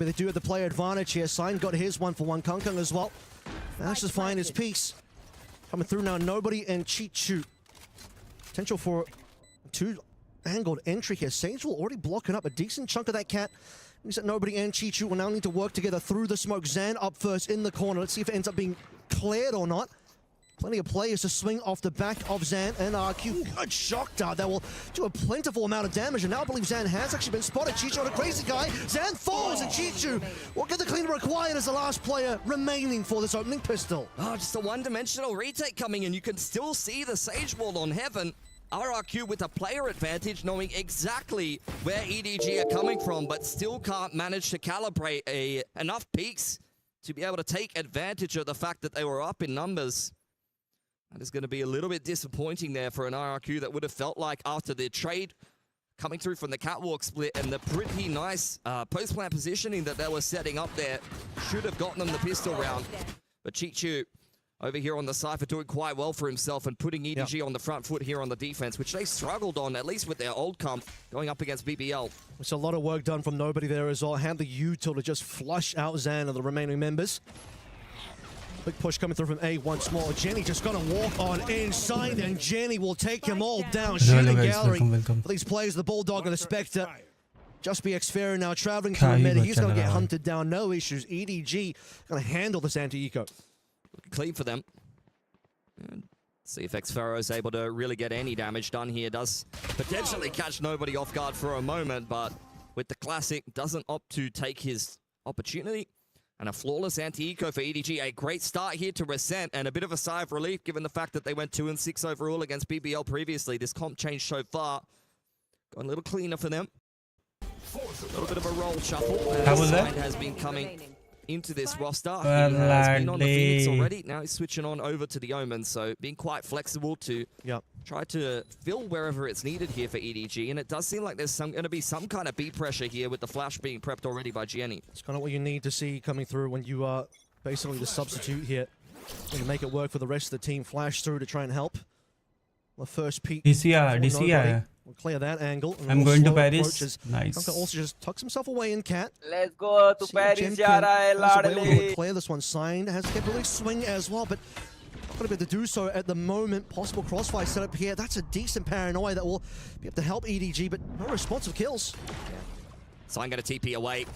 But they do have the player advantage here. Sign got his 1-for-1. Kung as well. Manages to find his piece. Coming through now, Nobody and Chichu. Potential for two angled entry here. Sage will already blocking up a decent chunk of that cat. Means that Nobody and Chichu will now need to work together through the smoke. Zan up first in the corner. Let's see if it ends up being cleared or not. Plenty of players to swing off the back of Zan and RRQ. Good shock dart that will do a plentiful amount of damage. And now I believe Zan has actually been spotted. Chichu on a crazy guy. Zan falls and Chichu will get the clean required as the last player remaining for this opening pistol. Oh, just a one-dimensional retake coming in. You can still see the Sage Wall on Heaven. RRQ with a player advantage, knowing exactly where EDG are coming from, but still can't manage to calibrate enough peaks to be able to take advantage of the fact that they were up in numbers. That is going to be a little bit disappointing there for an RRQ that would have felt like after the trade coming through from the catwalk split and the pretty nice post-plant positioning that they were setting up there should have gotten them the pistol round. But Chichu over here on the Cypher doing quite well for himself and putting EDG on the front foot here on the defense, which they struggled on, at least with their old comp, going up against BBL. It's a lot of work done from Nobody there as well. Had the util to just flush out Zan and the remaining members. Big push coming through from A once more. Jenny just gonna walk on inside, and Jenny will take him all down. Shooting gallery for these players, the Bulldog and the Spectre. Just be Xferin now traveling through mid. He's gonna get hunted down, no issues. EDG gonna handle this anti-eco. Clean for them. And see if Xferro is able to really get any damage done here. Does potentially catch Nobody off guard for a moment, but with the classic, doesn't opt to take his opportunity. And a flawless anti-eco for EDG. A great start here to Resent, and a bit of a sigh of relief given the fact that they went 2-6 overall against BBL previously. This comp change so far. Gone a little cleaner for them. A little bit of a roll shuffle. How was that? Has been coming into this roster. He has been on the Phoenix already. Now he's switching on over to the Omen, so being quite flexible to try to fill wherever it's needed here for EDG. And it does seem like there's going to be some kind of B pressure here with the flash being prepped already by Jenny. It's kind of what you need to see coming through when you are basically the substitute here. And make it work for the rest of the team. Flash through to try and help. The first peek. DC. We'll clear that angle. I'm going to Paris. Nice. Kunka also just tucks himself away in cat. Let's go to Paris. We'll clear this one. Signed. Has a capability swing as well, but not going to be able to do so at the moment. Possible crossfire setup here. That's a decent paranoia that will be able to help EDG, but no responsive kills. Sign going to TP away.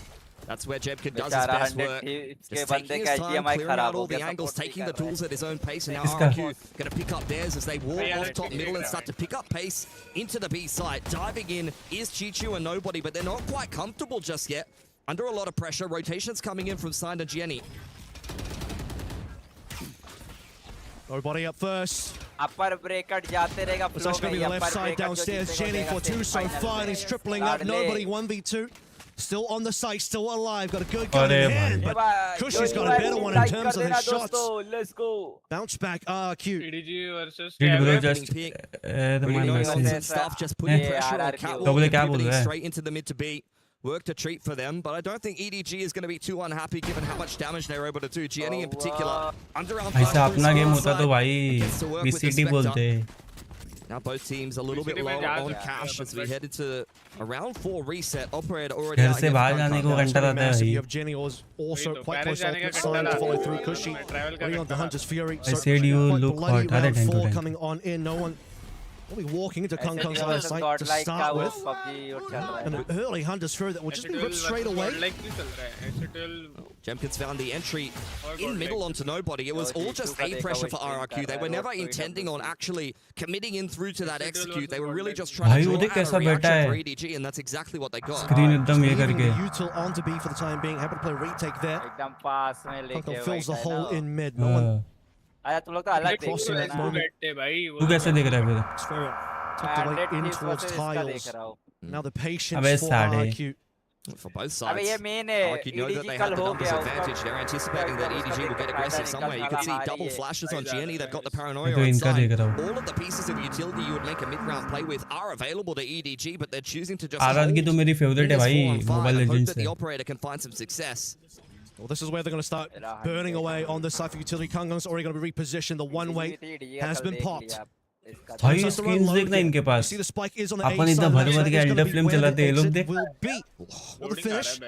That's where Jebkin does his best work. Just taking his time, clearing out all the angles, taking the tools at his own pace, and now RRQ going to pick up theirs as they walk off top middle and start to pick up pace into the B side. Diving in is Chichu and Nobody, but they're not quite comfortable just yet. Under a lot of pressure, rotations coming in from Signed and Jenny. Nobody up first. Upper breaker जाते रहेगा It's actually going to be the left side downstairs. Jenny for two so far, and he's tripling up. Nobody 1v2. Still on the site, still alive. Got a good gun in hand, but Cushy's got a better one in terms of his shots. Let's go. Bounce back, RRQ. EDG versus Stuff just putting pressure on Catwalk, straight into the mid to B. Worked a treat for them, but I don't think EDG is going to be too unhappy given how much damage they were able to do. Jenny in particular, under our Now both teams a little bit lower on cash as we head into a round 4 reset. Operator already out here. You have Jenny also quite close to Sign to follow through. Cushy running on the Hunter's Fury. I said you look hot. Round 4 coming on in. No one will be walking into Kung Kung's line of sight to start with. And an early Hunter's Fury that will just be ripped straight away. Jemkins found the entry in middle onto Nobody. It was all just A pressure for RRQ. They were never intending on actually committing in through to that execute. They were really just trying to draw out a reaction for EDG, and that's exactly what they got. Util on to B for the time being. Happy to play retake there. Kung fills the hole in mid. No one crossing that moment. तू कैसे देख रहा है फिर? Tucked away in towards tiles. Now the patience for RRQ. For both sides, RRQ know that they have the numbers advantage. They're anticipating that EDG will get aggressive somewhere. You can see double flashes on Jenny. They've got the paranoia on side. All of the pieces of utility you would make a mid-round play with are available to EDG, but they're choosing to just RRQ तो मेरी favorite है भाई Mobile Legends that the operator can find some success. Well, this is where they're going to start burning away on the Cypher utility. Kung Kung's already going to be repositioned. The one-way has been popped. भाई skins देखना इनके पास See the spike is on the अपन इतना भर भर के Elder flame चलाते हैं ये लोग देख will the finish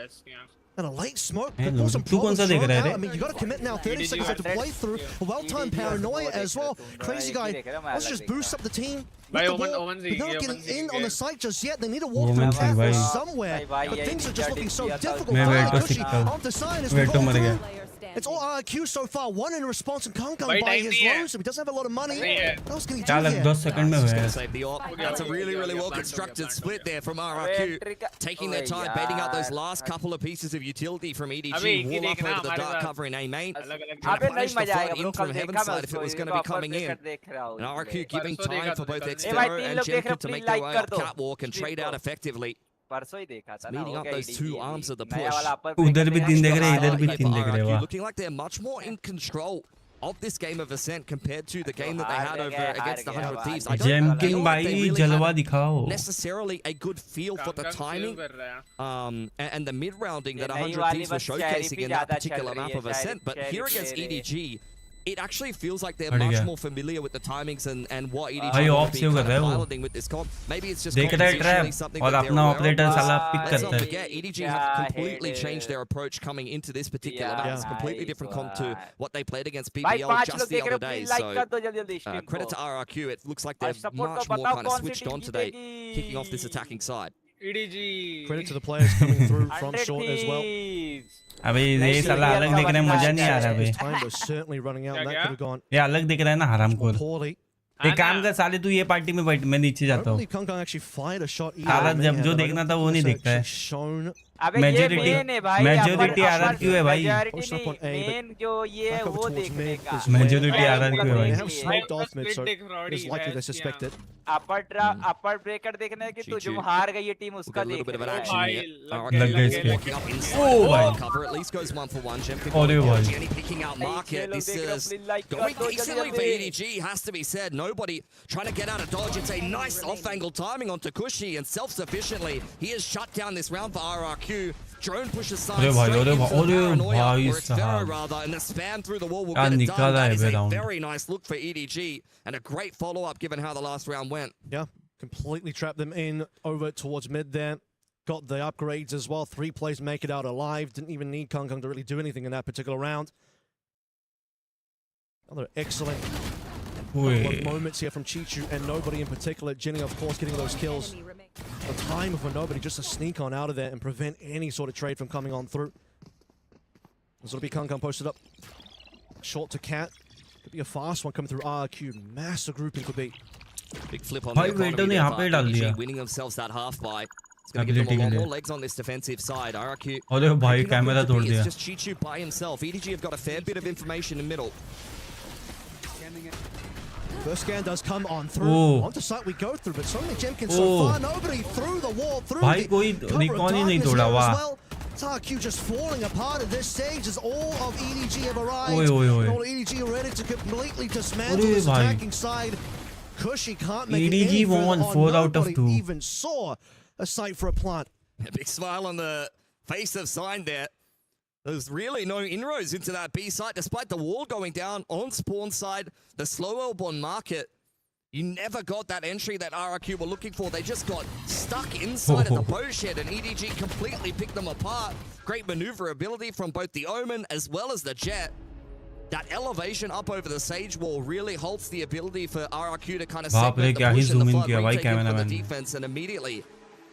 And a late smoke. Man, Could pull some तू कौन सा problems देख thrown रहा है out. रे? I mean, you got to commit now. 30 seconds have to play through. A well-timed paranoia as well. Crazy guy. Let's just boost up the team. भाई With the ओमन ball. ओमन They're not सीख getting in on the site just yet. They need to Omen walk through सीख Cat भाई। somewhere. But things are just looking so difficult. मैं for veto Kushi. सीखता हूँ। On the sign as we veto go मर गया। through. It's all RRQ so far. One in response and Kong भाई by time his नहीं है। lonesome. He doesn't have a lot of money. नहीं है। What else can he do क्या लग here? 10 second में Just हुआ gonna है। save the op. That's a really, really well constructed split there from Wait, RRQ. Taking their time, baiting out those last couple of pieces of utility from EDG. Wall up over the dark cover in A main. अलग-अलग Trying अबे to नहीं punish the मजा flood आएगा in bro, from कल heaven देखा मैं side if it उसको, was going to इनको be coming upper in. bracket देख रहा हूँ And RRQ इसलिए। giving परसों time देखा for तो both कल Xterra नहीं। भाई, तीन and लोग देख रहे Gemkin हो, to please make their like way कर up दो। catwalk and trade out effectively. परसों ही देखा था ना Meeting हो up गया those EDG two अभी। arms of the नया push. वाला upper उधर भी bracket तीन है, देख रहे हैं, इसको इधर भी For तीन देख रहे हैं, RRQ, वाह। looking like they're much more in control of this game of Ascent compared to the game that they हार had over गए, against the हार 100 गए, Thieves. हार I don't जेमकिन feel like they भाई really जलवा had दिखाओ। necessarily a good feel for the Gangnam timing save कर रहा है। and the mid-rounding that ये नई 100 वाली Thieves were बस showcasing in that ज़्यादा particular चल रही map है, of Ascent. But Shayari here against play रही है। EDG, it actually feels like they're हट much गया। more familiar with the timings and what EDG भाई will ऑफ be सेव कर kind रहा है of वो। piloting with this comp. Maybe it's just देख रहा है compositionally ट्रैप something और that they're अपना aware of. ऑपरेटर साला पिक Let's not करता है। forget, EDG Yeah, have completely hate changed it. their approach coming into this particular Yeah, map. It's a completely nice different comp to one. what they played against भाई BBL 5 just लोग the देख रहे other हो, day. Please like कर So दो जल्दी जल्दी stream credit to को। RRQ. It looks like और they're support much को more बताओ kind of कौन सी switched टीम on today, जीतेगी। kicking off this attacking side. EDG Credit to the players coming through from 100 short as well. thieves। अबे ये साला अलग दिख रहा है, मजा नहीं आ रहा बे। His time was certainly running out. And that क्या? could have gone ये अलग दिख रहा है ना हरामखोर। poorly. एक काम कर साले, तू ये पार्टी में बैठ, मैं नीचे I जाता don't हूँ। believe Kong actually fired a shot either. साला in जब Mayhem, जो but I देखना don't था वो think नहीं that's दिखता है। actually shown. अबे ये Majority- मेन है भाई, majority upper- RRQ है भाई। majority Push up on नहीं, A, but main जो ये है back over वो towards देखने mid का। is Majority where RRQ है they भाई। have smoked off mid, so Split dick it's likely they Roddy suspected. Upper breaker देखने की तू GG. जो हार गई ये टीम We've उसका got a little देख bit of an रहा है। action भाई, here. लग RRQ लग गए इसके। walking up inside Oh, the भाई। cover. At least goes 1 for 1. Gemkin अरे भाई। Jenny picking out market. This is going decently for EDG, has to be said. Nobody trying to get out of dodge. It's a nice off-angle timing onto Kushi, and self-sufficiently, he has shut down this round for RRQ. Drone pushes side अरे भाई, straight अरे into भाई, the अरे paranoia, भाई or Xterra साहब। rather, and the spam through the wall will क्या get it निकाला done. That है is बे a round। very nice look for EDG, and a great follow-up given how the last round went. Yeah, completely trapped them in over towards mid there. Got the upgrades as well. 3 plays make it out alive. Didn't even need Kong Kong to really do anything in that particular round. Another excellent couple of moments here from Chichu and nobody in particular. Jenny, of course, getting those kills. The time of a nobody just to sneak on out of there and prevent any sort of trade from coming on through. This will be Kong Kong posted up. Short to Cat. Could be a fast one coming through RRQ. Massive grouping could be. Big flip on भाई, the economy veto ने there यहाँ for पे डाल EDG, दिया। winning themselves that half buy. It's going to give them Ability a lot के more लिए। legs on this defensive side. RRQ. अरे भाई, picking up कैमरा into तोड़ B, दिया। It's just Chichu by himself. EDG have got a fair bit of information in middle. First scan does come on through. Oh. Onto site we go through, but so many Jemkins so Oh. far. Nobody through the wall, through भाई, the कोई cover of recon ही नहीं darkness तोड़ा, here वाह। as well. RRQ just falling apart at this stage as all of EDG have arrived. Oi, oi, oi. And all EDG are ready to completely dismantle अरे this भाई। attacking side. Cushy can't make it EDG any further won on. 4 out of Nobody 2. even saw a site for a plant. A big smile on the face of Sign there. There's really no inroads into that B site, despite the wall going down on spawn side, the slow Elbon market. You never got that entry that RRQ were looking for. They just got stuck inside of the bow shed, and EDG completely picked them apart. Great maneuverability from both the Omen as well as the Jet. That elevation up over the Sage wall really halts the ability for RRQ to kind of बाप रे, segment the क्या ही push and the zoom in flood, किया भाई retake in for the cameraman ने। defense, and immediately,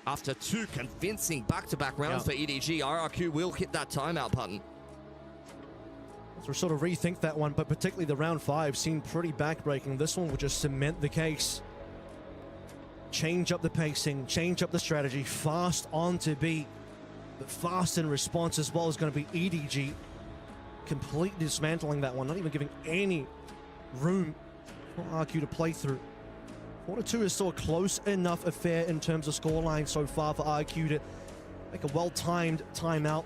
after 2 convincing back-to-back rounds for EDG, RRQ will hit that timeout button. So sort of rethink that one, but particularly the round 5 seemed pretty backbreaking. This one would just cement the case. Change up the pacing, change up the strategy, fast on to B, but fast in response as well is going to be EDG. Completely dismantling that one, not even giving any room for RQ to play through. 4-2 is still a close enough affair in terms of scoreline so far for RQ to make a well-timed timeout,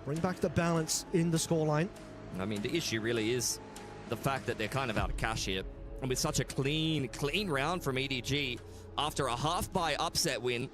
bring back the balance in the scoreline. I mean, the issue really is the fact that they're kind of out of cash here. And with such a clean round from EDG, after a half-buy upset win,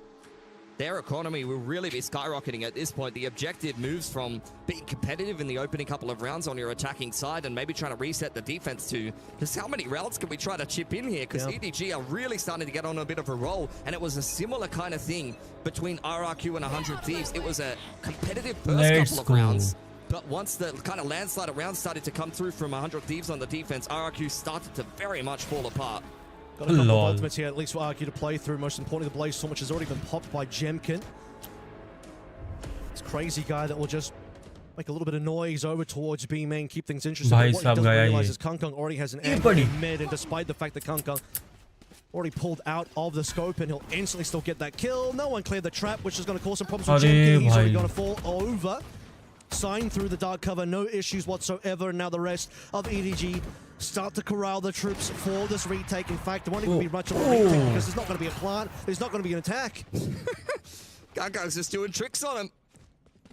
their economy will really be skyrocketing at this point. The objective moves from being competitive in the opening couple of rounds on your attacking side and maybe trying to reset the defense to just how many rounds can we try to chip in here? Because EDG are really starting to get on a bit of a roll, and it was a similar kind of thing between RRQ and 100 Thieves. It was a competitive first couple of rounds, but once the kind of landslide of rounds started to come through from 100 Thieves on the defense, RRQ started to very much fall apart. Got a couple of ultimates here, at least for RRQ to play through. Most importantly, the Blaze Storm, which has already been popped by Jemkin. This crazy guy that will just make a little bit of noise over towards B main, keep things interesting. But what he doesn't realize is Kung already has an angle in mid, and despite the fact that Kung already pulled out of the scope, and he'll instantly still get that kill. No one cleared the trap, which is going to cause some problems with Jemkin. He's already going to fall over. Sign through the dark cover, no issues whatsoever. And now the rest of EDG start to corral the troops for this retake. In fact, there won't even be much of a retake because there's not going to be a plant. There's not going to be an attack. Gaga's just doing tricks on him.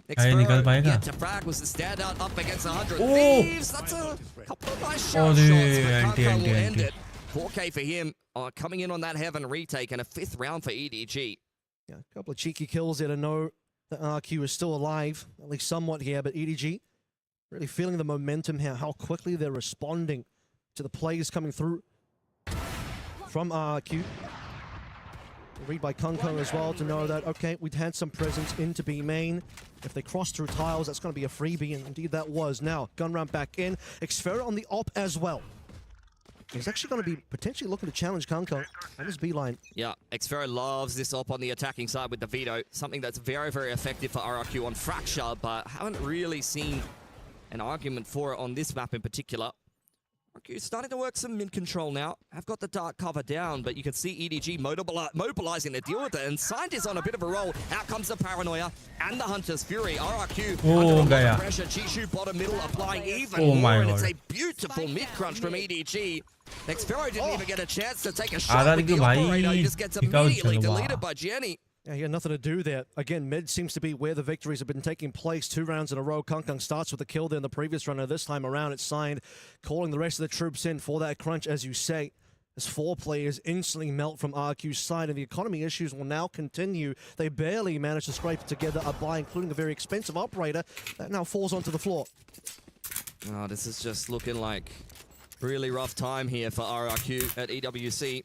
Get to frag was the standout up against 100 Thieves. That's a couple of nice shots, but Kaka will end it. 4K for him coming in on that Heaven retake and a 5th round for EDG. Yeah, a couple of cheeky kills there to know that RQ is still alive, at least somewhat here, but EDG really feeling the momentum here, how quickly they're responding to the plays coming through from RQ. Read by Kung as well to know that, okay, we'd had some presence into B main. If they cross through tiles, that's going to be a freebie, and indeed that was. Now, gun round back in. Xfera on the op as well. He's actually going to be potentially looking to challenge Kung on his B line. Yeah, Xfera loves this op on the attacking side with the veto. Something that's very, very effective for RRQ on Fracture, but haven't really seen an argument for it on this map in particular. RRQ starting to work some mid control now. Have got the dark cover down, but you can see EDG mobilizing to deal with it. And Scientist on a bit of a roll. Out comes the Paranoia and the Hunter's Fury. RRQ under a lot of pressure. Chishu bottom middle applying even more, and it's a beautiful mid crunch from EDG. Xfera didn't even get a chance to take a shot with the operator. He just gets immediately deleted by Jenny. Yeah, he had nothing to do there. Again, mid seems to be where the victories have been taking place. 2 rounds in a row. Kung starts with a kill there in the previous round. This time around, it's Signed, calling the rest of the troops in for that crunch, as you say. As 4 players instantly melt from RQ's side, and the economy issues will now continue. They barely managed to scrape it together a buy, including a very expensive operator that now falls onto the floor. Oh, this is just looking like really rough time here for RRQ at EWC.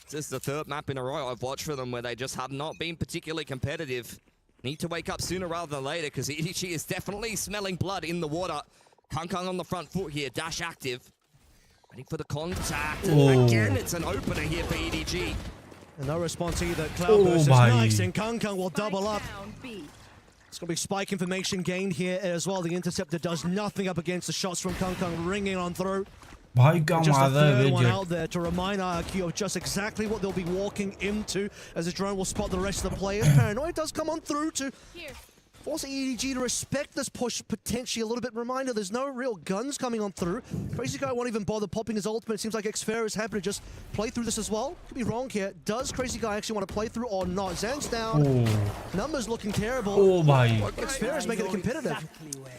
This is the 3rd map in a row I've watched for them where they just have not been particularly competitive. Need to wake up sooner rather than later because EDG is definitely smelling blood in the water. Kung on the front foot here, dash active. Waiting for the contact, and again it's an opener here for EDG. And no response either. Cloudburst is nice, and Kung will double up. It's going to be spike information gained here as well. The Interceptor does nothing up against the shots from Kung ringing on through. Just a 3rd one out there to remind RRQ of just exactly what they'll be walking into as the drone will spot the rest of the players. Paranoia does come on through to force EDG to respect this push potentially a little bit. Reminder, there's no real guns coming on through. Crazy Guy won't even bother popping his ultimate. It seems like Xfera is happy to just play through this as well. Could be wrong here. Does Crazy Guy actually want to play through or not? Zan's down. Numbers looking terrible. Xfera's making it competitive.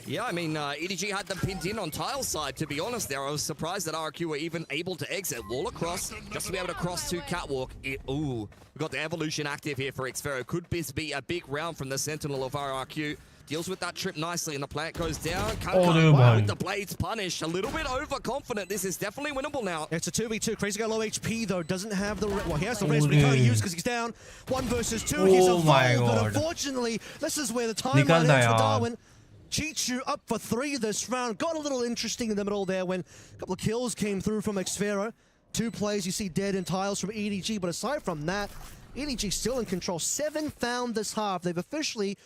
Yeah, I mean, EDG had them pinned in on tile side, to be honest there. I was surprised that RRQ were even able to exit. Wall across, just to be able to cross to Catwalk. We've got the Evolution active here for Xfera. Could this be a big round from the Sentinel of RRQ? Deals with that trip nicely, and the plant goes down. With the blades punished. A little bit overconfident. This is definitely winnable now. It's a 2v2. Crazy Guy low HP, though. Doesn't have the... Well, he has the rest, but he can't use because he's down. 1 versus 2. He's evolved, but unfortunately, this is where the timeline ends for Darwin. Chichu up for 3 this round. Got a little interesting in the middle there when a couple of kills came through from Xfera. 2 players you see dead in tiles from EDG, but aside from that, EDG still in control. 7 found this half. They've actually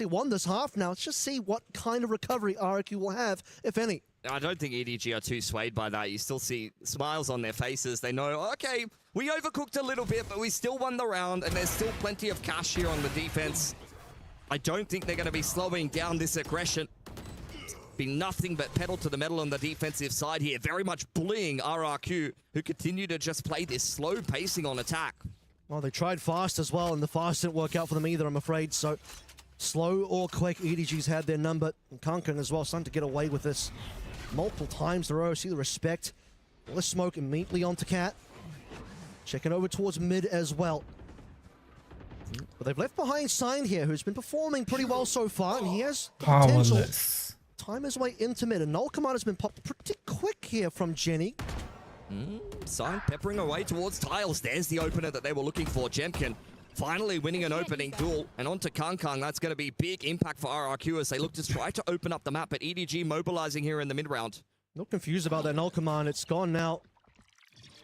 won this half now. Let's just see what kind of recovery RRQ will have, if any. I don't think EDG are too swayed by that. You still see smiles on their faces. They know, okay, we overcooked a little bit, but we still won the round, and there's still plenty of cash here on the defense. I don't think they're going to be slowing down this aggression. Be nothing but pedal to the metal on the defensive side here. Very much bullying RRQ, who continue to just play this slow pacing on attack. Well, they tried fast as well, and the fast didn't work out for them either, I'm afraid. So, slow or quick, EDG's had their number. And Kung as well, starting to get away with this multiple times in a row. See the respect. Let's smoke immediately onto Cat. Checking over towards mid as well. But they've left behind Sign here, who's been performing pretty well so far, and he has the potential. Powerless. Time his way into mid, and Null Command has been popped pretty quick here from Jenny. Sign peppering away towards tiles. There's the opener that they were looking for. Jemkin finally winning an opening duel. And on to Kangkang. That's going to be big impact for RRQ as they look to try to open up the map. But EDG mobilizing here in the mid-round. Not confused about that Null Command. It's gone now.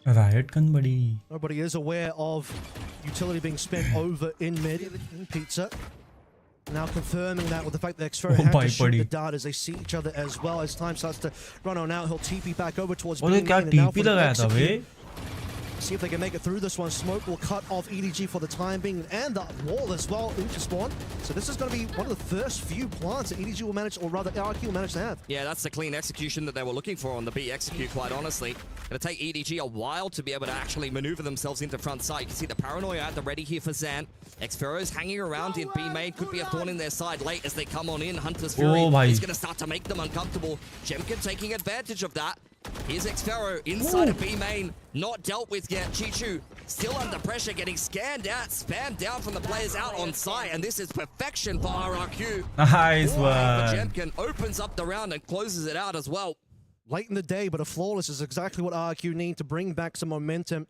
Riot gun buddy. Nobody is aware of utility being spent over in mid in Pizza. Now confirming that with the fact that Xferro had to shoot the dart as they see each other as well. As time starts to run on out, he'll TP back over towards B main, and now for the execute. See if they can make it through this one. Smoke will cut off EDG for the time being, and the wall as well into spawn. So this is going to be one of the first few plants that EDG will manage, or rather RRQ will manage to have. Yeah, that's the clean execution that they were looking for on the B execute, quite honestly. Going to take EDG a while to be able to actually maneuver themselves into front side. You can see the paranoia at the ready here for Zan. Xferro's hanging around in B main. Could be a thorn in their side late as they come on in. Hunter's Fury is going to start to make them uncomfortable. Jemkin taking advantage of that. Here's Xferro inside of B main. Not dealt with yet. Chichu still under pressure, getting scanned out, spammed down from the players out on site. And this is perfection for RRQ. Nice one. Jemkin opens up the round and closes it out as well. Late in the day, but a flawless is exactly what RRQ need to bring back some momentum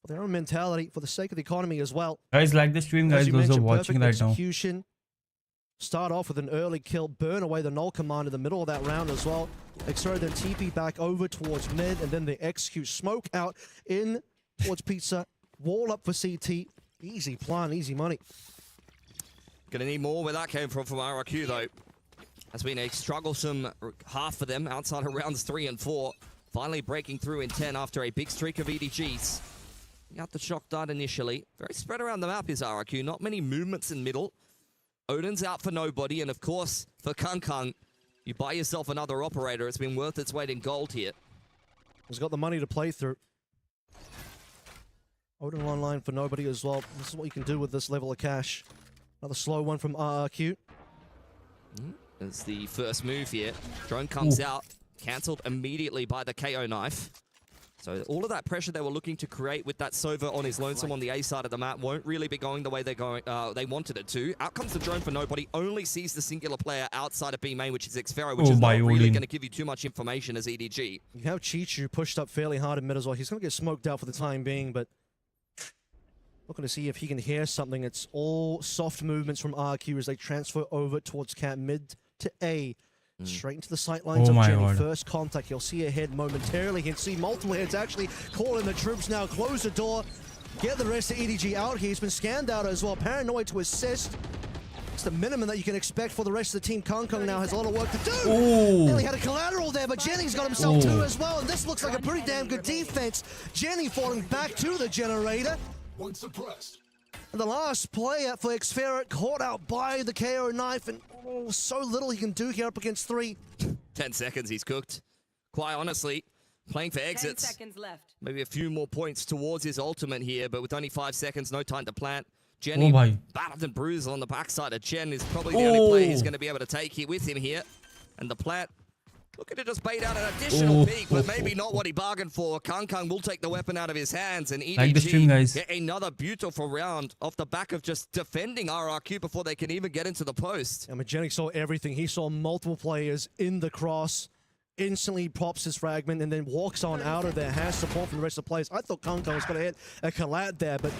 for their own mentality, for the sake of the economy as well. Guys, like the stream, guys. Those are watching right now. Execution. Start off with an early kill, burn away the Null Command in the middle of that round as well. Xferro then TP back over towards mid, and then they execute smoke out in towards Pizza. Wall up for CT. Easy plan, easy money. Gonna need more where that came from RRQ though. Has been a strugglesome half for them outside of rounds 3 and 4. Finally breaking through in 10 after a big streak of EDGs. Got the shock dart initially. Very spread around the map is RRQ. Not many movements in middle. Odin's out for nobody. And of course, for Kangkang, you buy yourself another operator. It's been worth its weight in gold here. He's got the money to play through. Odin online for nobody as well. This is what you can do with this level of cash. Another slow one from RRQ. It's the first move here. Drone comes out. Cancelled immediately by the KO knife. So all of that pressure they were looking to create with that Sova on his lonesome on the A side of the map won't really be going the way they wanted it to. Out comes the drone for nobody. Only sees the singular player outside of B main, which is Xferro, which is not really going to give you too much information as EDG. You have Chichu pushed up fairly hard in mid as well. He's going to get smoked out for the time being, but looking to see if he can hear something. It's all soft movements from RQ as they transfer over towards cat mid to A. Straight into the sight lines of Jenny. First contact. He'll see a head momentarily. He can see multiple heads actually calling the troops now. Close the door. Get the rest of EDG out here. He's been scanned out as well. Paranoid to assist. It's the minimum that you can expect for the rest of the team. Kangkang now has a lot of work to do. Nearly had a collateral there, but Jenny's got himself two as well. And this looks like a pretty damn good defense. Jenny falling back to the generator. One suppressed. And the last player for Xferro caught out by the KO knife, and so little he can do here up against 3. 10 seconds, he's cooked. Quite honestly, playing for exits. 10 seconds left. Maybe a few more points towards his ultimate here, but with only 5 seconds, no time to plant. Jenny, battered and bruised on the backside of Chen, is probably the only player he's going to be able to take here with him here. And the plant, looking to just bait out an additional peak, but maybe not what he bargained for. Kangkang will take the weapon out of his hands, and EDG get another beautiful round off the back of just defending RRQ before they can even get into the post. I mean, Jenny saw everything. He saw multiple players in the cross, instantly pops his fragment, and then walks on out of there, has support from the rest of the players. I thought Kangkang was going to hit a collat there, but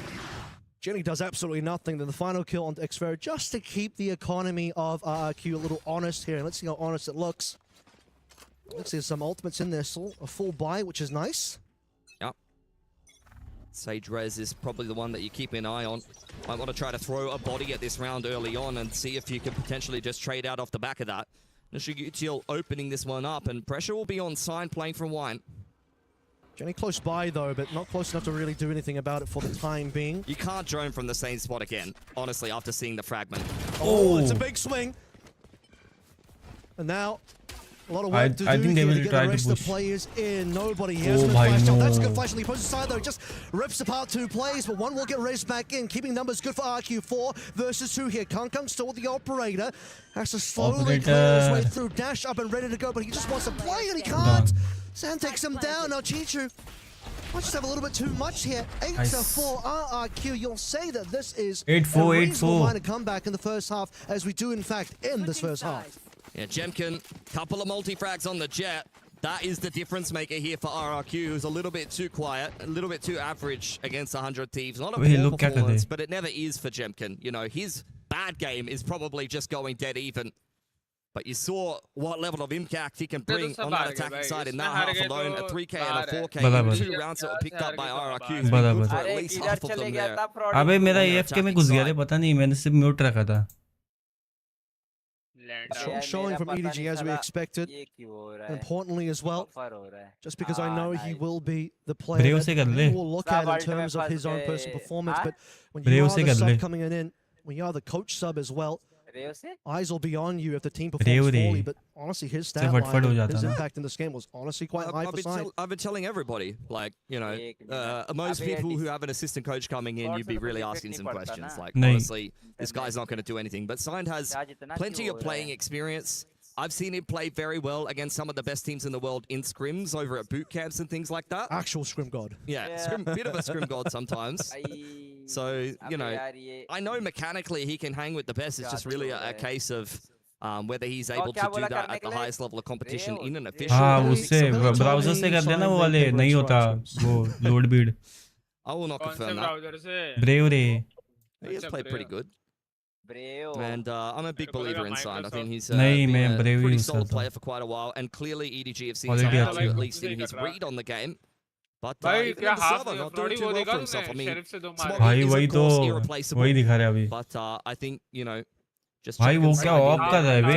Jenny does absolutely nothing. Then the final kill on Xferro just to keep the economy of RRQ a little honest here. And let's see how honest it looks. Looks there's some ultimates in there, so a full buy, which is nice. Yep. Sage Rez is probably the one that you keep an eye on. Might want to try to throw a body at this round early on and see if you can potentially just trade out off the back of that. Nishigutiel opening this one up, and pressure will be on Sign playing from Wine. Jenny close by though, but not close enough to really do anything about it for the time being. You can't drone from the same spot again, honestly, after seeing the fragment. Oh, it's a big swing. And now a lot of work to do here to get the rest of the players in. Nobody has been flashed out. That's a good flash on the opposite side though. Just rips apart 2 plays, but one will get raised back in. Keeping numbers good for RQ. 4 versus 2 here. Kangkang still with the operator. Has to slowly clear his way through. Dash up and ready to go, but he just wants to play and he can't. San takes him down. Now Chichu I just have a little bit too much here. 8-4 RRQ. You'll say that this is 8-4, a reasonable 8-4. minor comeback in the first half, as we do in fact end this first half. Yeah, Jemkin, couple of multi-frags on the Jet. That is the difference maker here for RRQ, who's a little bit too quiet, a little bit too average against 100 Thieves. Not a poor performance, but it never is for Jemkin. You know, his bad game is probably just going dead even. But you saw what level of impact he can bring on that attacking side in that half alone. A 3K and a 4K in 2 rounds that were picked up by RRQ. It's been good for at least half of them there. अबे मेरा AFK में घुस गया रे, पता नहीं, मैंने सिर्फ म्यूट रखा था. Showing from EDG as we expected. Importantly as well, just because I know he will be the player that we will look at in terms of his own personal performance. But when you are the sub coming in, when you are the coach sub as well, eyes will be on you if the team performs poorly. But honestly, his stat line, his impact in this game was honestly quite high for Sign. I've been telling everybody, like, you know, most people who have an assistant coach coming in, you'd be really asking some questions. Like, honestly, this guy's not going to do anything. But Sign has plenty of playing experience. I've seen him play very well against some of the best teams in the world in scrims over at boot camps and things like that. Actual scrim god. Yeah, bit of a scrim god sometimes. So, you know, I know mechanically he can hang with the best. It's just really a case of whether he's able to do that at the highest level of competition in an official. हाँ, उससे browser से करते हैं ना, वो वाले नहीं होता वो load Beed. I will not confirm that. Brave रे. He has played pretty good. And I'm a big believer in Sign. I think he's been a pretty solid player for quite a while. And clearly EDG have seen something at least in his read on the game. But even in the server, not doing too well for himself. I mean, भाई वही तो वही दिखा रहा है अभी. But I think, you know, just भाई वो क्या ऑफ कर रहा है बे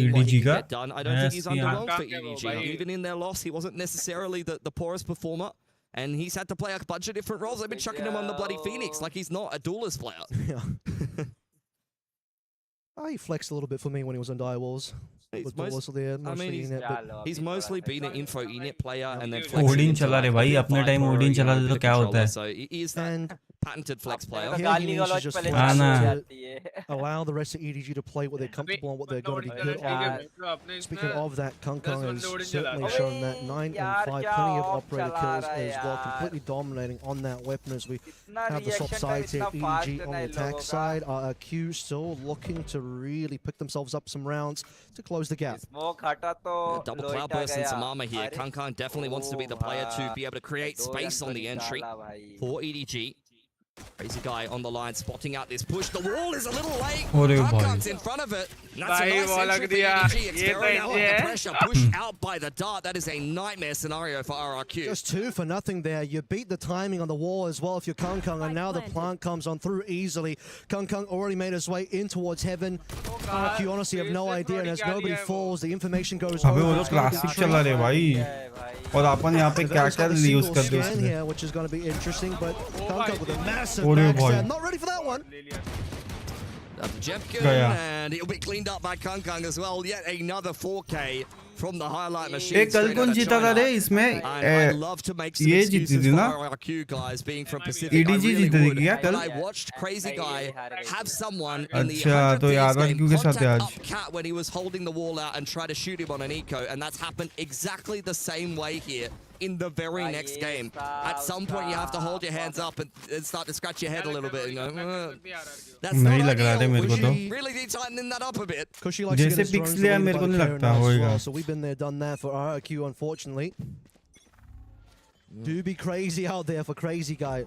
EDG का. I don't think he's underwhelmed for EDG. Even in their loss, he wasn't necessarily the poorest performer. And he's had to play a bunch of different roles. They've been chucking him on the bloody Phoenix like he's not a duelist player. Yeah. He flexed a little bit for me when he was on Dire Walls. He's mostly been an info init player and then Odin चला रे भाई, अपने time Odin चला दे तो क्या होता है? So he is that patented flex player. Here he needs to just allow the rest of EDG to play what they're comfortable and what they're going to be good at. Speaking of that, Kung has certainly shown that 9 and 5, plenty of operator kills as well, completely dominating on that weapon as we have the swap sides here. EDG on the attack side, RRQ still looking to really pick themselves up some rounds to close the gap. Double cloud burst and some armor here. Kung definitely wants to be the player to be able to create space on the entry for EDG. Crazy guy on the line, spotting out this push. The wall is a little late. Kung's in front of it. That's a nice entry for EDG. It's very now under pressure. Pushed out by the dart. That is a nightmare scenario for RRQ. Just 2 for nothing there. You beat the timing on the wall as well if you're Kung, and now the plant comes on through easily. Kung already made his way in towards heaven. RRQ honestly have no idea, and as nobody falls, the information goes over. अबे वो तो classic चला रे भाई. और अपन यहाँ पे क्या यूज करते हैं उसमें. Which is going to be interesting, but Kung with a massive backstab. Not ready for that one. Jemkin, and it'll be cleaned up by Kung as well. Yet another 4K from the highlight machine. एक कल कौन जीता था रे इसमें? ये जीती थी ना? EDG जीती थी क्या कल? I watched Crazy Guy have someone in the अच्छा तो RRQ के साथ है आज. Cat when he was holding the wall out and try to shoot him on an eco, and that's happened exactly the same way here in the very next game. At some point you have to hold your hands up and start to scratch your head a little bit and go, that's not ideal. We should really be tightening that up a bit. जैसे pics लिया मेरे को नहीं लगता होएगा. So we've been there, done that for RRQ, unfortunately. Do be crazy out there for Crazy Guy.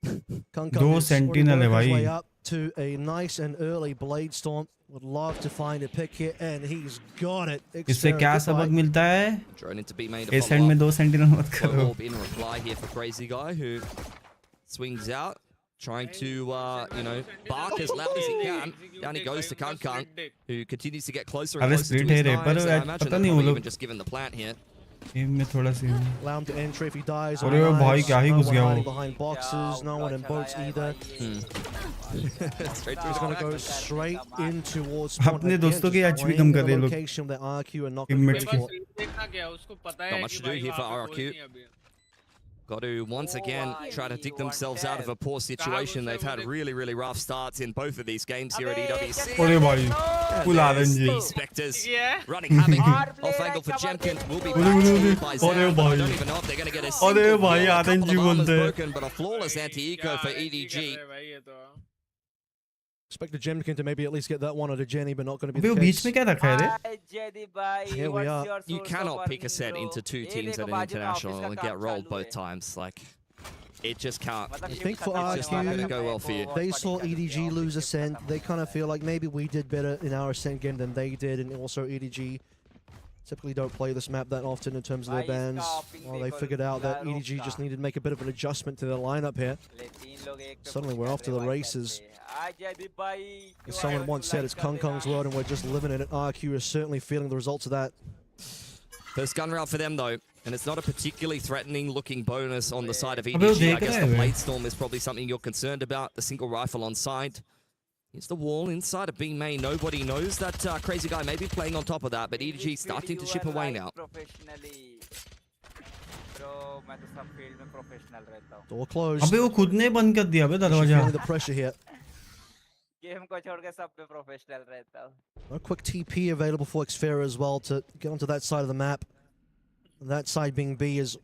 दो sentinel है भाई. Up to a nice and early blade storm. Would love to find a pick here, and he's got it. इससे क्या सबक मिलता है? Drone into B main. इस and में 2 सेंटिनल मत करो. In reply here for Crazy Guy, who swings out, trying to you know, bark as loud as he can. Down he goes to Kung, who continues to get closer and closer to his knives. I imagine they're probably even just given the plant here. में थोड़ा सी. Allow him to enter if he dies. अरे भाई क्या ही घुस गया वो. Behind boxes, no one in boats either. Straight through. He's going to go straight in towards. अपने दोस्तों की HP कम कर रहे लोग. RRQ are not Teammates की. Not much to do here for RRQ. Got to once again try to dig themselves out of a poor situation. They've had really rough starts in both of these games here at EWC. अरे भाई full RNG Spectres running havoc. Off angle for Jemkin will be back by Zan. I don't even know if they're going to get a single भाई, kill. A couple RNG of armors बनते हैं। broken, but a flawless anti-eco for EDG. Expect the Jemkin to maybe at least get that one out of Jenny, but not going to be अबे वो the beach case. में क्या रखा है रे Hi, Jedi bhai, Here we what's are. your You source cannot of pick a set earning, into bro? two ये teams देखो at an बाजू में international office and का get काम rolled चालू both है। times. Like, it just can't. मतलब I shift think for खत्म just होने not वाला gonna है, go well for you. बहुत They बड़ी saw गलती EDG है, lose office Ascent. खत्म They होने kind of वाला feel like maybe we did better in our Ascent game than they did, and also EDG typically don't play this map that often in terms of their bans. Well, they figured out that EDG just needed to make a bit of an adjustment to their lineup here. है। तीन लोग एक पे Suddenly push we're कर off to रहे the हैं, races. आ Jedi bhai, As क्यों someone आए हो? once said, Like it's कर Kung देना। Kong's world, and we're just living in it. RRQ is certainly feeling the results of that. First gun round for them though, and it's not a particularly threatening looking bonus on the side of अबे वो EDG. I देख guess रहा the है वे। blade storm is probably something you're concerned about. The single rifle on side. Here's the wall inside of B main. Nobody knows that crazy guy may be playing on top of that, but EDG starting to chip away now. Professionally. Bro, मैं तो सब field में professional रहता हूँ। Door closed. अबे वो खुद ने बंद कर दिया बे She's दरवाजा feeling the pressure here. Game को छोड़ के सब पे प्रोफेशनल रहता हूँ। A quick TP available for Xfera as well to get onto that side of the map. That side being B is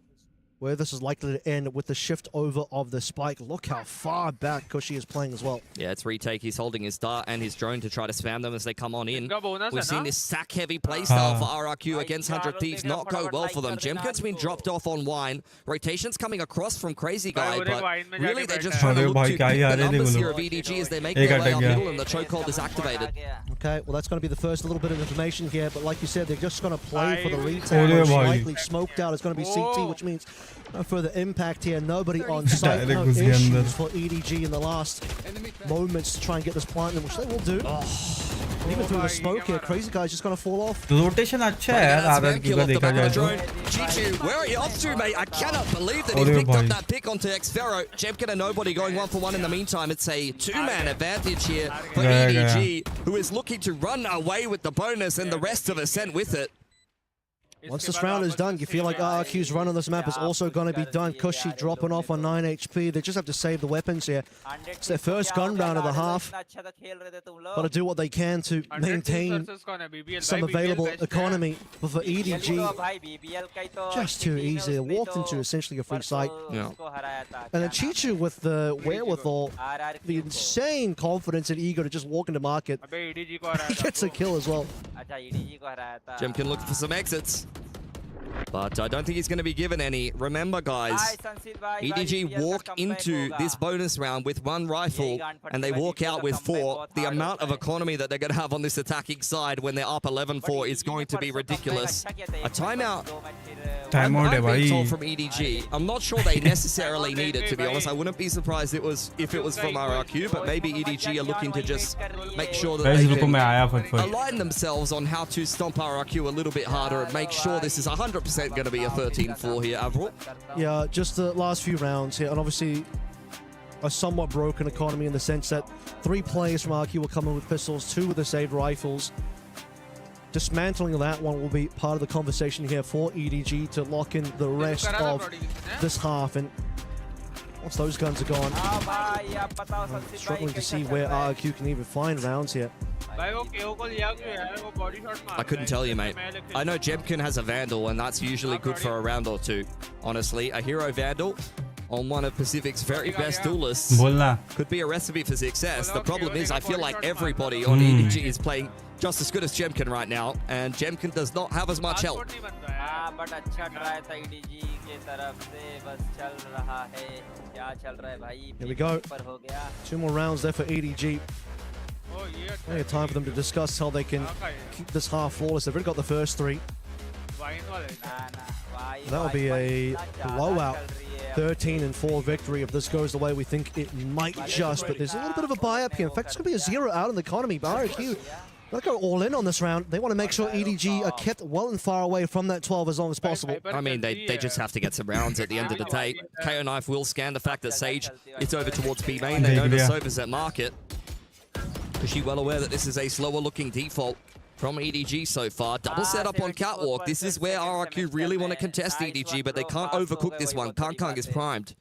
where this is likely to end with the shift over of the spike. Look how far back Kushi is playing as well. Yeah, it's retake. He's holding his dart and his drone to try to spam them as they come on in. We've seen this sack-heavy playstyle for RRQ against 100 Thieves not go well for them. Jemkin's been dropped off on Wine. Rotation's coming across from Crazy Guy, but really they're just trying to look to pick the numbers here of EDG as they make their way up middle and the chokehold is activated. Okay, well that's going to be the first little bit of information here, but like you said, they're just going to play for the Oh, retake. yeah, Most boy. likely smoked out is going to be CT, which means no further impact here. Nobody on site. No Direct was the under. issues for EDG in the last moments to try and get this plant, which they will do. And even through the smoke here, Crazy Guy's just going to fall off. Rotation अच्छा है यार RRQ का देखा जाए तो Chichu, where are you off to, mate? I cannot believe that he's Arey picked up bhai. that pick onto Xfero. Jemkin and nobody going 1-for-1 in the meantime. It's a two-man advantage here for Yeah, EDG, who is looking to run away with the bonus and the rest of Ascent with it. Once this round is done, you feel like RRQ's run on this map is also going to be done. Kushi dropping off on 9 HP. They just have to save the weapons here. It's their first gun round of the half. Got to do what they can to maintain some available economy. But for EDG, just too easy. They walked into essentially a free site. Yeah. And then Chichu with the wherewithal, the insane confidence and ego to just walk into market. He gets a kill as well. Jemkin looking for some exits. But I don't think he's going to be given any. Remember, guys, EDG walk into this bonus round with one rifle and they walk out with 4. The amount of economy that they're going to have on this attacking side when they're up 11-4 is going to be ridiculous. A timeout. Timeout I've है been told भाई from EDG. I'm not sure they necessarily need it, to be honest. I wouldn't be surprised if it was from RRQ, but maybe EDG are looking to just make sure that guys they रुको can मैं आया फटफट align themselves on how to stomp RRQ a little bit harder and make sure this is 100% going to be a 13-4 here, Avril. Yeah, just the last few rounds here, and obviously a somewhat broken economy in the sense that 3 players from RQ will come in with pistols, 2 with the saved rifles. Dismantling that one will be part of the conversation here for EDG to lock in the rest of this half. And once those guns are gone, I'm struggling to see where RQ can even find rounds here. I couldn't tell you, mate. I know Jemkin has a Vandal, and that's usually good for a round or 2. Honestly, a hero Vandal on one of Pacific's very best duelists बोलना could be a recipe for success. The problem is I feel like everybody on EDG is playing just as good as Jemkin right now, and Jemkin does not have as much help. Here we go. 2 more rounds there for EDG. Plenty of time for them to discuss how they can keep this half flawless. They've already got the first 3. That will be a blowout 13-4 victory if this goes the way we think it might just. But there's a little bit of a buy-up here. In fact, it's going to be a 0 out in the economy. But RRQ, they'll go all in on this round. They want to make sure EDG are kept well and far away from that 12 as long as possible. I mean, they just have to get some rounds at the end of the day. KO Knife will scan the fact that Sage is over towards B main. They know the Sova's at market. Is she well aware that this is a slower looking default? from EDG so far. Double setup on Catwalk. This is where RRQ really want to contest EDG, but they can't overcook this one. Kang is primed.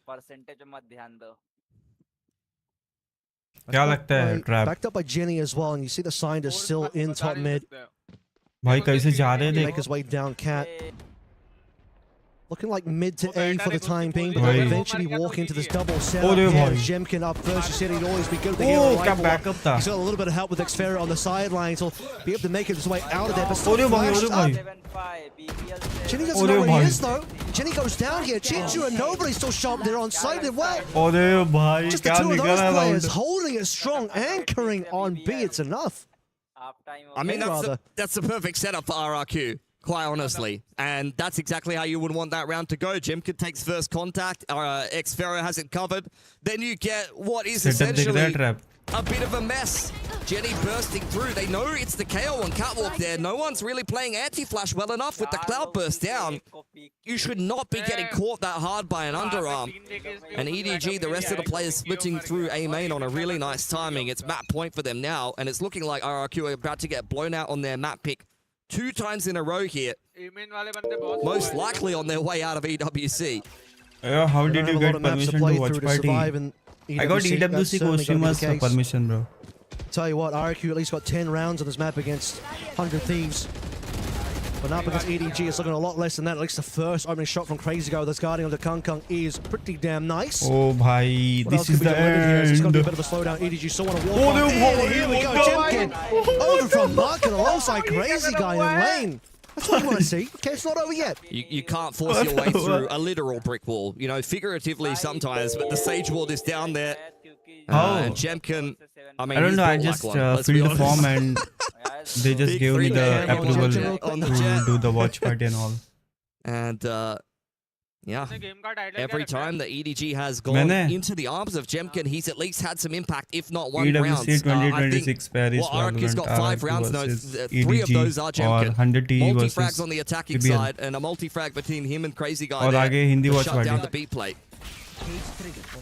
क्या लगता है trap? Backed up by Jenny as well, and you see the scientist still in top mid. भाई कैसे जा रहे थे? Make his way down, Cat. Looking like mid to A for the time being, but they'll eventually walk into this double setup. Jemkin up first. You said he'd always be good with the hero rifle. He's got a little bit of help with Xfera on the sidelines. He'll be able to make his way out of there, but still flashed up. Jenny doesn't know where he is, though. Jenny goes down here. Chichu and Nobody still sharp there on site as well. Just the two of those players holding it strong, anchoring on B. It's enough. I mean, that's the perfect setup for RRQ. Quite honestly, and that's exactly how you would want that round to go. Jemkin takes first contact, Xfera has it covered, then you get what is essentially a bit of a mess. Jenny bursting through, they know it's the KO on Catwalk there, no one's really playing anti-flash well enough with the cloud burst down. You should not be getting caught that hard by an underarm. And EDG, the rest of the players splitting through A main on a really nice timing. It's map point for them now, and it's looking like RRQ are about to get blown out on their map pick 2 times in a row here. Most likely on their way out of EWC. How did you get permission to watch party? I got EWC costumers permission, bro. Tell you what, RRQ at least got 10 rounds on this map against 100 Thieves. But up against EDG, it's looking a lot less than that. At least the first opening shot from Crazy Guy, this guarding of the Kang is pretty damn nice. Oh, bhai, this is the end. It's going to be a bit of a slowdown. EDG still want to walk on. Here we go, Jemkin. Over from Market alongside Crazy Guy in lane. That's what you want to see. Okay, it's not over yet. You can't force your way through a literal brick wall. You know, figuratively sometimes, but the Sage Wall is down there. And Jemkin, I mean, I don't know, I just filled the form and they just gave me the approval to do the watch party and all. And yeah, every time the EDG has gone into the arms of Jemkin, he's at least had some impact, if not one round. EWC 2026 Paris RRQ's got 5 rounds, no, 3 of those are Jemkin. Multi-frags on the attacking side, and a multi-frag between him and Crazy Guy there to shut down the B plate.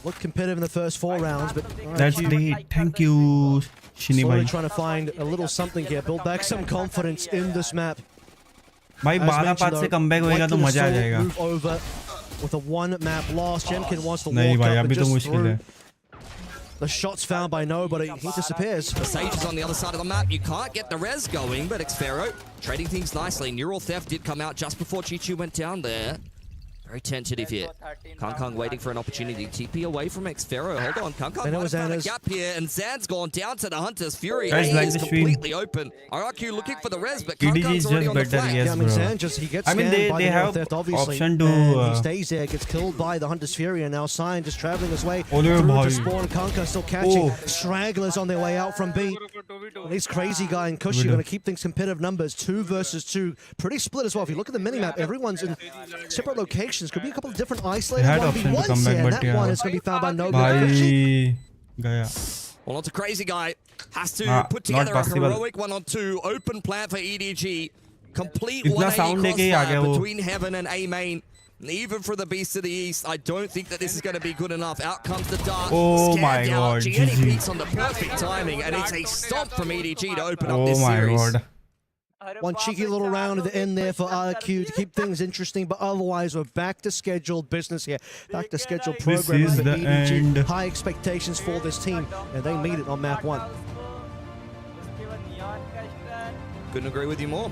Looked competitive in the first 4 rounds, but that's great. Thank you, slowly trying to find a little something here, build back some confidence in this map. भाई 12 पात से comeback होएगा तो मजा आ जाएगा. Move over with a 1 map loss. Jemkin wants to नहीं walk भाई up अभी and तो just मुश्किल है. The shot's found by Nobody. He disappears. The Sage is on the other side of the map. You can't get the res going, but Xfero trading things nicely. Neural Theft did come out just before Chichu went down there. Very tentative here. Kang waiting for an opportunity. TP away from Xfero. Hold on. Kang might have found a gap here, and Zan's gone down to the Hunter's Fury. A is completely open. RRQ looking for the res, but Kang's already on the flank. Yeah, I mean, Zan just, he gets scanned by the Neural Theft, obviously. Option to, and he stays there, gets killed by the Hunter's Fury, and now Sign just traveling his way through to spawn. Kang still catching stragglers on their way out from B. At least Crazy Guy and Cushy going to keep things competitive numbers. 2 versus 2. Pretty split as well. If you look at the minimap, everyone's in separate locations. Could be a couple of different isolated 1v1s here, and that one is going to be found by Nobody. Well, on to Crazy Guy. Has to put together a heroic 1-on-2. Open plan for EDG. Complete 180 crossfire between Heaven and A main. Even for the Beast to the East, I don't think that this is going to be good enough. Out comes the Dark. Oh my god. Gianni peaks on the perfect timing, and it's a stomp from EDG to open up this series. Oh my god. One cheeky little round at the end there for RRQ to keep things interesting, but otherwise we're back to scheduled business here. Back to scheduled programming for EDG. High expectations for this team, and they meet it on map 1. Couldn't agree with you more.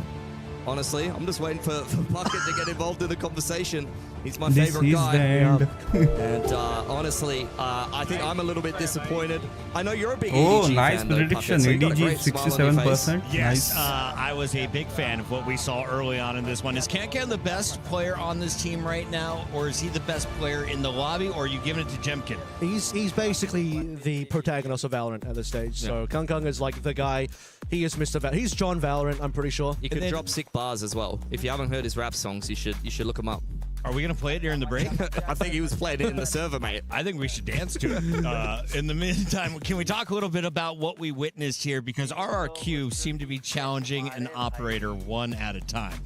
Honestly, I'm just waiting for Bucket to get involved in the conversation. He's my favorite guy. And honestly, I think I'm a little bit disappointed. I know you're a big EDG nice fan, prediction. Though, EDG 67%. Yes, Nice. I was a big fan of what we saw early on in this one. Is Kankan the best player on this team right now, or is he the best player in the lobby, or are you giving it to Jemkin? He's basically the protagonist of Valorant at this stage. So Kang is like the guy. He is Mr. He's John Valorant, I'm pretty sure. He could drop sick bars as well. If you haven't heard his rap songs, you should look him up. Are we going to play it during the break? I think he was playing it in the server, mate. I think we should dance to it. In the meantime, can we talk a little bit about what we witnessed here? Because RRQ seemed to be challenging an operator 1 at a time.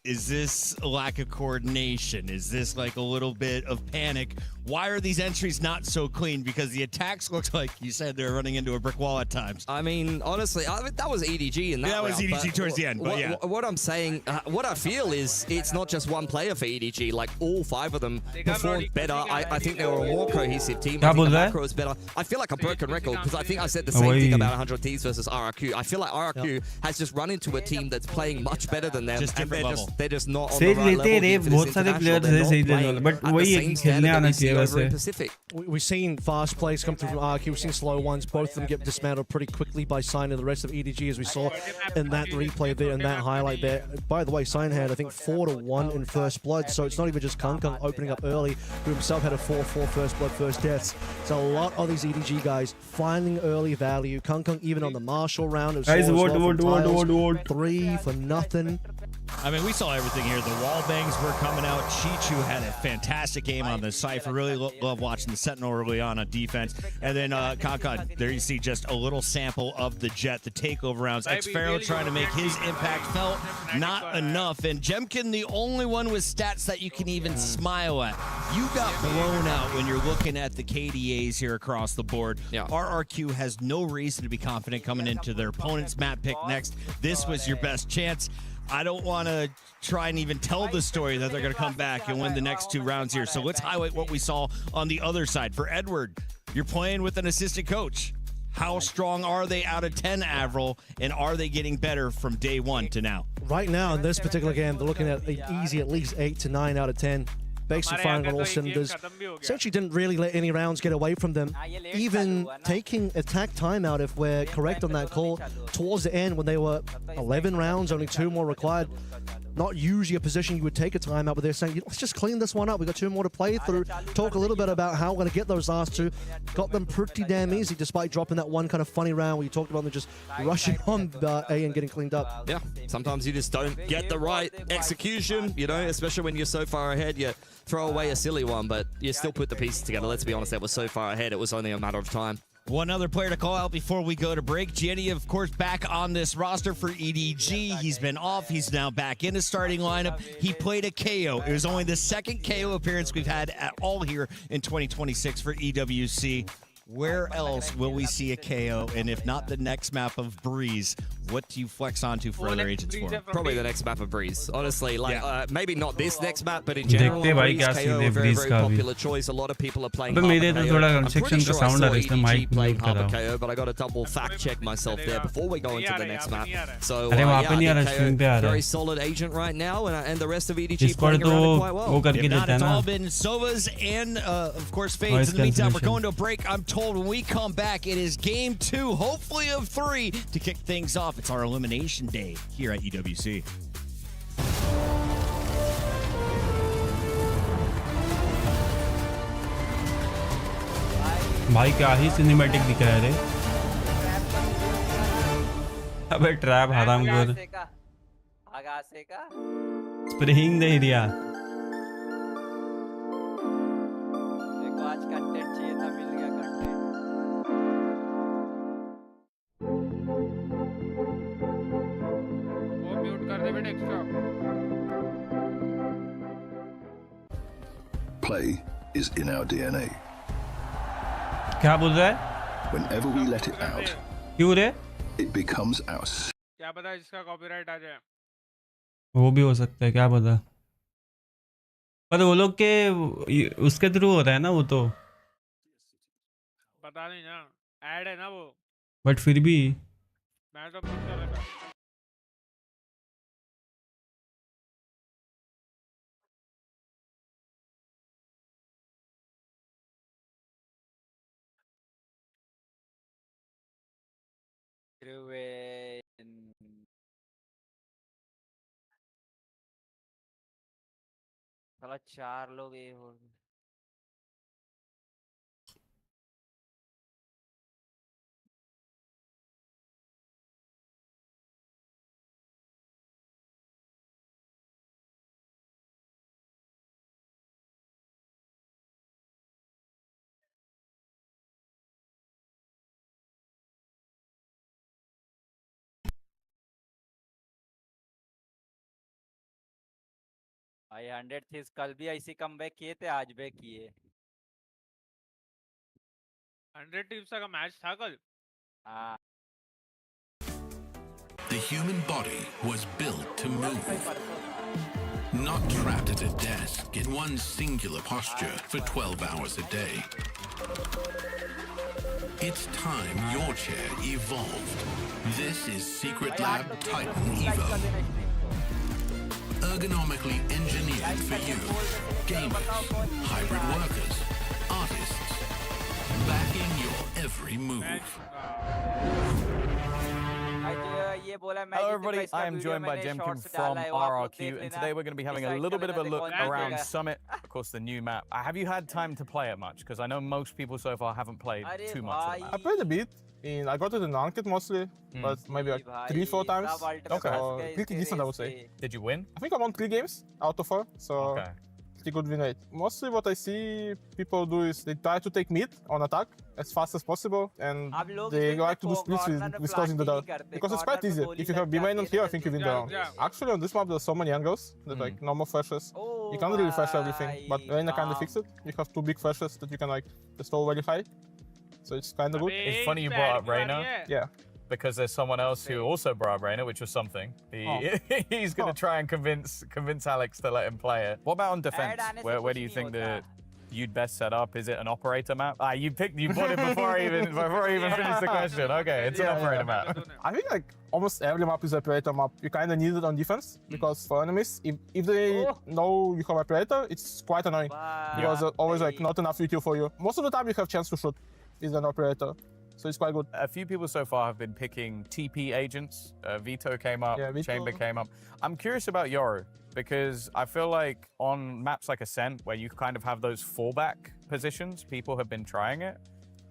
Is this a lack of coordination? Is this like a little bit of panic? Why are these entries not so clean? Because the attacks look like you said they're running into a brick wall at times. I mean, honestly, that was EDG in that That was round, EDG towards the end, but yeah. What I'm saying, what I feel is it's not just one player for EDG. Like, all 5 of them performed better. I think they were a more cohesive team. I think the macro was better. I feel like a broken record because I think I said the same thing about 100 Thieves versus RRQ. I feel like RRQ has just run into a team that's playing much better than them. Just and they're just not on the right level. But at the same standard that we see over in Pacific. We've seen fast plays come through from RRQ. We've seen slow ones. Both of them get dismantled pretty quickly by Sign and the rest of EDG, as we saw in that replay there and that highlight there. By the way, Sign had, I think, 4-1 in first blood, so it's not even just Kung opening up early, who himself had a 4-4 first blood, first deaths. So a lot of these EDG guys finding early value. Kung even on the Marshall round. It was Guys, 3 for nothing. I mean, we saw everything here. The wall bangs were coming out. Chichu had a fantastic game on the Cypher. Really love watching the Sentinel early on defense. And then Kankan, there you see just a little sample of the Jet, the takeover rounds. X-Pharaoh trying to make his impact felt. Not enough. And Jemkin, the only one with stats that you can even smile at. You got blown out when you're looking at the KDAs here across the board. Yeah. RRQ has no reason to be confident coming into their opponent's map pick next. This was your best chance. I don't want to try and even tell the story that they're going to come back and win the next 2 rounds here. So let's highlight what we saw on the other side. For Edward, you're playing with an assistant coach. How strong are they out of 10, Avril, and are they getting better from day 1 to now? Right now, in this particular game, they're looking at an easy at least 8 to 9 out of 10. Basically firing on all cylinders. Essentially didn't really let any rounds get away from them. Even taking attack timeout, if we're correct on that call, towards the end when they were 11 rounds, only 2 more required. Not usually a position you would take a timeout, but they're saying, let's just clean this one up. We've got 2 more to play through. Talk a little bit about how we're going to get those last 2. Got them pretty damn easy, despite dropping that one kind of funny round where you talked about them just rushing on A and getting cleaned up. Yeah, sometimes you just don't get the right execution, you know, especially when you're so far ahead. You throw away a silly one, but you still put the pieces together. Let's be honest, that was so far ahead, it was only a matter of time. One other player to call out before we go to break. Jenny, of course, back on this roster for EDG. He's been off. He's now back in the starting lineup. He played a KO. It was only the 2nd KO appearance we've had at all here in 2026 for EWC. Where else will we see a KO? And if not the next map of Breeze, what do you flex onto for other agents for him? Probably the next map of Breeze. Honestly, like maybe not this next map, but in general, Breeze KO a very popular choice. A lot of people are playing Harper KO. I'm pretty sure I saw EDG playing Harper KO, but I got to double fact check myself there before we go into the next map. So yeah, KO, very solid agent right now, and the rest of EDG playing around it quite well. If not, it's all been Sovas and of course Fades. In the meantime, we're going to a break. I'm told when we come back, it is game 2, hopefully of 3, to kick things off. It's our elimination day here at EWC. भाई क्या ही cinematic दिख रहा है रे अबे trap हरामखोर spraying दे दिया देखो आज कंटेंट चाहिए था मिल गया कंटेंट वो म्यूट कर दे बेटा extra Play is in our DNA. क्या बोल रहा है Whenever we let it out, क्यों रे it becomes ours. क्या पता इसका कॉपीराइट आ जाए वो भी हो सकता है क्या पता पर वो लोग के उसके थ्रू हो रहा है ना वो तो पता नहीं ना ऐड है ना वो बट फिर भी मैं तो पूछ रहा था साला 4 लोग ये हो भाई 100 थी कल भी ऐसी कमबैक किए थे आज भी किए 100 टीम्स का मैच था कल हाँ The human body was built to move, not trapped at a desk in one singular posture for 12 hours a day. It's time your chair evolved. This is Secret Lab Titan Evo. Ergonomically engineered for you, gamers, hybrid workers, artists, backing your every move. Hello everybody, I am joined by Jemkin from RRQ, and today we're going to be having a little bit of a look around Summit, of course the new map. Have you had time to play it much? Because I know most people so far haven't played too much of the map. I played a bit. I got it in ranked mostly, but maybe like 3-4 times. Okay. So pretty decent, I would say. Did you win? I think I won 3 games out of 4, so pretty good win rate. Mostly what I see people do is they try to take mid on attack as fast as possible, and they like to do splits with closing the door. Because it's quite easy. If you have B-main on here, I think you win the round. Actually on this map there's so many angles that like normal flashes. You can't really flash everything, but Reina kinda fixed it. You have 2 big flashes that you can like just throw very high. So it's kinda good. It's funny you brought up Reina. Yeah. Because there's someone else who also brought up Reina, which was something. He's going to try and convince Alex to let him play it. What about on defense? Where do you think that you'd best set up? Is it an operator map? You bought it before I even finished the question. Okay, it's an operator map. I think like almost every map is an operator map. You kind of need it on defense because for enemies, if they know you have operator, it's quite annoying because there's always like not enough util for you. Most of the time you have chance to shoot is an operator. So it's quite good. A few people so far have been picking TP agents. Vito came up, Chamber came up. I'm curious about Yoru because I feel like on maps like Ascent, where you kind of have those fallback positions, people have been trying it.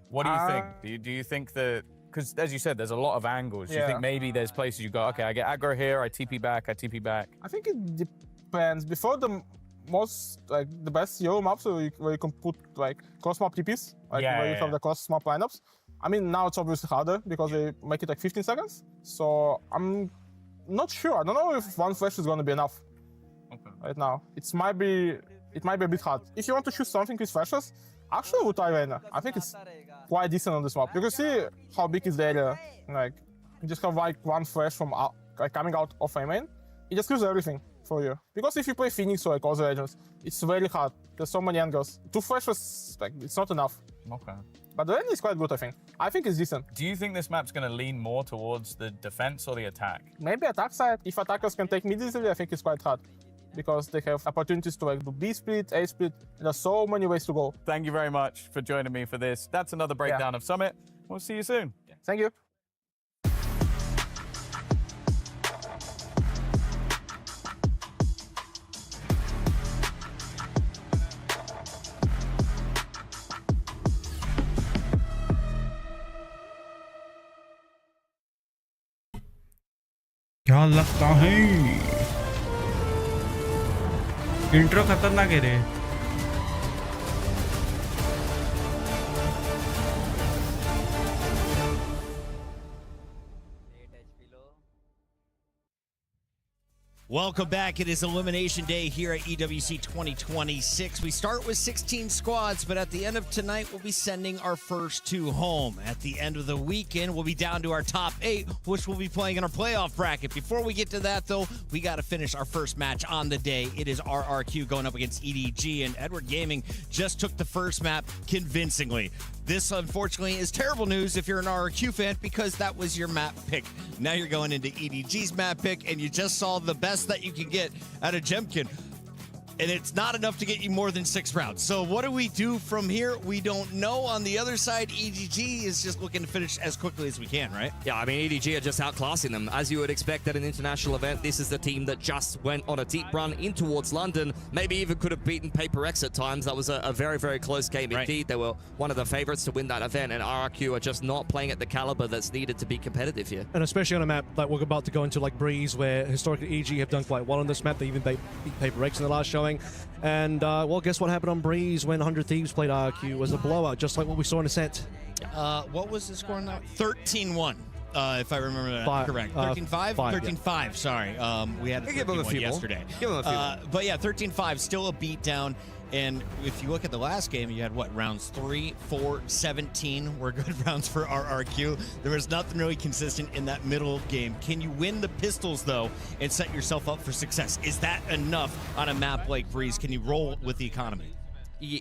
What do you think? Do you think that, because as you said, there's a lot of angles. Do you think maybe there's places you go, okay, I get aggro here, I TP back, I TP back? I think it depends. Before the the best Yoru maps where you can put like cross map TPs, where you have the cross map lineups. I mean, now it's obviously harder because they make it like 15 seconds. So I'm not sure. I don't know if one flash is going to be enough right now. It might be a bit hard. If you want to choose something with flashes, actually I would try Reina. I think it's quite decent on this map. You can see how big is the area. Like, you just have like one flash from coming out of a main. It just kills everything for you. Because if you play Phoenix or like other agents, it's very hard. There's so many angles. 2 flashes, like, it's not enough. Okay. But the end is quite good, I think. I think it's decent. Do you think this map's going to lean more towards the defense or the attack? Maybe attack side. If attackers can take mid easily, I think it's quite hard. Because they have opportunities to like do B split, A split. There's so many ways to go. Thank you very much for joining me for this. That's another breakdown of Summit. We'll see you soon. Thank you. क्या लगता है intro खतरनाक है रे Welcome back. It is Elimination Day here at EWC 2026. We start with 16 squads, but at the end of tonight, we'll be sending our first 2 home. At the end of the weekend, we'll be down to our top 8, which we'll be playing in our playoff bracket. Before we get to that, though, we got to finish our first match on the day. It is RRQ going up against EDG, and Edward Gaming just took the first map convincingly. This, unfortunately, is terrible news if you're an RRQ fan because that was your map pick. Now you're going into EDG's map pick, and you just saw the best that you can get out of Jemkin. And it's not enough to get you more than 6 rounds. So what do we do from here? We don't know. On the other side, EDG is just looking to finish as quickly as we can, right? Yeah, I mean, EDG are just outclassing them. As you would expect at an international event, this is the team that just went on a deep run in towards London. Maybe even could have beaten Paper X at times. That was a very, very close game indeed. They were one of the favorites to win that event, and RRQ are just not playing at the caliber that's needed to be competitive here. And especially on a map like we're about to go into, like Breeze, where historically EDG have done quite well on this map. They even beat Paper X in the last showing. And, well, guess what happened on Breeze when 100 Thieves played RRQ? Was a blowout, just like what we saw in Ascent. What was the score now? 13-1. if I remember that correct. 13-5? 13-5, sorry. We had a 13-1 yesterday. Give him a few. But yeah, 13-5, still a beatdown. And if you look at the last game, you had what, rounds 3, 4, 17 were good rounds for RRQ. There was nothing really consistent in that middle game. Can you win the pistols, though, and set yourself up for success? Is that enough on a map like Breeze? Can you roll with the economy?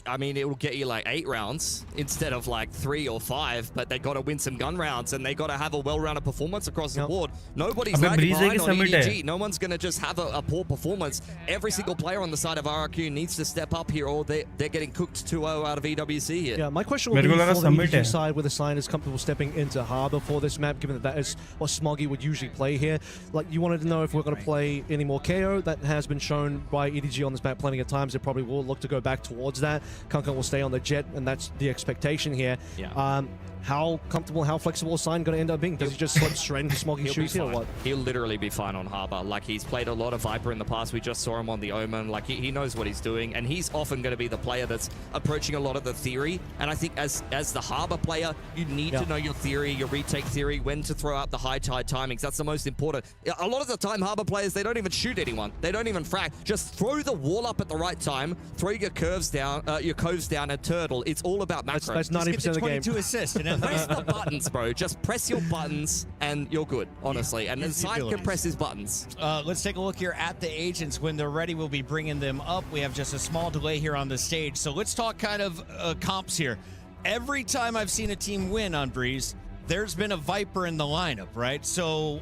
I mean, it will get you like 8 rounds instead of like 3 or 5, but they got to win some gun rounds and they got to have a well-rounded performance across the board. Nobody's lagging behind on EDG. No one's going to just have a poor performance. Every single player on the side of RRQ needs to step up here, or they're getting cooked 2-0 out of EWC here. Yeah, my question would be for the EDG side, where the sign is comfortable stepping into Harbor for this map, given that is what Smoggy would usually play here. Like, you wanted to know if we're going to play any more KO. That has been shown by EDG on this map plenty of times. They probably will look to go back towards that. Kunkka will stay on the jet, and that's the expectation here. Yeah. How comfortable, how flexible is Sign going to end up being? Does he just slip straight into Smoggy's shoes here or what? He'll literally be fine on Harbor. Like, he's played a lot of Viper in the past. We just saw him on the Omen. Like, he knows what he's doing, and he's often going to be the player that's approaching a lot of the theory. And I think as the Harbor player, you need to know your theory, your retake theory, when to throw out the high tide timings. That's the most important. A lot of the time, Harbor players, they don't even shoot anyone. They don't even frag. Just throw the wall up at the right time, throw your curves down, and turtle. It's all about macro. That's 90% of the game. 22 assists. And press the buttons, bro. Just press your buttons and you're good, honestly. And then Sign can press his buttons. Let's take a look here at the agents. When they're ready, we'll be bringing them up. We have just a small delay here on the stage. So let's talk kind of comps here. Every time I've seen a team win on Breeze, there's been a Viper in the lineup, right? So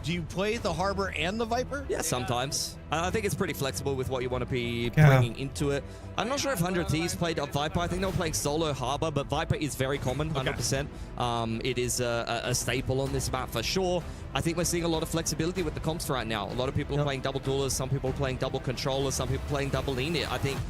do you play the Harbor and the Viper? Yeah, sometimes. I think it's pretty flexible with what you want to be bringing into it. I'm not sure if 100 Thieves played a Viper. I think they were playing solo Harbor, but Viper is very common, 100%. It is a staple on this map for sure. I think we're seeing a lot of flexibility with the comps right now. A lot of people are playing double duelers, some people are playing double controllers, some people playing double linear. I think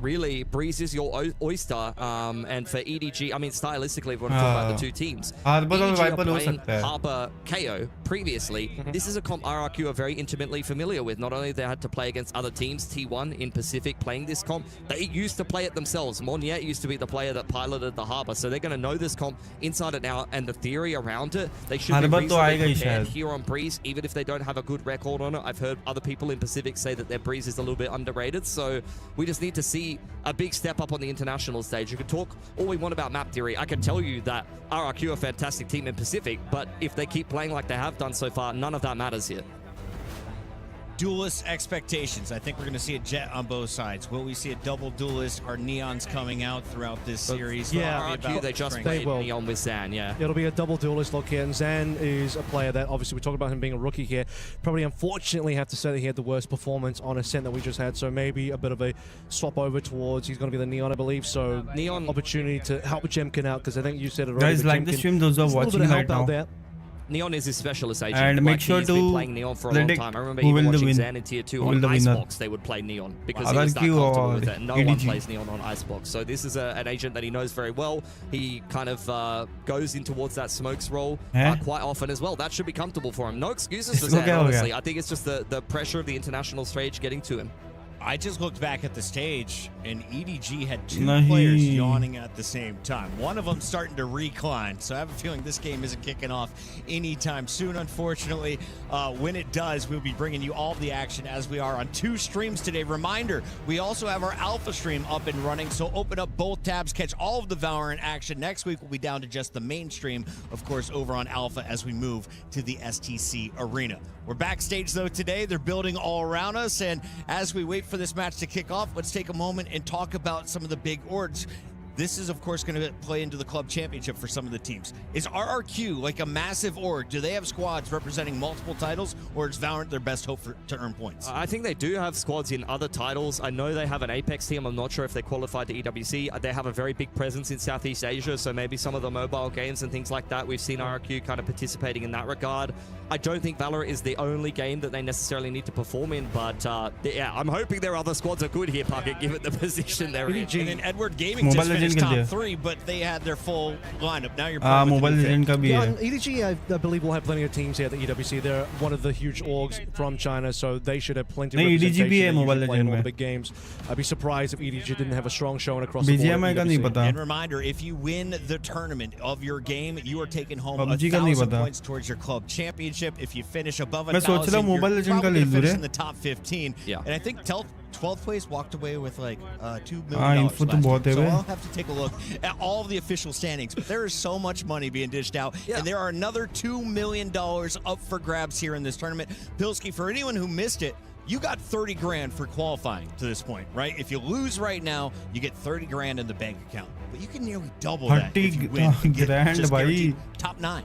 really, Breeze is your oyster, and for EDG, I mean, stylistically, if we want to talk about the two teams, EDG are playing Harbor KO previously. This is a comp RRQ are very intimately familiar with. Not only they had to play against other teams, T1 in Pacific playing this comp, they used to play it themselves. Moniette used to be the player that piloted the Harbor, so they're going to know this comp inside and out, and the theory around it, they should be reasonably prepared here on Breeze, even if they don't have a good record on it. I've heard other people in Pacific say that their Breeze is a little bit underrated, so we just need to see a big step up on the international stage. You can talk all we want about map theory. I can tell you that RRQ are a fantastic team in Pacific, but if they keep playing like they have done so far, none of that matters here. Duelist expectations. I think we're going to see a jet on both sides. Will we see a double duelist? Are Neons coming out throughout this series? Yeah, RRQ, they just played Neon with Zan, It'll be a double duelist look here, and Zan is a player that, obviously, we talk about him being a rookie here. Probably, unfortunately, have to say that he had the worst performance on Ascent that we just had, so maybe a bit of a swap over towards, he's going to be the Neon, I believe, so Neon opportunity to help Jemkin out, because I think you said it already. Guys, like the stream, those are watching right now. Neon is his specialist agent. And make sure he's to been playing Neon for a long time. I remember even watching Zan in Tier 2 on Icebox, they would play Neon because he was that comfortable with it. No one plays Neon on Icebox. So this is an agent that he knows very well. He kind of goes in towards that smokes role quite often as well. That should be comfortable for him. No excuses for Zan, honestly. I think it's just the pressure of the international stage getting to him. I just looked back at the stage, and EDG had two players yawning at the same time. One of them starting to recline, so I have a feeling this game isn't kicking off anytime soon, unfortunately. When it does, we'll be bringing you all the action as we are on 2 streams today. Reminder, we also have our Alpha stream up and running, so open up both tabs, catch all of the Valorant action. Next week, we'll be down to just the main stream, of course, over on Alpha as we move to the STC Arena. We're backstage, though, today. They're building all around us, and as we wait for this match to kick off, let's take a moment and talk about some of the big orgs. This is, of course, going to play into the club championship for some of the teams. Is RRQ like a massive org? Do they have squads representing multiple titles, or is Valorant their best hope to earn points? I think they do have squads in other titles. I know they have an Apex team. I'm not sure if they qualified to EWC. They have a very big presence in Southeast Asia, so maybe some of the mobile games and things like that, we've seen RRQ kind of participating in that regard. I don't think Valorant is the only game that they necessarily need to perform in, but yeah, I'm hoping their other squads are good here, Puckett, given the position they're in. And then Edward Gaming just finished Legend top खेलते हैं. 3, but they had their full lineup. Now you're हाँ playing with Mobile the new Legend का भी Yeah, है. and EDG, I believe, will have plenty of teams here at the EWC. They're one of the huge orgs from China, so they should have plenty of नहीं, EDG representation. भी है They Mobile usually play in Legend all the में. big games. I'd be surprised if EDG didn't have a strong showing across the board. BGMI at का नहीं EWC. पता. And reminder, if you win the tournament of your game, you are taking home PUBG का नहीं 1,000 पता. points towards your club championship. If you finish above मैं सोच 1,000, रहा हूँ you're Mobile Legend का probably ले gonna लूँ finish रे. in the top 15. Yeah. And I think 12th place walked away with like $2 million. हाँ info तो बहुत है so bay. I'll have to take a look at all of the official standings. But there is so much money being dished out. Yeah. And there are another $2 million up for grabs here in this tournament. Pilsky, for anyone who missed it, you got 30 grand for qualifying to this point, right? If you lose right now, you get 30 grand in the bank account. But you can nearly double that if you win. and get grand just भाई. guaranteed top 9.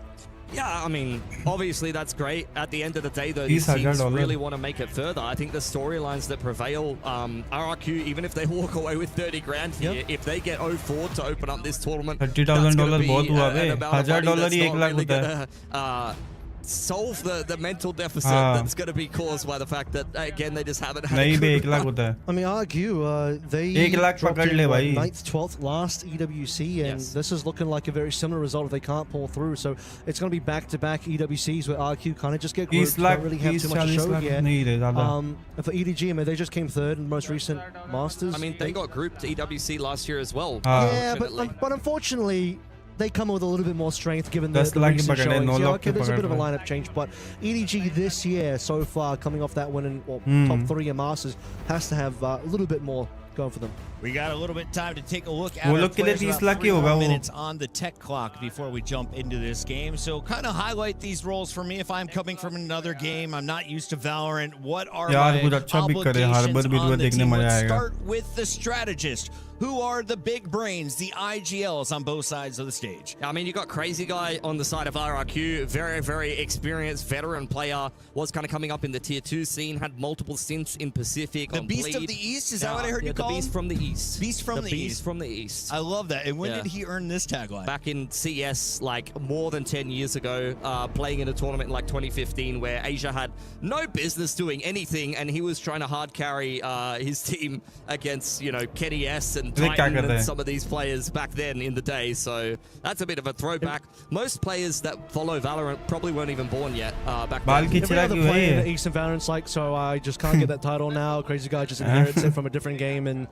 Yeah, I mean, obviously that's great. At the end of the day, though, $30,000 these teams really want to make it further. I think the storylines that prevail, RRQ, even if they walk away with 30 grand here, if they get 0-4 to open up this tournament, $30,000 बहुत हुआ बे. $1,000 ही 1 लाख होता है. Solve the mental deficit that's going to be caused by the fact that, again, they just haven't had नहीं a bay good 1 lakh होता है. I mean, argue they 1 lakh dropped पकड़ in, ले what, भाई. 9th, 12th last EWC, and Yes. this is looking like a very similar result if they can't pull through. So it's going to be back-to-back EWCs where RQ kind of just get 30 grouped, lakh don't really have 30 too much to 40 show lakh yet. नहीं रे ज़्यादा. And for EDG, I mean, they just came third in the most recent Masters. I mean, they got grouped EWC last year as well. Yeah, unfortunately. but unfortunately, they come with a little bit more strength given the 10 lakh he recent पकड़े, showings. 9 Yeah, lakh okay, के there's a bit of a पकड़ lineup change, but EDG this year so far, coming off that win in top 3 in Masters, has to have a little bit more going for them. We got a little bit of time to take a look at वो our लोग के लिए players. 30 About lakh ही 3 होगा more वो. minutes on the tech clock before we jump into this game. So kind of highlight these roles for me. If I'm coming from another game, I'm not used to Valorant. What are यार my कुछ अच्छा भी करे, obligations Harbor भी on the देखने team? मजा Let's आएगा. start with the strategist. Who are the big brains, the IGLs on both sides of the stage? I mean, you got Crazy Guy on the side of RRQ, very, very experienced veteran player, was kind of coming up in the tier 2 scene, had multiple stints in Pacific. The on Beast Bleed. of the East? Is that what I heard you call the Beast him? from the East. Beast from the East. Beast from the East. I love that. And when Yeah. did he earn this tagline? Back in CS, like more than 10 years ago, playing in a tournament in like 2015 where Asia had no business doing anything, and he was trying to hard carry his team against, you know, Kenny S and Titan and some of these players back then in the day. So that's a bit of a throwback. Most players that follow Valorant probably weren't even born yet back then. Every other player in the Eastern Valorant's like, so I just can't get that title now. Crazy Guy just inherits it from a different game, and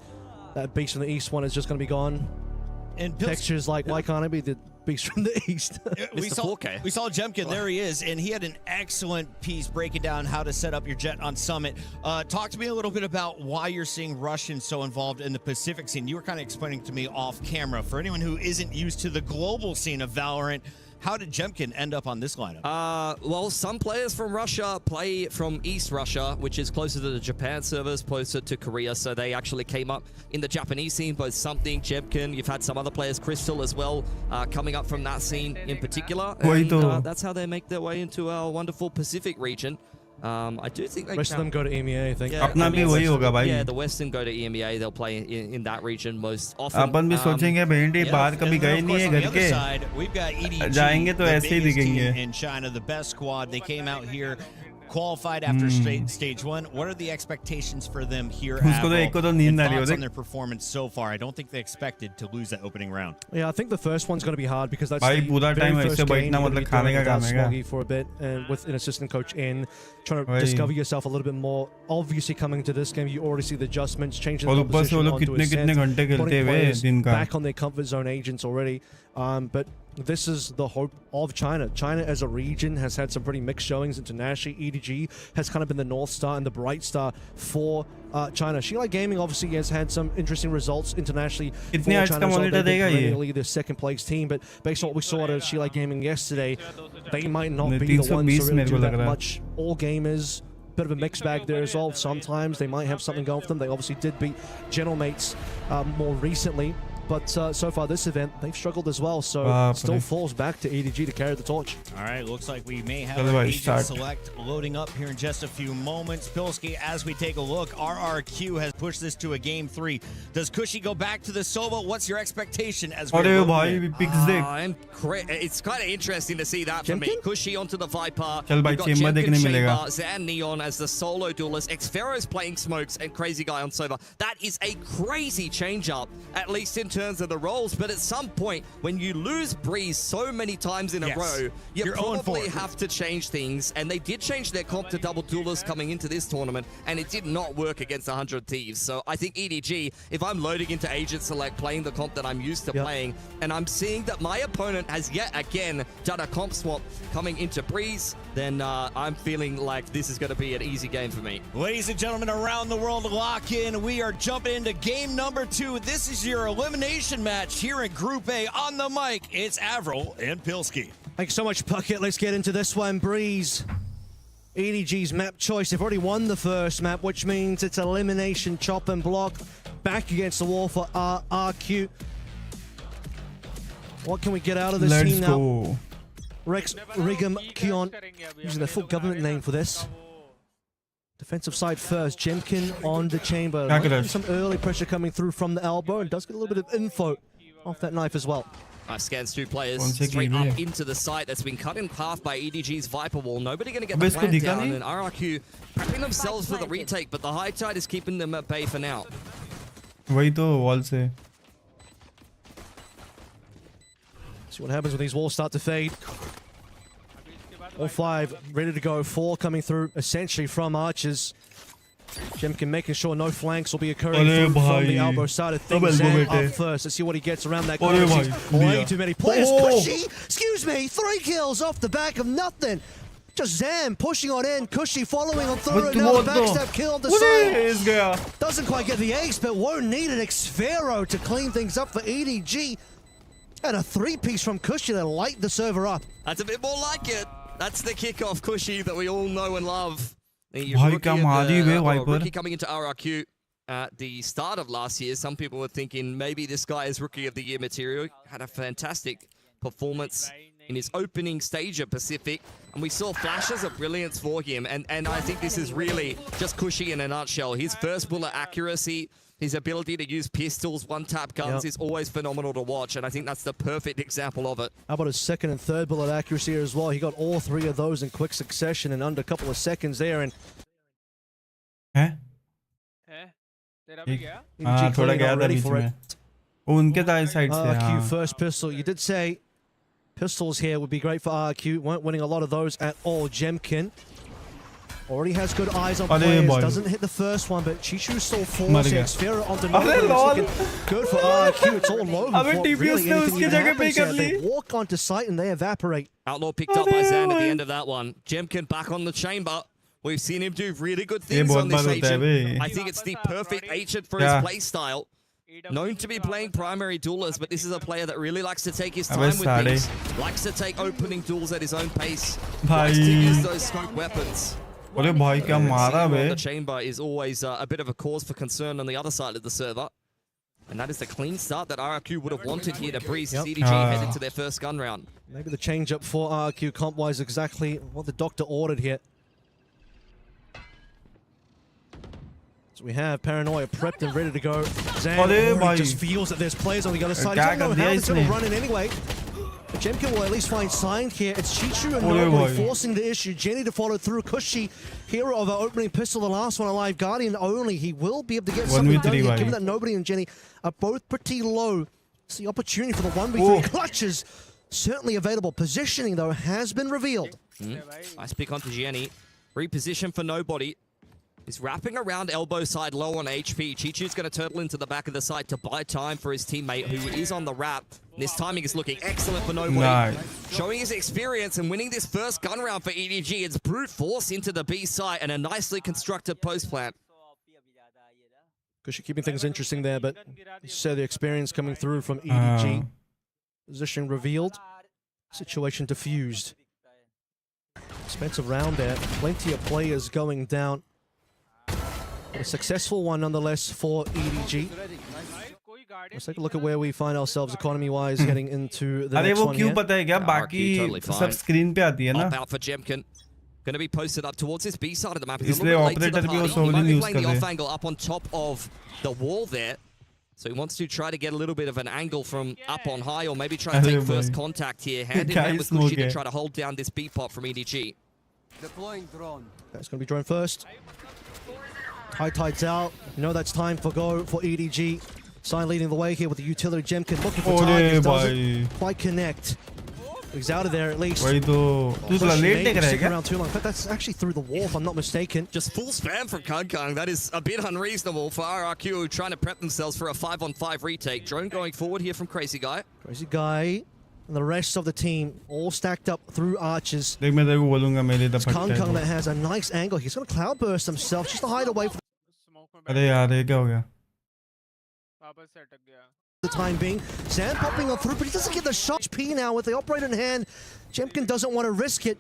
that Beast from the East one is just going to be gone. And Texture's like, why can't I be the Beast from the East? we saw Jemkin. There he is, and he had an excellent piece breaking down how to set up your jet on Summit. Talk to me a little bit about why you're seeing Russians so involved in the Pacific scene. You were kind of explaining to me off camera. For anyone who isn't used to the global scene of Valorant, how did Jemkin end up on this lineup? Well, some players from Russia play from East Russia, which is closer to the Japan servers, closer to Korea. So they actually came up in the Japanese scene, both Something, Jemkin. You've had some other players, Crystal as well, coming up from that scene in particular. And that's how they make their way into our wonderful Pacific region. I do think they Rest of them go to EMEA, I think. Yeah, अपना भी वही होगा भाई. Yeah, the Western go to EMEA. They'll play in that region most often. अपन भी सोचेंगे भेंडे बाहर कभी गए नहीं है घर के. We've got EDG, जाएंगे तो ऐसे ही दिखेंगे. in China, the best squad. They came out here, qualified after stage 1. What are the expectations for them here at उसको तो एक को तो नींद आ रही thoughts होगी. on their performance so far? I don't think they expected to lose that opening round. Yeah, I think the first one's going to be hard because that's भाई the पूरा very टाइम first ऐसे game बैठना you're मतलब gonna be खाने doing का काम without है Smoggy for a bit, and with an assistant coach in, trying to भाई. discover yourself a little bit more. Obviously, coming to this game, you already see the adjustments, changing और the ऊपर से वो composition लोग onto कितने Ascent, घंटे खेलते putting हुए players दिन का. back on their comfort zone agents already. But this is the hope of China. China as a region has had some pretty mixed showings internationally. EDG has kind of been the North Star and the bright star for China. Shilai Gaming obviously has had some interesting results internationally for कितने China. का monitor देगा ये? Perennially the second place team, but based on what we saw at Shilai Gaming yesterday, they might not be the ones to 320 really do मेरे को that लग रहा है. much. All gamers, bit of a mixed bag there as well. Sometimes they might have something going for them. They obviously did beat General Mates more recently. But so far this event, they've struggled as well. So it still falls back to EDG to carry the torch. All right, looks like we may have our agent select loading up here in just a few moments. Pilsky, as we take a look, RRQ has pushed this to a game 3. Does Cushy go back to the solo? What's your expectation as we It's kind of interesting to see that for me. Cushy onto the Viper. चल भाई chamber देखने मिलेगा. Zan Neon as the solo duelist. Xfero's playing smokes and Crazy Guy on Sova. That is a crazy change up, at least in terms terms of the roles, but at some point, when you lose Breeze so many times in a row, you probably have to change things. And they did change their comp to double duelist coming into this tournament, and it did not work against 100 Thieves. So I think EDG, if I'm loading into Agent Select, playing the comp that I'm used to playing, and I'm seeing that my opponent has yet again done a comp swap coming into Breeze, then I'm feeling like this is going to be an easy game for me. Ladies and gentlemen around the world, lock in. We are jumping into game number 2. This is your elimination match here in Group A. On the mic, it's Avril and Pilski. Thanks so much, Bucket. Let's get into this one. Breeze, EDG's map choice. They've already won the first map, which means it's elimination, chop and block. Back against the wall for RRQ. What can we get out of this team now? Rex, Rigum, Kion, using the full government name for this. Defensive side first, Jemkin on the chamber. Some early pressure coming through from the elbow, and does get a little bit of info off that knife as well. Scans 2 players straight up into the site that's been cut in half by EDG's Viper Wall. Nobody going to get the plant down, and RRQ prepping themselves for the retake, but the high tide is keeping them at bay for now. वही तो wall से. See what happens when these walls start to fade. All 5 ready to go. 4 coming through essentially from archers. Jemkin making sure no flanks will be occurring from the elbow side of things. Up first. Let's see what he gets around that corner. Way too many players. Cushy, excuse me, 3 kills off the back of nothing. Just Zam pushing on in. Cushy following on through. Another backstab kill on the side. Doesn't quite get the ace, but won't need an Xfero to clean things up for EDG. And a 3-piece from Cushy to light the server up. That's a bit more like it. That's the kickoff Cushy that we all know and love. The rookie coming into RRQ at the start of last year. Some people were thinking maybe this guy is Rookie of the Year material. Had a fantastic performance in his opening stage of Pacific. And we saw flashes of brilliance for him. And I think this is really just Cushy in a nutshell. His first bullet accuracy, his ability to use pistols, one-tap guns is always phenomenal to watch, and I think that's the perfect example of it. How about his second and third bullet accuracy as well? He got all 3 of those in quick succession in under a couple of seconds there. And थोड़ा गया था बीच में. उनके दाएं side से. RRQ first pistol. You did say pistols here would be great for RRQ. Weren't winning a lot of those at all. Jemkin already has good eyes on players. Doesn't hit the first one, but Chichu still falls here. Xfero onto nobody. Good for RRQ. It's all over for really anything that happens here. They walk onto site and they evaporate. Outlaw picked up by Zan at the end of that one. Jemkin back on the chamber. We've seen him do really good things on this agent. I think it's the perfect agent for his play style. Known to be playing primary duelers, but this is a player that really likes to take his time with things. Likes to take opening duels at his own pace. Likes to use those scope weapons. The chamber is always a bit of a cause for concern on the other side of the server. And that is the clean start that RRQ would have wanted here to Breeze as EDG head into their first gun round. Maybe the change up for RRQ comp-wise exactly what the doctor ordered here. So we have Paranoia prepped and ready to go. Zan just feels that there's players on the other side. He doesn't know how he's going to run in anyway. But Jemkin will at least find sign here. It's Chichu and nobody forcing the issue. Jenny to follow through. Cushy, hero of our opening pistol, the last one alive. Guardian only. He will be able to get something done here, given that nobody and Jenny are both pretty low. It's the opportunity for the 1v3 clutches. Certainly available. Positioning, though, has been revealed. Nice pick onto Jenny. Reposition for nobody. He's wrapping around elbow side low on HP. Chichu's going to turtle into the back of the site to buy time for his teammate who is on the wrap. This timing is looking excellent for nobody. Showing his experience and winning this first gun round for EDG. It's brute force into the B site and a nicely constructed post plant. Cushy keeping things interesting there, but you saw the experience coming through from EDG. Position revealed. Situation diffused. Expensive round there. Plenty of players going down. A successful one nonetheless for EDG. Let's take a look at where we find ourselves economy-wise heading into the next one here. Totally fine. screen पे आती है ना. Pop out for Jemkin. Going to be posted up towards this B side of the map. He's इसलिए operator भी वो solely use playing the off angle up on top of the wall there. So he wants to try to get a little bit of an angle from up on high, or maybe try to take first contact here. Hand in hand with Cushy to try to hold down this B pop from EDG. Deploying drone. That's going to be drone first. High tides out. You know that's time for go for EDG. Sign leading the way here with the utility. Jemkin looking for targets. Doesn't quite connect. He's out of there at least. वही तो Sticking around too long. In fact, that's actually through the wall, if I'm not mistaken. Just full spam from Kung. That is a bit unreasonable for RRQ, trying to prep themselves for a 5-on-5 retake. Drone going forward here from Crazy Guy. Crazy Guy and the rest of the team all stacked up through arches. देख मैं तेरे को बोलूँगा मेरे It's Kung that has a nice angle. He's going to cloud burst himself just to hide away from अरे यार ये क्या हो गया? the time being. Zan popping on through, but he doesn't get the shot. P now with the operator in hand. Jemkin doesn't want to risk it.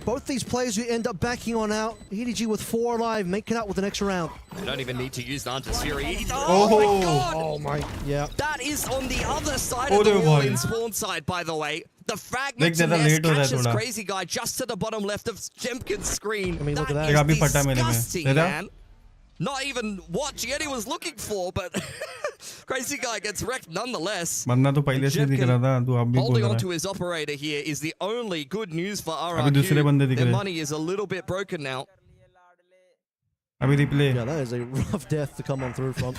Both these players who end up backing on out. EDG with 4 alive, make it out with the next round. They don't even need to use the Hunter's Fury. Oh my god! Oh my, yeah. That is on the other side of the wall in spawn side, by the way. The fragments and nest catches Crazy Guy just to the bottom left of Jemkin's screen. I mean, look at that. That is disgusting, man. Not even what Gianni was looking for, but Crazy Guy gets wrecked nonetheless. Holding on to his operator here is the only good news for RRQ. Their money is a little bit broken now. Yeah, that is a rough death to come on through from.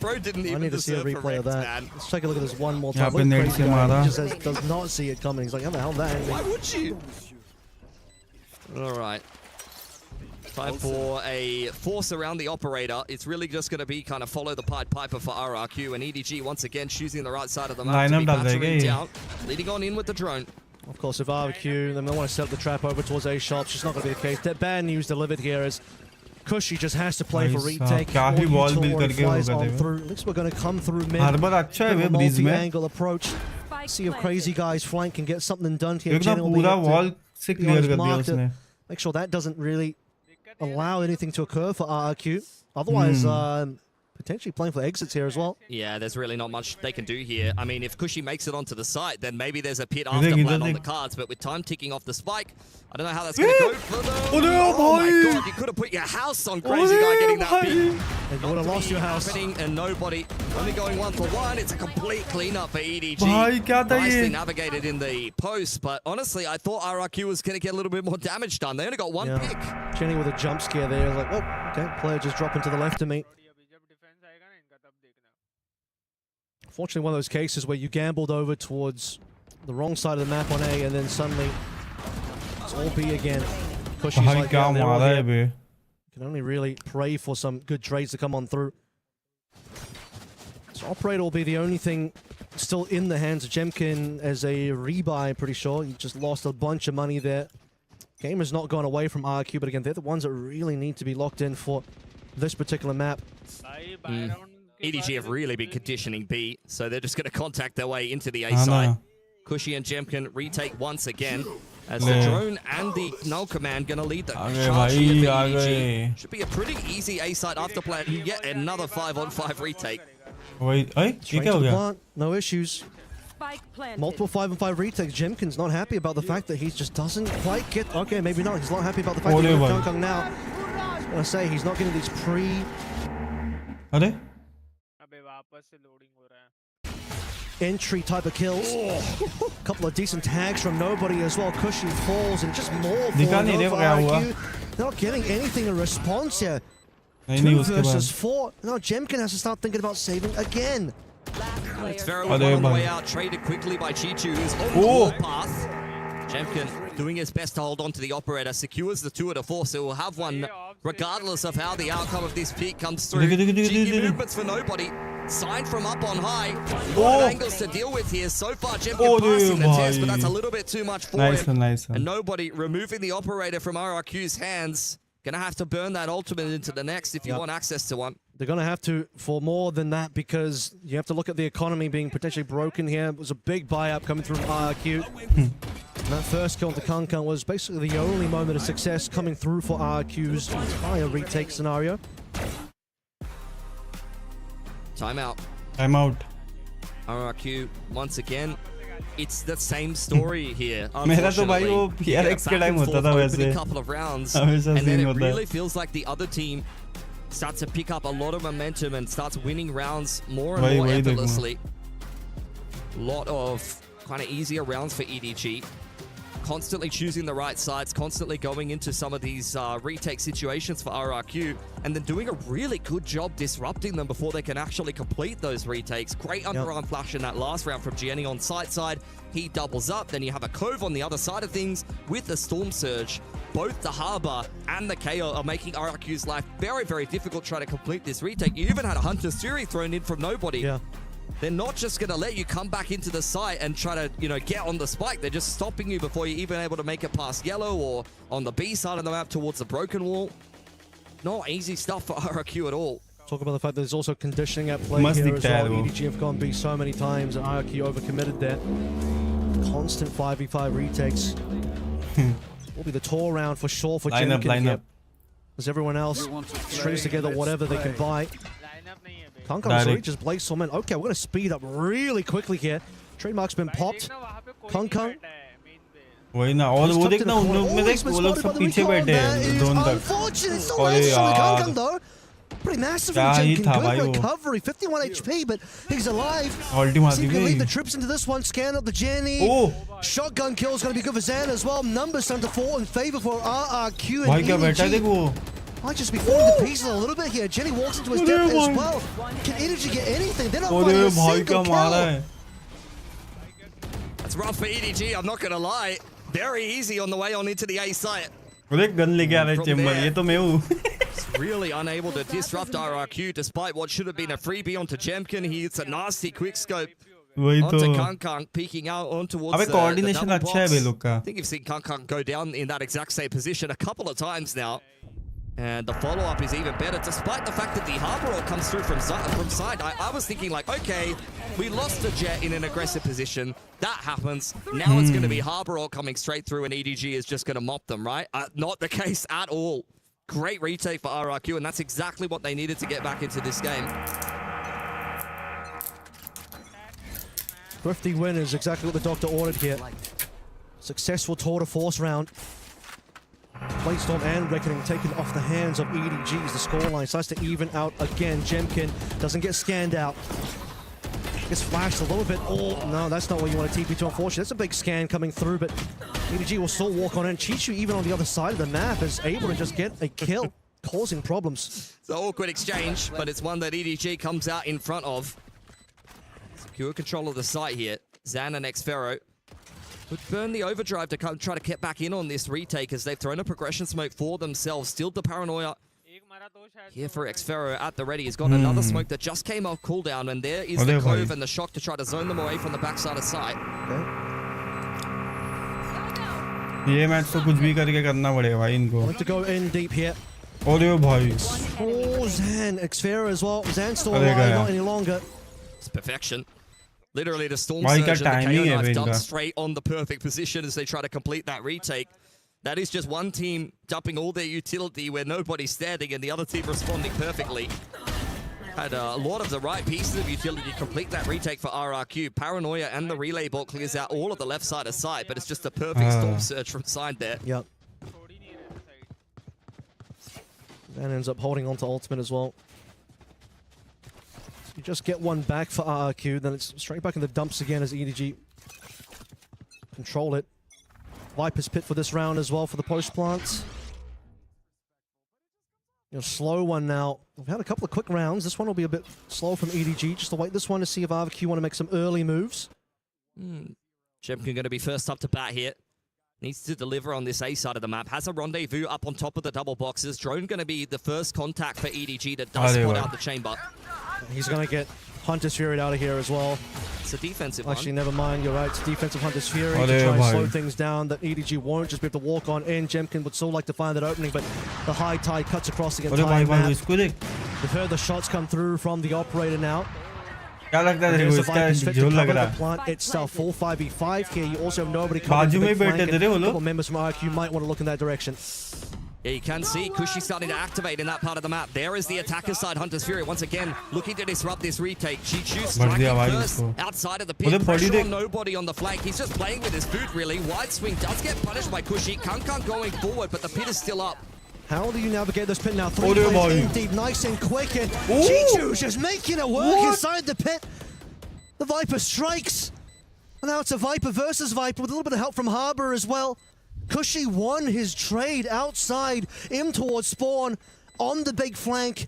Bro didn't even I need to see a replay of that. Man. Let's take a look at this one more time. Look at Crazy Guy. He just does not see it coming. He's like, how the hell that? Why would you? All right. Time for a force around the operator. It's really just going to be kind of follow the Pied Piper for RRQ, and EDG once again choosing the right side of the map to be battering down, leading on in with the drone. Of course, if RRQ, then they want to set up the trap over towards A shops. It's not going to be the case. That bad news delivered here as Cushy just has to play for retake. Flies on through. Looks we're going to come through mid. Multi-angle approach. See if Crazy Guy's flank can get something done here. Make sure that doesn't really allow anything to occur for RRQ. Otherwise, potentially playing for exits here as well. Yeah, there's really not much they can do here. I mean, if Cushy makes it onto the site, then maybe there's a pit after plan on the cards, but with time ticking off the spike, I don't know how that's going to go for them. Oh my god, you could have put your house on Crazy Guy getting that pit. And you would have lost your house. And nobody, only going 1 for 1. It's a complete cleanup for EDG. Nicely navigated in the post, but honestly, I thought RRQ was going to get a little bit more damage done. They only got 1 pick. Jenny with a jump scare there. Like, oh, okay, player just dropping to the left of me. Fortunately, one of those cases where you gambled over towards the wrong side of the map on A, and then suddenly it's all B again. Cushy's like, yeah, you can only really pray for some good trades to come on through. So operator will be the only thing still in the hands of Jemkin as a rebuy, I'm pretty sure. He just lost a bunch of money there. Game has not gone away from RRQ, but again, they're the ones that really need to be locked in for this particular map. EDG have really been conditioning B, so they're just going to contact their way into the A side. Cushy and Jemkin retake once again, as the drone and the null command going to lead the charge here for EDG. Should be a pretty easy A side after plan. You get another 5-on-5 retake. Wait, no issues. Multiple 5-on-5 retakes. Jemkin's not happy about the fact that he just doesn't quite get... Okay, maybe not. He's not happy about the fact that he's Kung Kung now. I want to say he's not getting these entry type of kills. A couple of decent tags from nobody as well. Cushy falls and just more for RRQ. They're not getting anything in response here. 2 versus 4. Now Jemkin has to start thinking about saving again. It's very well on the way out, traded quickly by Chichu, who's on the warpath. Jemkin doing his best to hold on to the operator, secures the 2-4, so we'll have one regardless of how the outcome of this peak comes through. GG movements for nobody. Signed from up on high. A lot of angles to deal with here. So far, Jemkin passing the test, but that's a little bit too much for him. And nobody removing the operator from RRQ's hands. Gonna have to burn that ultimate into the next if you want access to one. They're gonna have to for more than that, because you have to look at the economy being potentially broken here. It was a big buy-up coming through RRQ. And that first kill to Kung Kung was basically the only moment of success coming through for RRQ's entire retake scenario. Timeout. RRQ once again. It's the same story here. मेरा तो भाई वो PRX के time होता था वैसे. A couple of rounds, and then it really feels like the other team starts to pick up a lot of momentum and starts winning rounds more and more effortlessly. A lot of kind of easier rounds for EDG. constantly choosing the right sides, constantly going into some of these retake situations for RRQ, and then doing a really good job disrupting them before they can actually complete those retakes. Great underarm flash in that last round from Jenny on site side. He doubles up, then you have a Cove on the other side of things with the Storm Surge. Both the Harbor and the KO are making RRQ's life very, very difficult trying to complete this retake. You even had a Hunter's Fury thrown in from nobody. Yeah. They're not just going to let you come back into the site and try to, you know, get on the spike. They're just stopping you before you're even able to make it past yellow or on the B side of the map towards the broken wall. Not easy stuff for RRQ at all. Talk about the fact that there's also conditioning at play here as well. EDG have gone B so many times and RRQ overcommitted there. Constant 5v5 retakes. Will be the tour round for sure for Jim. Line up. As everyone else strings together whatever they can buy. Kung just Blaze Soulman. Okay, we're going to speed up really quickly here. Trademark's been popped. Kung. वही ना और वो देखना उन लोग में देख वो लोग सब पीछे बैठे हैं ड्रोन तक अरे यार pretty massive from Jim. Good recovery, 51 HP, but he's alive. See if he can lead the troops into this one. Scan up the Jenny. Shotgun kill is going to be good for Zan as well. Numbers starting to fall in favor for RRQ and EDG. Might just be falling to pieces a little bit here. Jenny walks into his death as well. Can EDG get anything? They're not finding a single kill. That's rough for EDG, I'm not going to lie. Very easy on the way on into the A site. Gun लेके आ रहे chamber ये तो मैं हूँ really unable to disrupt RRQ despite what should have been a freebie onto Jemkin. He hits a nasty quick scope onto Kung, peeking out on towards the coordination double अच्छा है वे लोग का. I think you've seen Kung go down in that exact same position a couple of times now. And the follow-up is even better, despite the fact that the Harbor Orb comes through from side. I was thinking like, okay, we lost the Jet in an aggressive position. That happens. Now it's going to be Harbor Orb coming straight through and EDG is just going to mop them, right? Not the case at all. Great retake for RRQ, and that's exactly what they needed to get back into this game. Thrifty win is exactly what the doctor ordered here. Successful tour de force round. Playstorm and Reckoning taken off the hands of EDG as the scoreline starts to even out again. Jemkin doesn't get scanned out. Gets flashed a little bit. Oh, no, that's not what you want to TP to, unfortunately. That's a big scan coming through, but EDG will still walk on in. Chichu, even on the other side of the map, is able to just get a kill, causing problems. It's an awkward exchange, but it's one that EDG comes out in front of. Secure control of the site here. Zan and Xfero would burn the overdrive to try to get back in on this retake as they've thrown a progression smoke for themselves. Still the paranoia here for Xfero at the ready. He's got another smoke that just came off cooldown, and there is the Cove and the shock to try to zone them away from the backside of site. ये match तो कुछ भी करके करना पड़ेगा भाई इनको. Want to go in deep here. अरे भाई. Oh, Zan, Xfero as well. Zan's still alive, not any longer. It's perfection. Literally the Storm Surge and the KO knife dumped straight on the perfect position as they try to complete that retake. That is just one team dumping all their utility where nobody's standing and the other team responding perfectly. Had a lot of the right pieces of utility to complete that retake for RRQ. Paranoia and the relay bot clears out all of the left side of site, but it's just a perfect Storm Surge from side there. Yep. That ends up holding on to ultimate as well. You just get one back for RRQ, then it's straight back in the dumps again as EDG control it. Viper's Pit for this round as well for the post plants. Slow one now. We've had a couple of quick rounds. This one will be a bit slow from EDG. Just to wait this one to see if RRQ want to make some early moves. Jemkin going to be first up to bat here. Needs to deliver on this A side of the map. Has a rendezvous up on top of the double boxes. Drone going to be the first contact for EDG that does spot out the chamber. He's going to get Hunter's Fury out of here as well. It's a defensive Actually, one. never mind. You're right. It's defensive Hunter's Fury to try and slow things down. That EDG won't just be able to walk on in. Jemkin would still like to find that opening, but the high tide cuts across the entire map. We've heard the shots come through from the operator now. क्या लगता है तेरे को इसका झोल लग रहा है? Plant itself, 4-5v5 here. You also have nobody coming to the flank. A couple members from RRQ might want to look in that direction. Yeah, you can see Kushi starting to activate in that part of the map. There is the attacker side, Hunter's Fury, once again looking to disrupt this retake. Chichu striking first outside of the pit. Pressure on nobody on the flank. He's just playing with his boot, really. Wide swing does get punished by Kushi. Kung going forward, but the pit is still up. How do you navigate this pit now? 3 players in deep, nice and quick, and Chichu's just making it work inside the pit. The Viper strikes. Well, now it's a Viper versus Viper with a little bit of help from Harbor as well. Cushy won his trade outside, in towards spawn, on the big flank.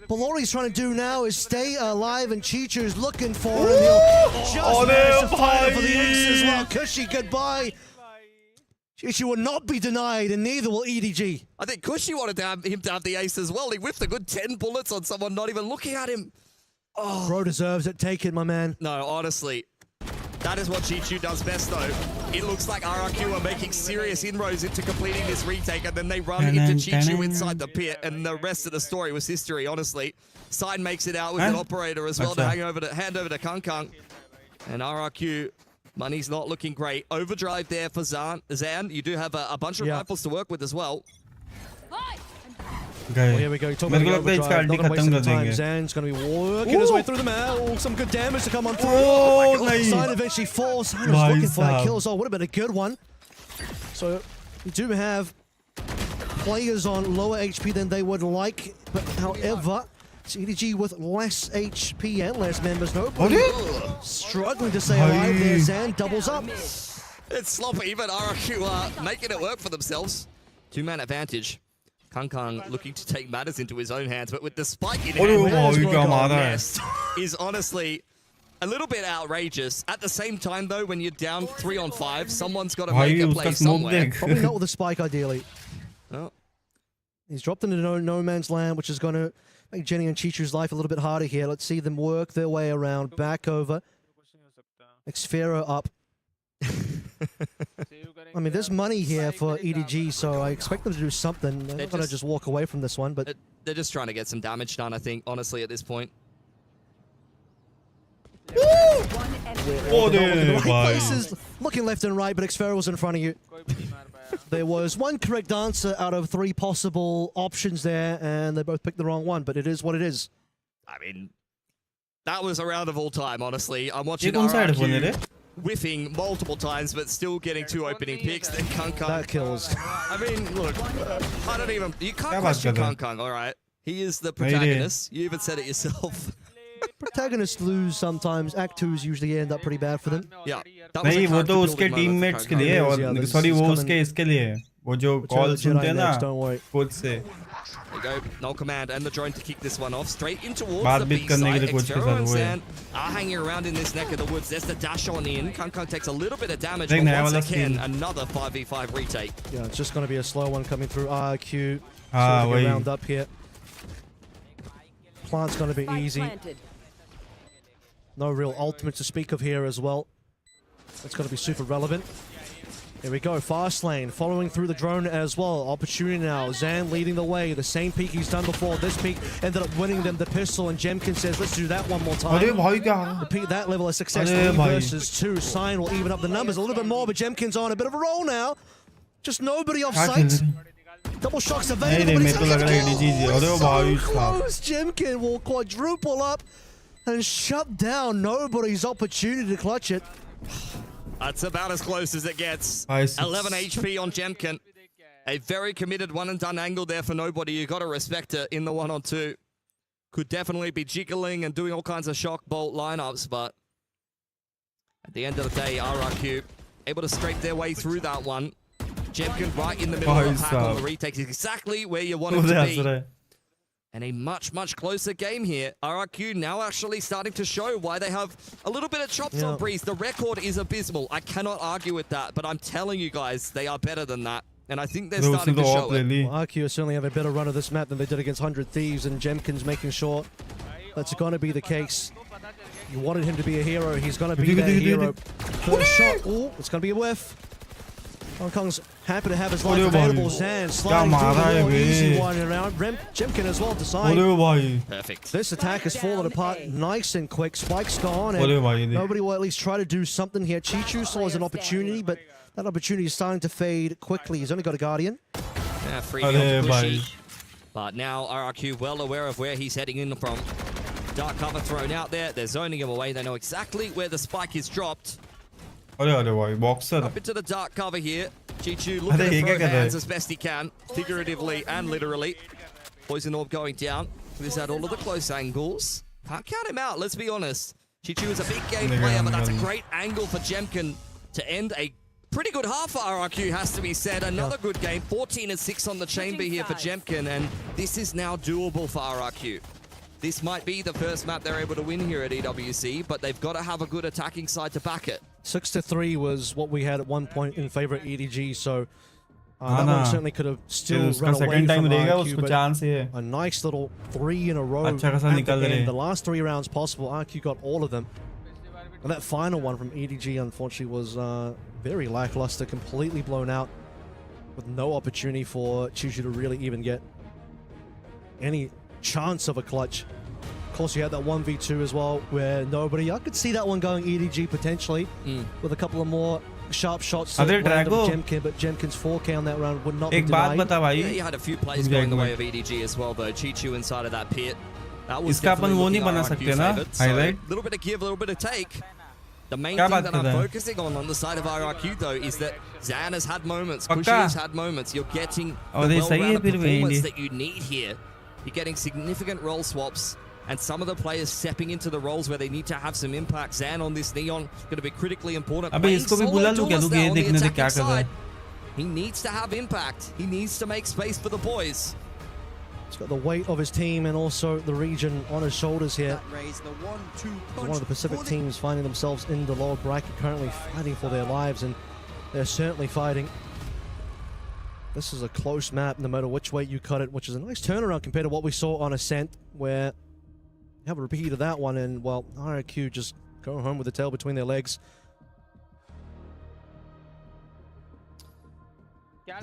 But all he's trying to do now is stay alive, and Chichu's looking for him. He'll just manage to fight for the ace as well. Cushy, goodbye. Chichu will not be denied, and neither will EDG. I think Cushy wanted him to have the ace as well. He whiffed a good 10 bullets on someone not even looking at him. Oh. Bro deserves it. Take it, my man. No, honestly. That is what Chichu does best, though. It looks like RRQ are making serious inroads into completing this retake, and then they run into Chichu inside the pit, and the rest of the story was history, honestly. Side makes it out with an operator as well to hand over to Kung. And RRQ, money's not looking great. Overdrive there for Zan. You do have a bunch of rifles to work with as well. Well, here we go. Talking about overdrive, not gonna waste any time. Zan's going to be working his way through the map. Some good damage to come on through. Sign eventually falls. Sign was looking for that kill as well. Would have been a good one. So we do have players on lower HP than they would like. But however, it's EDG with less HP and less members. Nobody struggling to stay alive there. Zan doubles up. It's sloppy, but RRQ are making it work for themselves. 2-man advantage. Kung looking to take matters into his own hands, but with the spike in hand, is honestly a little bit outrageous. At the same time, though, when you're down 3-on-5, someone's got to make a play somewhere. Probably not with a spike, ideally. Oh. He's dropped into no man's land, which is going to make Jenny and Chichu's life a little bit harder here. Let's see them work their way around, back over. Xfero up. I mean, there's money here for EDG, so I expect them to do something. They're not going to just walk away from this one, but... They're just trying to get some damage done, I think, honestly, at this point. Places, looking left and right, but Xfero was in front of you. There was one correct answer out of 3 possible options there, and they both picked the wrong one, but it is what it is. I mean, that was a round of all time, honestly. I'm watching RRQ whiffing multiple times, but still getting 2 opening picks. Then Kung. That kills. I mean, look, I don't even... You can't question Kung, all right? He is the protagonist. You even said it yourself. Protagonists lose sometimes. Act 2s usually end up pretty bad for them. Yeah. नहीं वो तो उसके teammates के लिए और sorry वो उसके इसके लिए वो जो call सुनते हैं ना खुद से. There you go, null command and the drone to kick this one off. Straight in towards the B side. Xfero and Zan are hanging around in this neck of the woods. There's the dash on in. Kung takes a little bit of damage, but once again, another 5v5 retake. Yeah, it's just going to be a slow one coming through RRQ. Round up here. Plant's going to be easy. No real ultimate to speak of here as well. It's going to be super relevant. Here we go, fast lane, following through the drone as well. Opportunity now, Zan leading the way. The same peak he's done before. This peak ended up winning them the pistol, and Jemkin says, let's do that one more time. Repeat that level of success. 3 versus 2. Sign will even up the numbers a little bit more, but Jemkin's on a bit of a roll now. Just nobody off sight. Double shocks available, but he's going to get close. Jemkin will quadruple up and shut down nobody's opportunity to clutch it. That's about as close as it gets. 11 HP on Jemkin. A very committed one-and-done angle there for nobody. You got to respect it in the 1-on-2. Could definitely be jiggling and doing all kinds of shock bolt lineups, but at the end of the day, RRQ able to scrape their way through that one. Jemkin right in the middle of the pack on the retakes is exactly where you want him to be. And a much, much closer game here. RRQ now actually starting to show why they have a little bit of chops on Breeze. The record is abysmal. I cannot argue with that, but I'm telling you guys, they are better than that. And I think they're starting to show it. Well, RRQ certainly have a better run of this map than they did against 100 Thieves, and Jemkin's making sure that's going to be the case. You wanted him to be a hero. He's going to be that hero. First shot. Oh, it's going to be a whiff. Hong Kong's happy to have his life available. Zan sliding through the easy one around. Jemkin as well to side. Perfect. This attack has fallen apart nice and quick. Spike's gone, and nobody will at least try to do something here. Chichu saw as an opportunity, but that opportunity is starting to fade quickly. He's only got a Guardian. Yeah, free pushy. But now RRQ well aware of where he's heading in from. Dark cover thrown out there. They're zoning him away. They know exactly where the spike is dropped. Up into the dark cover here. Chichu looking to throw hands as best he can, figuratively and literally. Poison orb going down. He's had all of the close angles. Can't count him out, let's be honest. Chichu is a big game player, but that's a great angle for Jemkin to end a pretty good half for RRQ, has to be said. Another good game, 14-6 on the chamber here for Jemkin, and this is now doable for RRQ. This might be the first map they're able to win here at EWC, but they've got to have a good attacking side to back it. 6-3 was what we had at one point in favor of EDG, so that one certainly could have still run away from RRQ, but a nice little 3 in a row at the end. The last 3 rounds possible, RRQ got all of them. And that final one from EDG, unfortunately, was very lackluster, completely blown out, with no opportunity for Chichu to really even get any chance of a clutch. Of course, you had that 1v2 as well, where I could see that one going EDG potentially, with a couple of more sharp shots to land of Jemkin, but Jemkin's 4K on that round would not be denied. Yeah, you had a few plays going the way of EDG as well, though. Chichu inside of that pit. That was definitely looking RRQ favored. So a little bit of give, a little bit of take. The main thing that I'm focusing on the side of RRQ, though, is that Zan has had moments, Kushi has had moments. You're getting the well-rounded performance that you need here. You're getting significant role swaps, and some of the players stepping into the roles where they need to have some impact. Zan on this Neon going to be critically important. He needs to have impact. He needs to make space for the boys. He's got the weight of his team and also the region on his shoulders here. One of the Pacific teams finding themselves in the lower bracket, currently fighting for their lives, and they're certainly fighting. This is a close map, no matter which way you cut it, which is a nice turnaround compared to what we saw on Ascent, where you have a repeat of that one, and, well, RRQ just go home with the tail between their legs.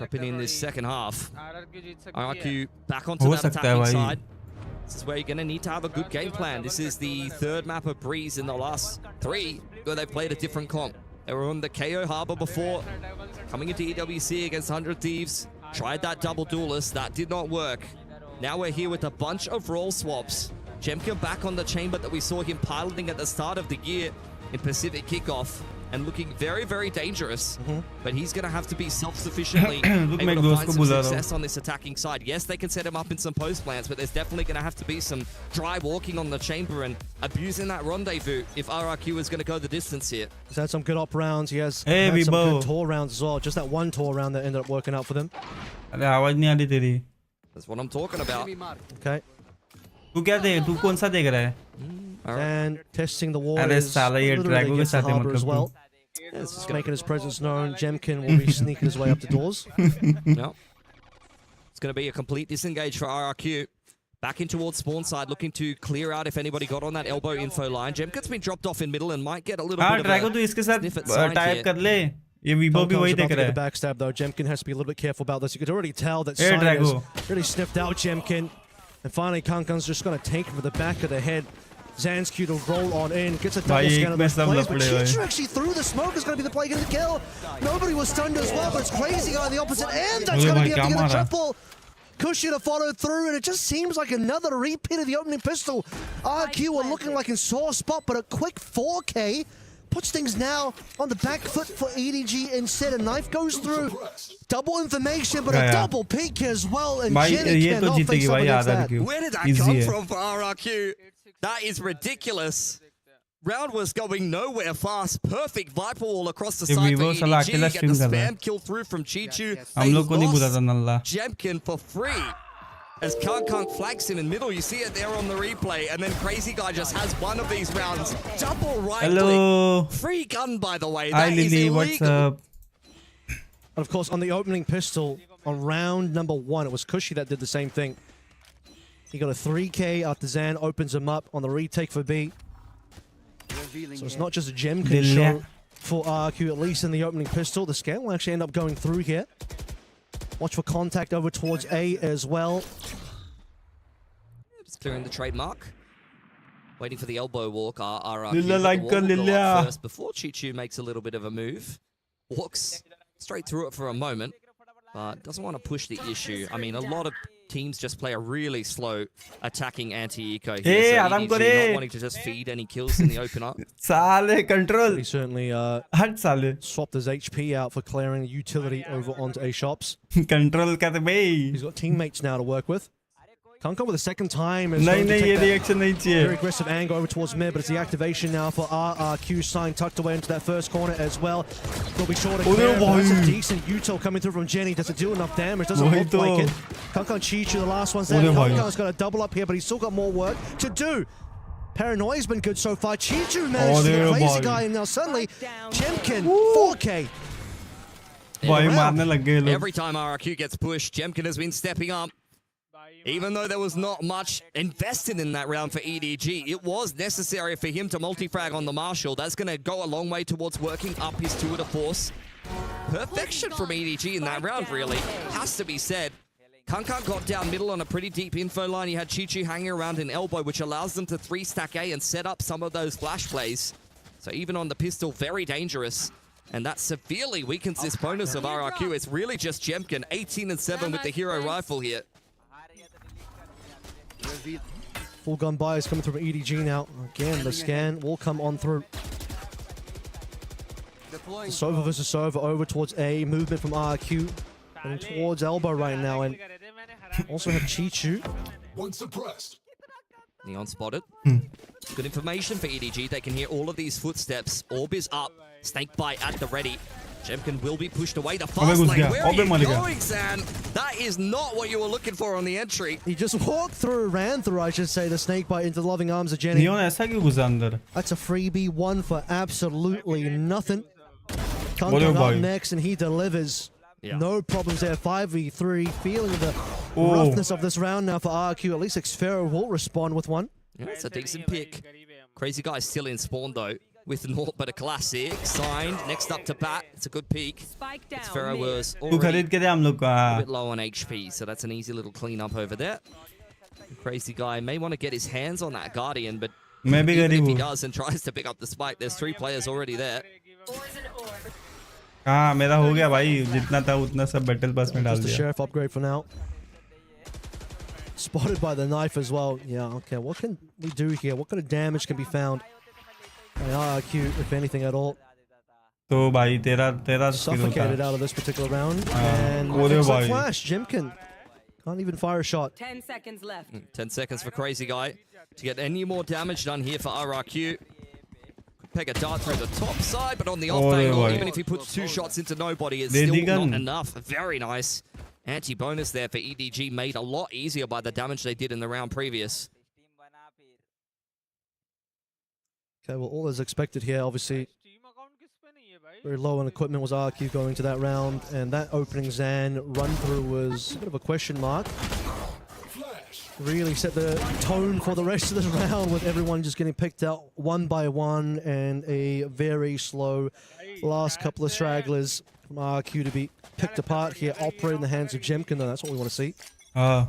Up in this second half. RRQ back onto that attacking side. This is where you're going to need to have a good game plan. This is the third map of Breeze in the last 3 where they've played a different comp. They were on the KO Harbor before, coming into EWC against 100 Thieves. Tried that double duelist, that did not work. Now we're here with a bunch of role swaps. Jemkin back on the chamber that we saw him piloting at the start of the year in Pacific Kickoff, and looking very, very dangerous. But he's going to have to be self-sufficiently able to find some success on this attacking side. Yes, they can set him up in some post plans, but there's definitely going to have to be some dry walking on the chamber and abusing that rendezvous if RRQ is going to go the distance here. He's had some good op rounds. He has had some good tour rounds as well. Just that one tour round that ended up working out for them. That's what I'm talking about. Okay. And testing the waters as well. Just making his presence known. Jemkin will be sneaking his way up the doors. No. It's going to be a complete disengage for RRQ. Back in towards spawn side, looking to clear out if anybody got on that elbow info line. Jemkin's been dropped off in middle and might get a little bit of a sniff at side here. The backstab though. Jemkin has to be a little bit careful about this. You could already tell that Sign has really sniffed out Jemkin. And finally, Kankan's just going to take him to the back of the head. Zan's Q to roll on in, gets a double scan of those plays, but Chichu actually through the smoke is going to be the play, getting the kill. Nobody was stunned as well, but it's Crazy Guy on the opposite end. That's going to be able to get the triple. Kushi to follow through, and it just seems like another repeat of the opening pistol. RQ were looking like in sore spot, but a quick 4K puts things now on the back foot for EDG instead. A knife goes through. Double information, but a double peek as well, and Jenny cannot face up against that. Where did that come from for RRQ? That is ridiculous. Round was going nowhere fast. Perfect Viper Wall across the side for EDG. Get the spam kill through from Chichu. They lost Jemkin for free. As Kankan flags him in middle, you see it there on the replay, and then Crazy Guy just has one of these rounds. Double right click. Free gun, by the way. That is illegal. What's up? And of course, on the opening pistol, on round number 1, it was Kushi that did the same thing. He got a 3K after Zan opens him up on the retake for B. So it's not just a Jemkin show for RRQ, at least in the opening pistol. The scan will actually end up going through here. Watch for contact over towards A as well. Just clearing the trademark. Waiting for the elbow walk. RRQ will go up first before Chichu makes a little bit of a move. Walks straight through it for a moment, but doesn't want to push the issue. I mean, a lot of teams just play a really slow attacking anti-eco here, so EDG not wanting to just feed any kills in the opener. He certainly swapped his HP out for clearing utility over onto A shops. He's got teammates now to work with. Kankan with a second time is नहीं going to नहीं ये take that reaction नहीं very चाहिए aggressive angle over towards mid, but it's the activation now for RRQ. Sign tucked away into that first corner as well. They'll be short of clear, but that's a decent util coming through from Jenny. Does it do enough damage? Doesn't look like it. Kankan Chichu, the last one's there. Kankan's got a double up here, but he's still got more work to do. Paranoia's been good so far. Chichu managed to get Crazy Guy, and now suddenly Jemkin 4K. Every time RRQ gets pushed, Jemkin has been stepping up. Even though there was not much invested in that round for EDG, it was necessary for him to multi-frag on the Marshall. That's going to go a long way towards working up his tour de force. Perfection from EDG in that round, really. Has to be said. Kankan got down middle on a pretty deep info line. He had Chichu hanging around in elbow, which allows them to 3-stack A and set up some of those flash plays. So even on the pistol, very dangerous. And that severely weakens this bonus of RRQ. It's really just Jemkin, 18-7 with the hero rifle here. Full gun bias coming through from EDG now. Again, the scan will come on through. Sova versus Sova over towards A. Movement from RRQ. Going towards elbow right now. And also have Chichu. Neon spotted. Good information for EDG. They can hear all of these footsteps. Orb is up. Snake bite at the ready. Jemkin will be pushed away. The fast lane. Where are you going, Zan? That is not what you were looking for on the entry. He just walked through, ran through, I should say, the snake bite into the loving arms of Jenny. That's a freebie, one for absolutely nothing. Kankan up next, and he delivers. Yeah. No problems there. 5v3. Feeling the roughness of this round now for RQ. At least Xfero will respond with one. Yeah, it's a decent pick. Crazy Guy still in spawn, though. With naught but a classic. Signed. Next up to bat. It's a good peak. Xfero was already a bit low on HP, so that's an easy little cleanup over there. Crazy Guy may want to get his hands on that Guardian, but even if he does and tries to pick up the spike, there's 3 players already there. मेरा हो गया भाई जितना था उतना सब battle pass में डाल दिया. Just the sheriff upgrade for now. Spotted by the knife as well. Yeah, okay. What can we do here? What kind of damage can be found by RRQ, if anything at all? So, भाई तेरा suffocated out of this particular round. And it's a flash. Jemkin can't even fire a shot. 10 seconds left. 10 seconds for Crazy Guy to get any more damage done here for RRQ. Peg a dart through the top side, but on the off angle, even if he puts 2 shots into nobody, it's still not enough. Very nice. Anti-bonus there for EDG, made a lot easier by the damage they did in the round previous. Okay, well, all is expected here, obviously. Very low on equipment was RQ going to that round, and that opening Zan run-through was a bit of a question mark. Really set the tone for the rest of the round with everyone just getting picked out one by one, and a very slow last couple of stragglers from RQ to be picked apart here, operating in the hands of Jemkin, though. That's what we want to see. Yeah.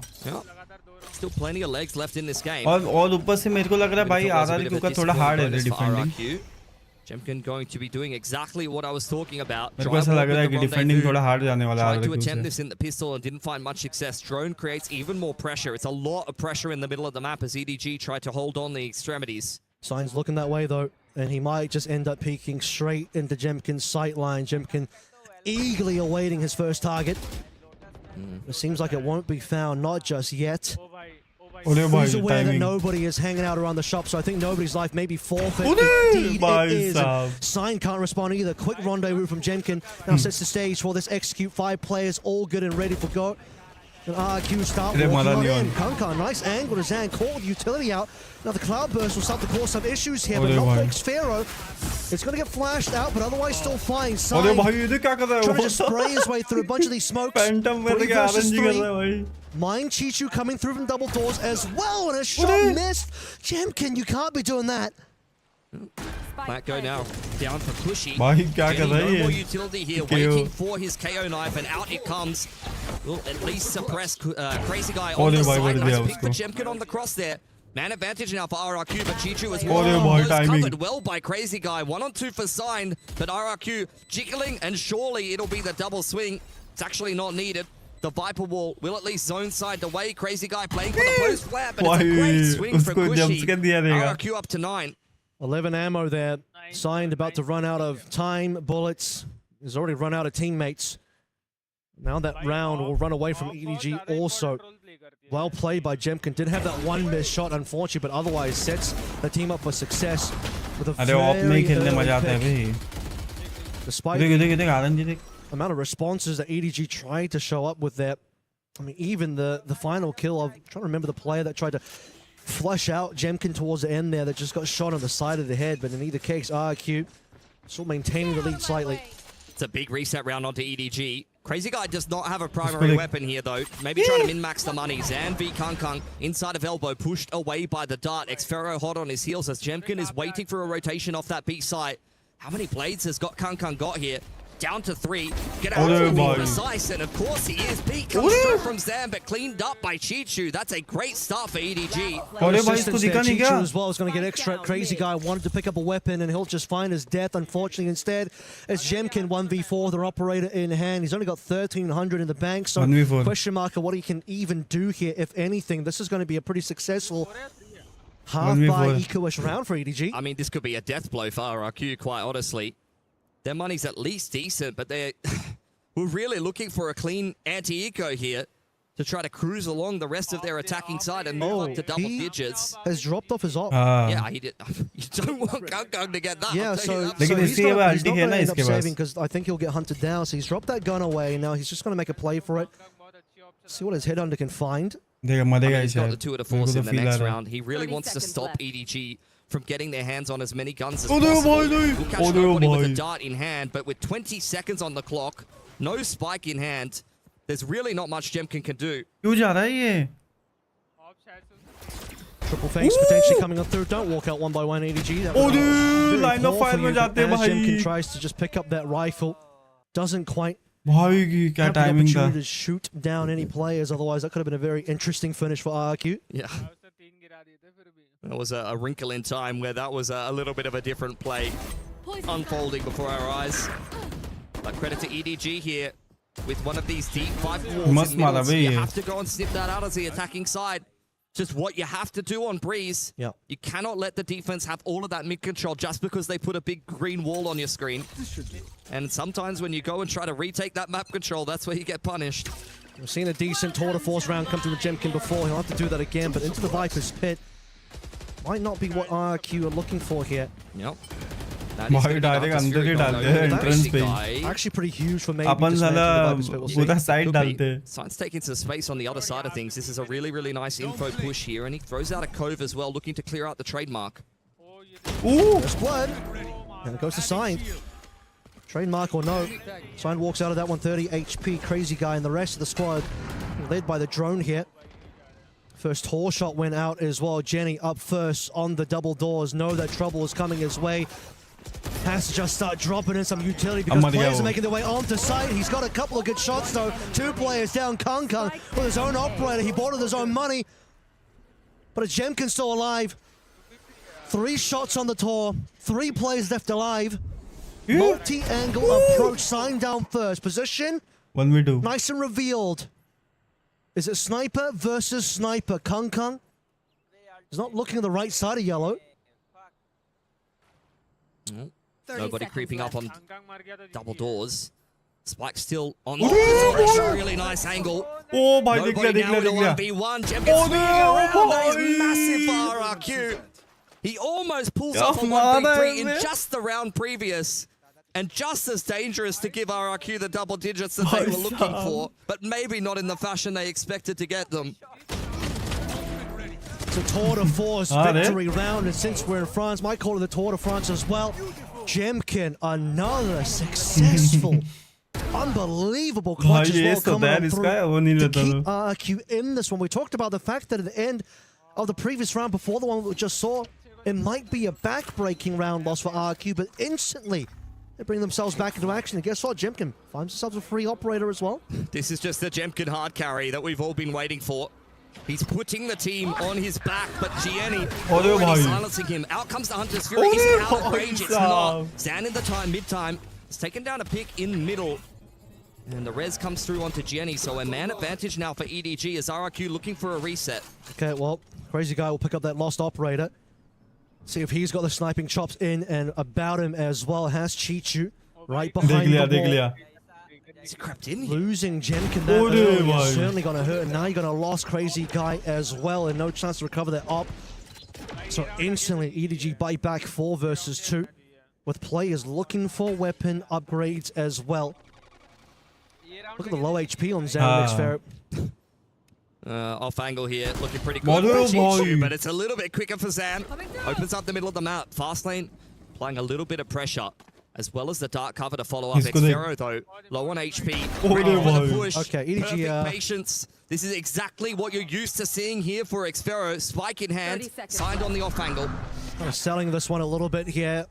Still plenty of legs left in this game. और ऊपर से मेरे को लग रहा है भाई RRQ का थोड़ा hard है defending. Jemkin going to be doing exactly what I was talking about. मेरे को ऐसा लग रहा है कि defending थोड़ा hard जाने वाला है RRQ से. Tried to attempt this in the pistol and didn't find much success. Drone creates even more pressure. It's a lot of pressure in the middle of the map as EDG try to hold on the extremities. Sign's looking that way though, and he might just end up peeking straight into Jemkin's sight line. Jemkin eagerly awaiting his first target. It seems like it won't be found, not just yet. He's aware that nobody is hanging out around the shop, so I think nobody's life may be forfeit. Indeed, it is. Sign can't respond either. Quick rendezvous from Jemkin now sets the stage for this execute. 5 players, all good and ready for go. And RQ start walking on in. Kankan, nice angle to Zan, called utility out. Now the cloudburst will start to cause some issues here, but not for Xfero. It's going to get flashed out, but otherwise still fine. Sign trying to spray his way through a bunch of these smokes. 3 versus 3. Mind Chichu coming through from double doors as well, and a shot missed. Jemkin, you can't be doing that. Black go now down for Pushy. No more utility here, waiting for his KO knife, and out it comes. Will at least suppress Crazy Guy on the side. Nice pick for Jemkin on the cross there. Man advantage now for RRQ, but Chichu as well. Covered well by Crazy Guy. 1-on-2 for Sign, but RRQ jiggling, and surely it'll be the double swing. It's actually not needed. The Viper wall will at least zone side away. Crazy Guy playing for the post flare, but it's a great swing for Pushy. RRQ up to 9. 11 ammo there. Signed about to run out of time, bullets. He's already run out of teammates. Now that round will run away from EDG also. Well played by Jemkin. Did have that one missed shot, unfortunately, but otherwise sets the team up for success with a अरे of में खेलने मजा आता है भाई. Despite देख आनंद जी देख. the amount of responses that EDG tried to show up with that, I mean, even the final kill of, I'm trying to remember the player that tried to flush out Jemkin towards the end there that just got shot on the side of the head, but in either case, RRQ still maintaining the lead slightly. It's a big reset round onto EDG. Crazy Guy does not have a primary weapon here, though. Maybe trying to min-max the money. Zan v Kung inside of elbow, pushed away by the dart. Xfero hot on his heels as Jemkin is waiting for a rotation off that B site. How many blades has Kung got here? Down to 3. Get out of the precise, and of course he is. B comes through from Zan, but cleaned up by Chichu. That's a great start for EDG. Chichu as well is going to get extra. Crazy Guy wanted to pick up a weapon, and he'll just find his death, unfortunately. Instead, it's Jemkin 1v4, their operator in hand. He's only got 1,300 in the bank, so question mark of what he can even do here, if anything. This is going to be a pretty successful half by eco-ish round for EDG. I mean, this could be a death blow for RRQ, quite honestly. Their money's at least decent, but we're really looking for a clean anti-eco here to try to cruise along the rest of their attacking side and move up to double digits. Has dropped off his op. Yeah, he did. You don't want Kung to get that. Yeah, so he's not going to end up saving because I think he'll get hunted down. So he's dropped that gun away. Now he's just going to make a play for it. See what his headhunter can find. He's got the 2 of the force in the next round. He really wants to stop EDG from getting their hands on as many guns as possible. We'll catch nobody with a dart in hand, but with 20 seconds on the clock, no spike in hand, there's really not much Jemkin can do. Triple face potentially coming up through. Don't walk out one by one, EDG. That was line of fire में जाते हैं भाई. Jemkin tries to just pick up that rifle. Doesn't quite have the opportunity to shoot down any players. Otherwise, that could have been a very interesting finish for RRQ. Yeah. That was a wrinkle in time where that was a little bit of a different play unfolding before our eyes. But credit to EDG here with one of these deep 5 walls in middle. You have to go and snip that out as the attacking side. Just what you have to do on Breeze. Yeah. You cannot let the defense have all of that mid control just because they put a big green wall on your screen. And sometimes when you go and try to retake that map control, that's where you get punished. We've seen a decent tour de force round come through with Jemkin before. He'll have to do that again, but into the Viper's pit might not be what RRQ are looking for here. Yep. Actually pretty huge for maybe Science taking some space on the other side of things. This is a really, really nice info push here, and he throws out a cove as well, looking to clear out the trademark. Ooh! There's blood. And it goes to Sign. Trademark or no. Sign walks out of that 130 HP. Crazy Guy and the rest of the squad led by the drone here. First Tor shot went out as well. Jenny up first on the double doors. Know that trouble is coming his way. Has to just start dropping in some utility because players are making their way onto site. He's got a couple of good shots though. 2 players down. Kung with his own operator. He bought with his own money. But a Jemkin still alive. 3 shots on the Tor. 3 players left alive. Multi-angle approach. Sign down first. Position. Nice and revealed. Is it sniper versus sniper? Kung is not looking at the right side of yellow. Nobody creeping up on double doors. Spike still on the really nice angle. Oh my God. Nobody now in a 1v1. Jemkin swinging around. That is massive for RRQ. He almost pulls off a 1v3 in just the round previous. And just as dangerous to give RRQ the double digits that they were looking for, but maybe not in the fashion they expected to get them. It's a Tour de Force victory round, and since we're in France, might call it the Tour de France as well. Jemkin, another successful, unbelievable clutch as well coming on through to keep RRQ in this one. We talked about the fact that at the end of the previous round, before the one we just saw, it might be a back-breaking round loss for RRQ, but instantly they bring themselves back into action, and guess what? Jemkin finds themselves a free operator as well. This is just the Jemkin hard carry that we've all been waiting for. He's putting the team on his back, but Gianni already silencing him. Out comes the Hunter's Fury. Is he out of range? It's not. Zan in the time, mid-time. He's taken down a pick in middle. And the res comes through onto Gianni, so a man advantage now for EDG as RRQ looking for a reset. Okay, well, Crazy Guy will pick up that lost operator. See if he's got the sniping chops in and about him as well. Has Chichu right behind the wall. He's crept in here. Losing Jemkin that early is certainly going to hurt. And now you're going to lost Crazy Guy as well, and no chance to recover that op. So instantly, EDG bite back 4 versus 2, with players looking for weapon upgrades as well. Look at the low HP on Xan Off angle here, looking pretty good for Chichu, but it's a little bit quicker for Xan. Opens up the middle of the map. Fast lane, applying a little bit of pressure, as well as the dark cover to follow up. Xfero, though, low on HP, ready for the push. Okay, EDG, perfect patience. This is exactly what you're used to seeing here for Xfero. Spike in hand, signed on the off angle. Kind of selling this one a little bit here.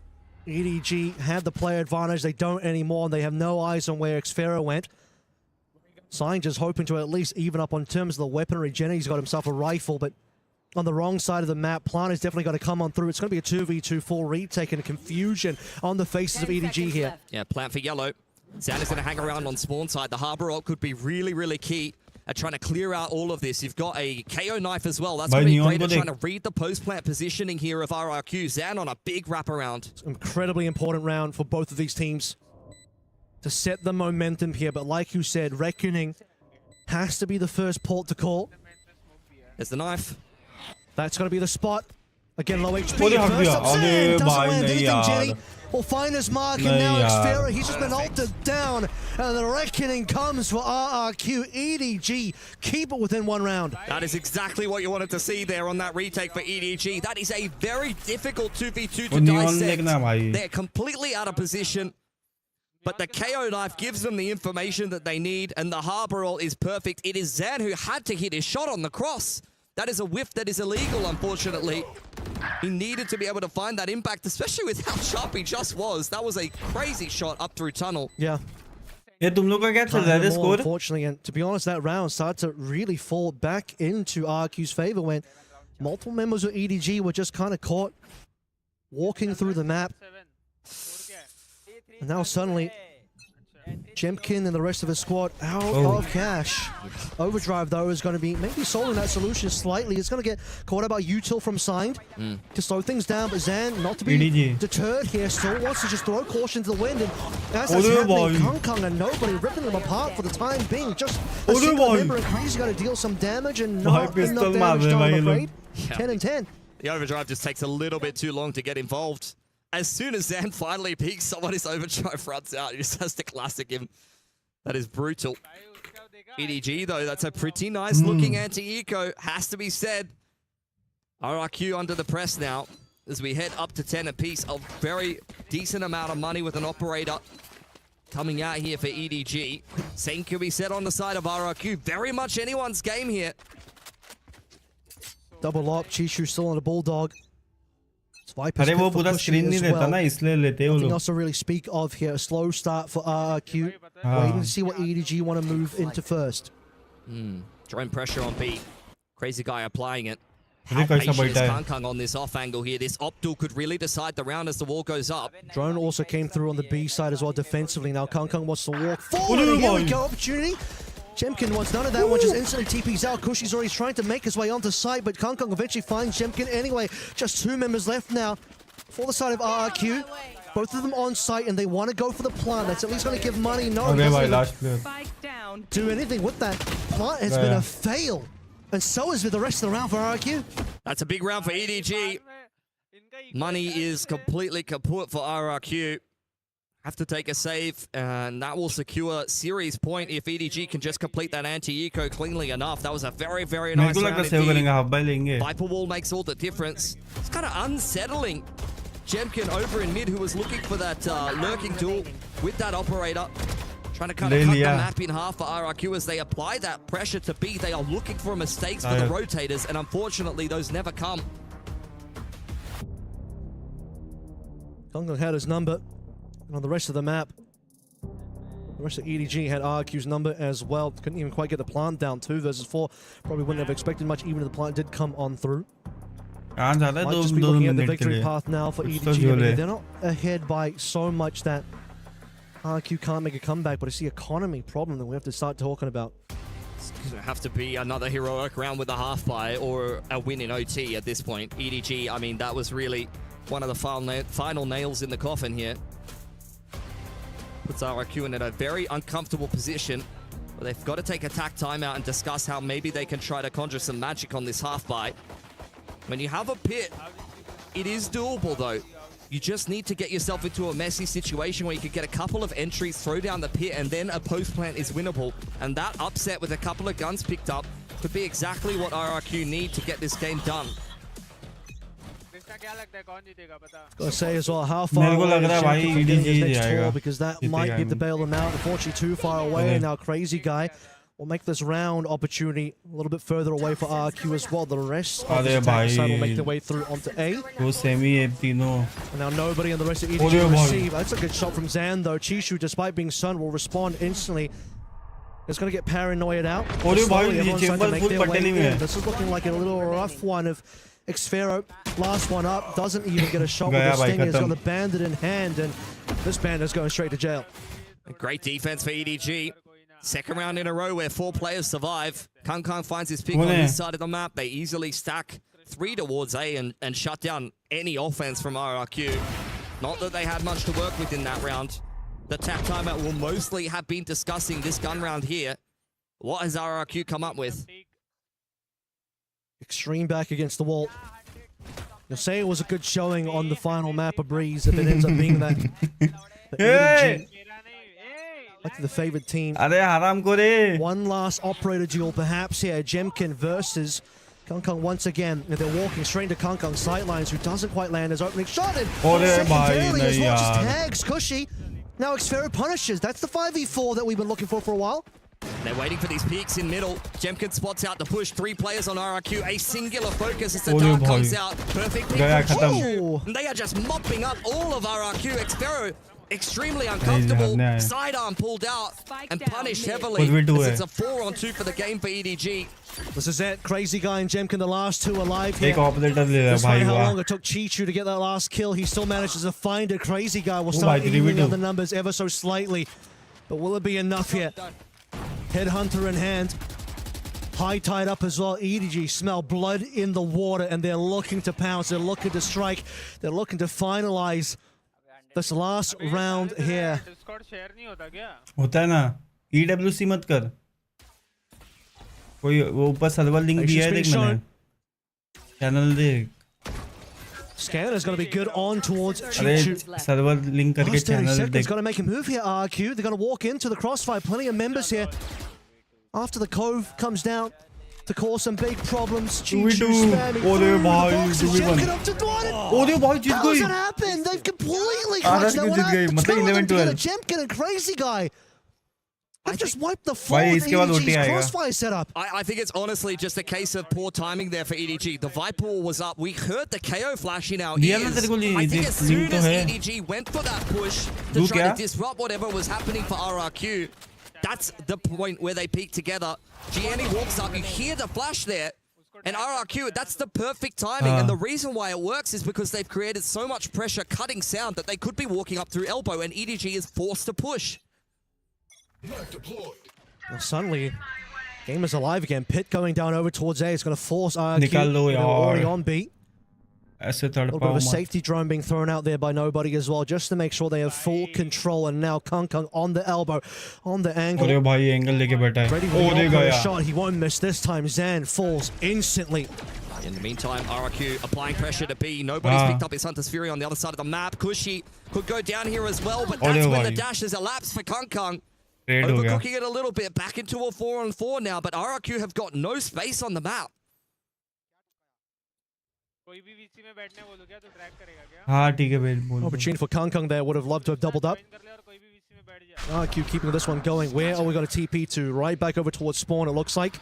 EDG had the player advantage. They don't anymore, and they have no eyes on where Xfero went. Sign just hoping to at least even up on terms of the weaponry. Jenny's got himself a rifle, but on the wrong side of the map, Plant is definitely going to come on through. It's going to be a 2v2 full retake and confusion on the faces of EDG here. Yeah, Plant for yellow. Xan is going to hang around on spawn side. The Harbor ult could be really, really key at trying to clear out all of this. You've got a KO knife as well. That's going to be great at trying to read the post-plant positioning here of RRQ. Xan on a big wraparound. It's an incredibly important round for both of these teams to set the momentum here. But like you said, Reckoning has to be the first port to call. There's the knife. That's going to be the spot. Again, low HP. First up, Xan doesn't land anything. Jenny will find his mark, and now Xfero, he's just been ulted down. And the Reckoning comes for RRQ. EDG keep it within 1 round. That is exactly what you wanted to see there on that retake for EDG. That is a very difficult 2v2 to dissect. They're completely out of position, but the KO knife gives them the information that they need, and the Harbor ult is perfect. It is Xan who had to hit his shot on the cross. That is a whiff that is illegal, unfortunately. He needed to be able to find that impact, especially with how sharp he just was. That was a crazy shot up through tunnel. Yeah. Score? Unfortunately, and to be honest, that round started to really fall back into RQ's favor when multiple members of EDG were just kind of caught walking through the map. And now suddenly, Jemkin and the rest of his squad out of cash. Overdrive, though, is going to be maybe solving that solution slightly. It's going to get caught out by Util from Signed to slow things down, but Xan, not to be deterred here, still wants to just throw caution to the wind. And as that's happening, Kung and nobody ripping them apart for the time being. Just a single member, and Crazy got to deal some damage and not enough damage done, I'm afraid. 10 and 10. The overdrive just takes a little bit too long to get involved. As soon as Xan finally peaks, someone is overdrive runs out. He just has to classic him. That is brutal. EDG, though, that's a pretty nice looking anti-eco, has to be said. RRQ under the press now as we head up to 10 apiece. A very decent amount of money with an operator coming out here for EDG. Same can be said on the side of RRQ. Very much anyone's game here. Double up, Chichu still on a Bulldog. अरे वो पूरा screen नहीं रहता ना इसलिए लेते हैं वो लोग. Nothing else to really speak of here. A slow start for RRQ. Waiting to see what EDG want to move into first. Drone pressure on B. Crazy Guy applying it. How patient is Kang on this off angle here? This Optal could really decide the round as the wall goes up. Drone also came through on the B side as well defensively. Now Kang wants to walk forward. Here we go, opportunity. Jemkin wants none of that one, just instantly TPs out. Kushi's already trying to make his way onto site, but Kang eventually finds Jemkin anyway. Just 2 members left now for the side of RRQ. Both of them on site, and they want to go for the plant. That's at least going to give money. No, doesn't do anything with that. Plant has been a fail, and so is with the rest of the round for RRQ. That's a big round for EDG. Money is completely kaput for RRQ. Have to take a save, and that will secure series point if EDG can just complete that anti-eco cleanly enough. That was a very, very nice round indeed. Viper wall makes all the difference. It's kind of unsettling. Jemkin over in mid, who was looking for that lurking duel with that operator. Trying to kind of cut the map in half for RRQ as they apply that pressure to B. They are looking for mistakes for the rotators, and unfortunately, those never come. Kang had his number. And on the rest of the map, the rest of EDG had RQ's number as well. Couldn't even quite get the plant down. 2 versus 4. Probably wouldn't have expected much, even if the plant did come on through. Might just be looking at the victory path now for EDG. I mean, they're not ahead by so much that RQ can't make a comeback, but it's the economy problem that we have to start talking about. It's going to have to be another heroic round with a half-buy or a win in OT at this point. EDG, I mean, that was really one of the final nails in the coffin here. Puts RRQ in a very uncomfortable position. But they've got to take a tack timeout and discuss how maybe they can try to conjure some magic on this half buy. When you have a pit, it is doable though. You just need to get yourself into a messy situation where you could get a couple of entries, throw down the pit, and then a post plant is winnable. And that upset with a couple of guns picked up could be exactly what RRQ need to get this game done. Gotta say as well, how far away is Jemkin from getting his next tour, because that might give the bail them out. Unfortunately, too far away, and now Crazy Guy will make this round opportunity a little bit further away for RRQ as well. The rest of the attack side will make their way through onto A. And now nobody on the rest of EDG will receive. That's a good shot from Zan though. Chishu, despite being stunned, will respond instantly. It's going to get paranoid out. Slowly, everyone's trying to make their way in. This is looking like a little rough one of Xfero. Last one up, doesn't even get a shot with the Stinger. He's got the bandit in hand, and this bandit's going straight to jail. A great defense for EDG. Second round in a row where 4 players survive. Kang finds his pick on this side of the map. They easily stack 3 towards A and shut down any offense from RRQ. Not that they had much to work with in that round. The tap timeout will mostly have been discussing this gun round here. What has RRQ come up with? Extreme back against the wall. You'll say it was a good showing on the final map of Breeze if it ends up being that. EDG, like the favorite team. One last operator duel perhaps here. Jemkin versus Kang once again. They're walking straight into Kang's sightlines, who doesn't quite land his opening shot. And secondarily as well, just tags Cushy. Now Xfero punishes. That's the 5v4 that we've been looking for a while. They're waiting for these peaks in middle. Jemkin spots out the push. 3 players on RRQ. A singular focus as the dart comes out. Perfect pick from They are just mopping up all of RRQ. Xfero extremely uncomfortable. Sidearm pulled out and punished heavily. As it's a 4-on-2 for the game for EDG. This is it. Crazy Guy and Jemkin, the last 2 alive here. Despite how long it took Chichu to get that last kill, he still manages to find it. Crazy Guy will start evening up the numbers ever so slightly. But will it be enough here? Headhunter in hand. High tied up as well. EDG smell blood in the water, and they're looking to pounce. They're looking to strike. They're looking to finalize this last round here. होता है ना EWC मत कर कोई वो ऊपर server link दिया है देख मैंने चैनल देख Scanner's going to be good on towards Chichu. Server link करके channel देख. He's got to make a move here, RRQ. They're going to walk into the crossfire. Plenty of members here. After the Cove comes down to cause some big problems. Chichu spamming through the boxes. Jemkin up to Dwan. How does that happen? They've completely clutched that one out. Jemkin and Crazy Guy. They've just wiped the floor with EDG's crossfire setup. I think it's honestly just a case of poor timing there for EDG. The Viper wall was up. We heard the KO flash in our ears. I think as soon as EDG went for that push to try to disrupt whatever was happening for RRQ, that's the point where they peak together. Gianni walks up, you hear the flash there, and RRQ, that's the perfect timing. And the reason why it works is because they've created so much pressure cutting sound that they could be walking up through elbow, and EDG is forced to push. Well, suddenly, game is alive again. Pit going down over towards A. It's going to force RRQ. Already on B. A little bit of a safety drone being thrown out there by nobody as well, just to make sure they have full control. And now Kang on the elbow, on the angle. Ready for a shot. He won't miss this time. Zan falls instantly. In the meantime, RRQ applying pressure to B. Nobody's picked up his Hunter's Fury on the other side of the map. Cushy could go down here as well, but that's when the dash has elapsed for Kang. Overcooking it a little bit, back into a 4-on-4 now, but RRQ have got no space on the map. Opportunity for Kang there, would have loved to have doubled up. RRQ keeping this one going. Where are we going to TP to? Right back over towards spawn, it looks like.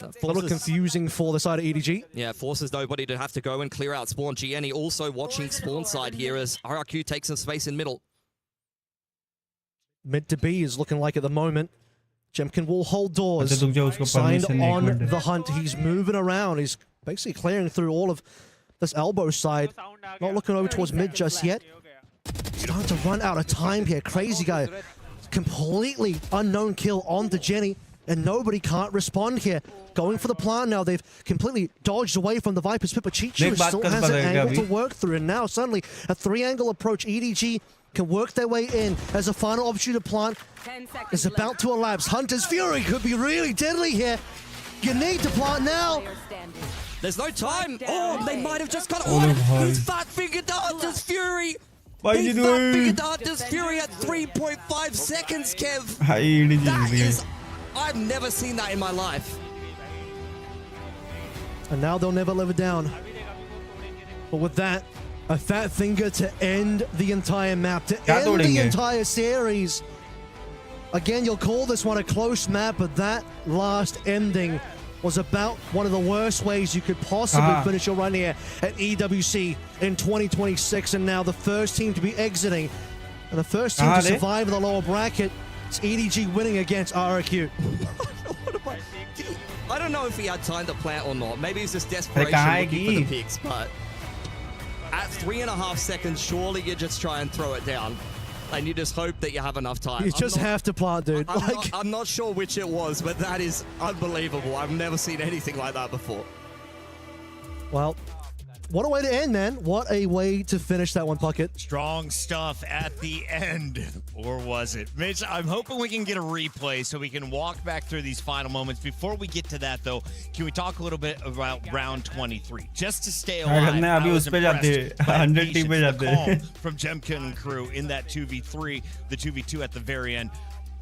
A little confusing for the side of EDG. Yeah, forces nobody to have to go and clear out spawn. Gianni also watching spawn side here as RRQ takes some space in middle. Mid to B is looking like at the moment. Jemkin will hold doors. Signed on the hunt. He's moving around. He's basically clearing through all of this elbow side. Not looking over towards mid just yet. Starting to run out of time here. Crazy Guy. Completely unknown kill on the Jenny. And nobody can't respond here. Going for the plant now. They've completely dodged away from the Viper's pit, but Chichu still has an angle to work through. And now suddenly a 3-angle approach. EDG can work their way in as a final opportunity to plant is about to elapse. Hunter's Fury could be really deadly here. You need to plant now. There's no time. Oh, they might have just got it. He's fat fingered Hunter's Fury. He's fat fingered Hunter's Fury at 3.5 seconds, Kev. That is, I've never seen that in my life. And now they'll never live it down. But with that, a fat finger to end the entire map, to end the entire series. Again, you'll call this one a close map, but that last ending was about one of the worst ways you could possibly finish your run here at EWC in 2026. And now the first team to be exiting and the first team to survive in the lower bracket is EDG winning against RRQ. I don't know if he had time to plant or not. Maybe it's just desperation looking for the picks, but at 3.5 seconds, surely you just try and throw it down. And you just hope that you have enough time. You just have to plant, dude. I'm not sure which it was, but that is unbelievable. I've never seen anything like that before. Well, what a way to end, man. What a way to finish that one, Puckett. Strong stuff at the end. Or was it? Mitch, I'm hoping we can get a replay so we can walk back through these final moments. Before we get to that, though, can we talk a little bit about round 23? Just to stay alive, I was impressed by the patience, the calm from Jemkin and crew in that 2v3, the 2v2 at the very end.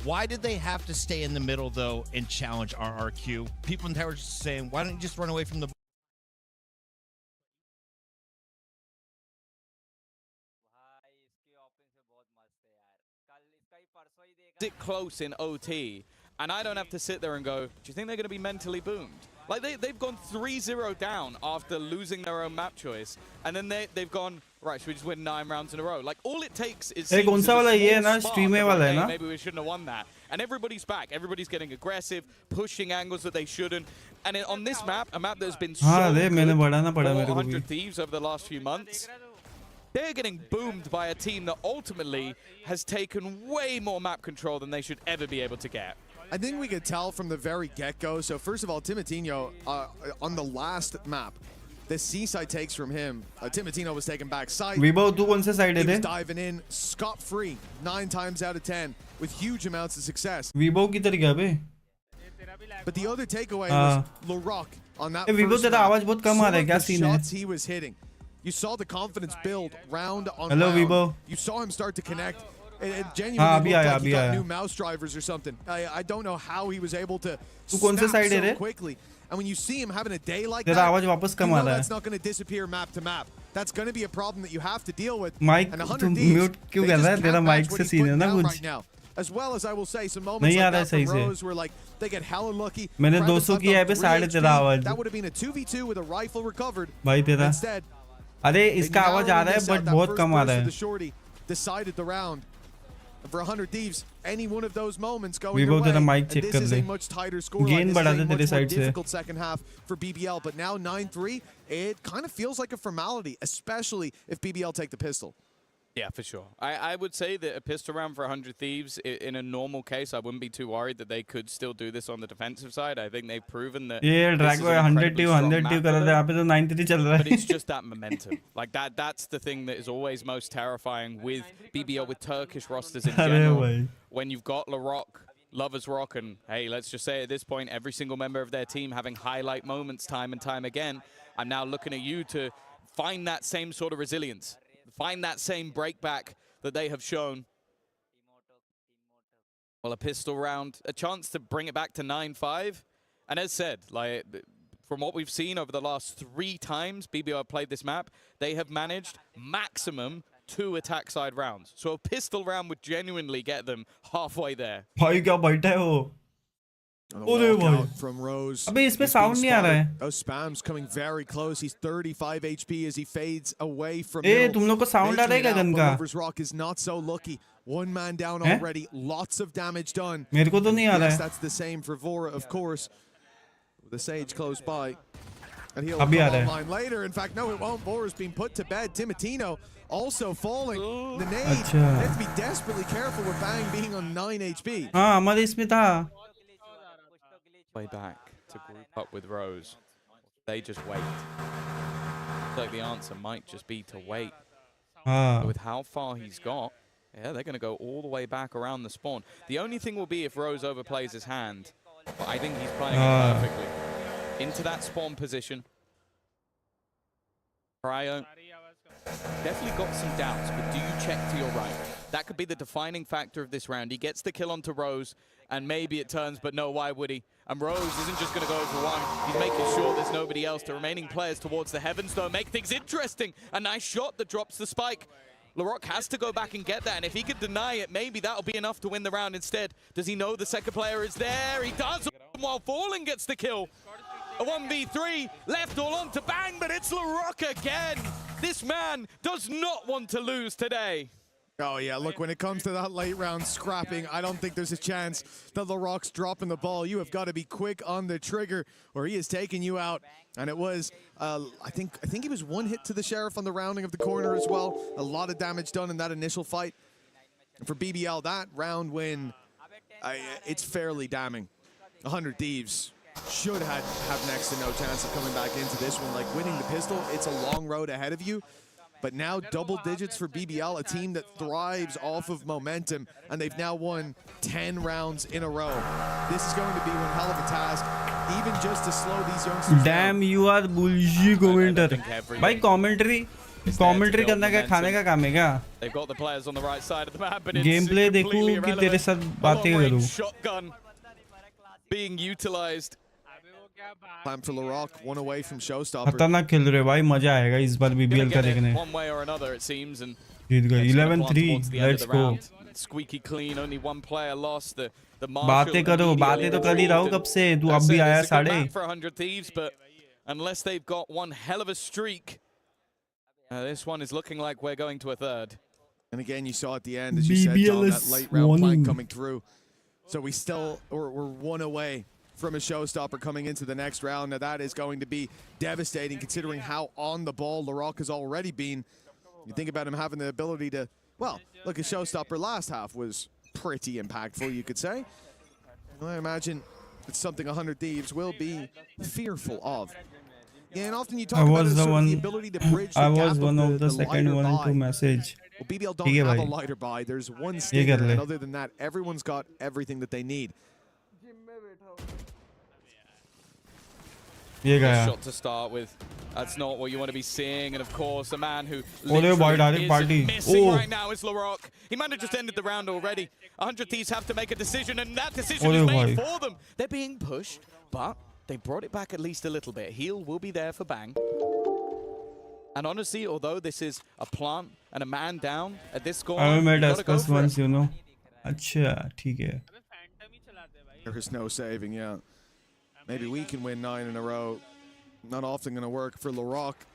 Why did they have to stay in the middle, though, and challenge RRQ? People in tower were just saying, why don't you just run away from the it close in OT, and I don't have to sit there and go, do you think they're going to be mentally boomed? Like, they've gone 3-0 down after losing their own map choice, and then they've gone, right, should we just win 9 rounds in a row? Like, all it takes is maybe we shouldn't have won that. And everybody's back. Everybody's getting aggressive, pushing angles that they shouldn't. And on this map, a map that has been so good, 400 Thieves over the last few months, they're getting boomed by a team that ultimately has taken way more map control than they should ever be able to get. I think we could tell from the very get-go. So first of all, Timotino, on the last map, the seaside takes from him. Timotino was taken back side. He was diving in scot-free 9 times out of 10 with huge amounts of success. But the other takeaway was LaRock on that first map. The shots he was hitting. You saw the confidence build round on round. You saw him start to connect. It genuinely looked like he got new mouse drivers or something. I don't know how he was able to snap so quickly. And when you see him having a day like that, you know that's not going to disappear map to map. That's going to be a problem that you have to deal with. And 100 Thieves, they just can't match what he's putting down right now. As well as I will say, some moments like that from Rose where like they get hella lucky. That would have been a 2v2 with a rifle recovered. Instead, इसका आवाज आ रहा है but बहुत कम आ रहा है. The shorty decided the round. For 100 Thieves, any one of those moments going your way, and this is a much tighter scoreline. This is a much more difficult second half for BBL. But now 9-3, it kind of feels like a formality, especially if BBL take the pistol. Yeah, for sure. I would say that a pistol round for 100 Thieves, in a normal case, I wouldn't be too worried that they could still do this on the defensive side. I think they've proven that. Yeah, Drag 100 but it's just that momentum. Like that's the thing that is always most terrifying with BBL, with Turkish rosters in general. When you've got LaRock, Lovers Rock, and hey, let's just say at this point, every single member of their team having highlight moments time and time again. I'm now looking at you to find that same sort of resilience. Find that same breakback that they have shown. Well, a pistol round, a chance to bring it back to 9-5. And as said, like from what we've seen over the last 3 times BBL have played this map, they have managed maximum 2 attack side rounds. So a pistol round would genuinely get them halfway there. From Rose. अबे इसमें sound नहीं आ रहा है. Oh, Spam's coming very close. He's 35 HP as he fades away from. तुम लोग को sound आ रहा है क्या गन का? Lovers Rock is not so lucky. 1 man down already. Lots of damage done. मेरे को तो नहीं आ रहा है. Yes, that's the same for Vora, of course. The Sage close by. And he'll come online later. In fact, no, it won't. Vora's been put to bed. Timotino also falling. The nade. They have to be desperately careful with Bang being on 9 HP. हाँ, हमारे इसमें था. Way back to group up with Rose. They just wait. Like the answer might just be to wait. But with how far he's got, Yeah, they're going to go all the way back around the spawn. The only thing will be if Rose overplays his hand. But I think he's playing it perfectly. Into that spawn position. Cryo definitely got some doubts, but do you check to your right? That could be the defining factor of this round. He gets the kill onto Rose, and maybe it turns, but no, why would he? And Rose isn't just going to go for one. He's making sure there's nobody else. The remaining players towards the heavens, though, make things interesting. A nice shot that drops the spike. Larocque has to go back and get that, and if he could deny it, maybe that'll be enough to win the round instead. Does he know the second player is there? He does, while falling gets the kill. A 1v3, left all on to Bang, but it's Larocque again. This man does not want to lose today. Oh yeah, look, when it comes to that late round scrapping, I don't think there's a chance that Larocque's dropping the ball. You have got to be quick on the trigger, or he is taking you out. And it was, I think he was one hit to the Sheriff on the rounding of the corner as well. A lot of damage done in that initial fight. And for BBL, that round win, it's fairly damning. 100 Thieves should have next to no chance of coming back into this one. Like, winning the pistol, it's a long road ahead of you. But now double digits for BBL, a team that thrives off of momentum, and they've now won 10 rounds in a row. This is going to be one hell of a task, even just to slow these youngsters down. You are bullshit commenter. By commentary करना क्या खाने का काम है क्या? They've got the players on the right side of the map, but it's gameplay देखूं कि तेरे साथ बातें करूं. Shotgun being utilized. Time for Larocque, one away from Showstopper. खतरनाक खेल रहे भाई, मजा आएगा इस बार BBL का देखने. One way or another, it seems, and जीत गए 11-3. Let's go. Squeaky clean, only one player lost. The बातें करो, बातें तो कर ही रहा हूँ कब से. तू अब भी आया साढ़े. For 100 Thieves, but unless they've got one hell of a streak, this one is looking like we're going to a third. And again, you saw at the end, as you said, John, that late round plank coming through. So we're one away from a showstopper coming into the next round. Now that is going to be devastating considering how on the ball Larocque has already been. You think about him having the ability to, well, look, a showstopper last half was pretty impactful, you could say. I imagine it's something 100 Thieves will be fearful of. Yeah, and often you talk about the ability to bridge the gap. I was one of the second one to message. Well, BBL don't have a lighter buy. There's one stinger, and other than that, everyone's got everything that they need. Shot to start with. That's not what you want to be seeing, and of course, a man who is missing right now is Larocque. He might have just ended the round already. 100 Thieves have to make a decision, and that decision is made for them. They're being pushed, but they brought it back at least a little bit. Heal will be there for Bang. And honestly, although this is a plant and a man down at this score, I met us once, you know. Acha, theek hai. There's no saving, yeah. Maybe we can win 9 in a row. Not often going to work for Larocque.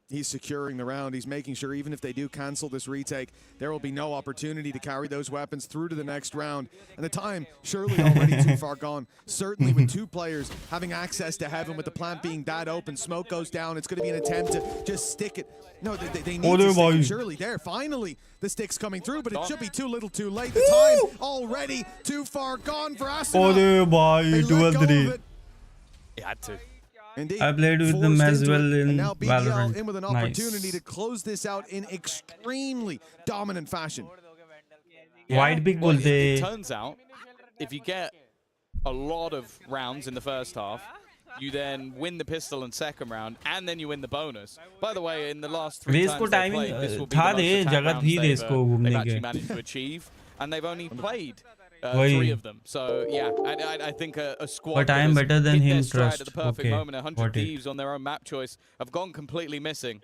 He's securing the round. He's making sure even if they do cancel this retake, there will be no opportunity to carry those weapons through to the next round. And the time, surely already too far gone. Certainly with 2 players having access to heaven, with the plant being that open, smoke goes down. It's going to be an attempt to just stick it. No, they need to stick it. Surely there. Finally, the stick's coming through, but it should be too little too late. The time already too far gone for Acer. They let go of it. He had to. Indeed. I played with them as well in now BBL Valorant. in with an opportunity to close this out in extremely dominant fashion. Wide big bolte. It turns out, if you get a lot of rounds in the first half, you then win the pistol in second round, and then you win the bonus. By the way, in the last 3 times they played, this will be the most attack rounds they've actually managed to achieve, and they've only played 3 of them. So yeah, I think a squad. But I am better than him. Trust. At the perfect moment, 100 Thieves on their own map choice have gone completely missing.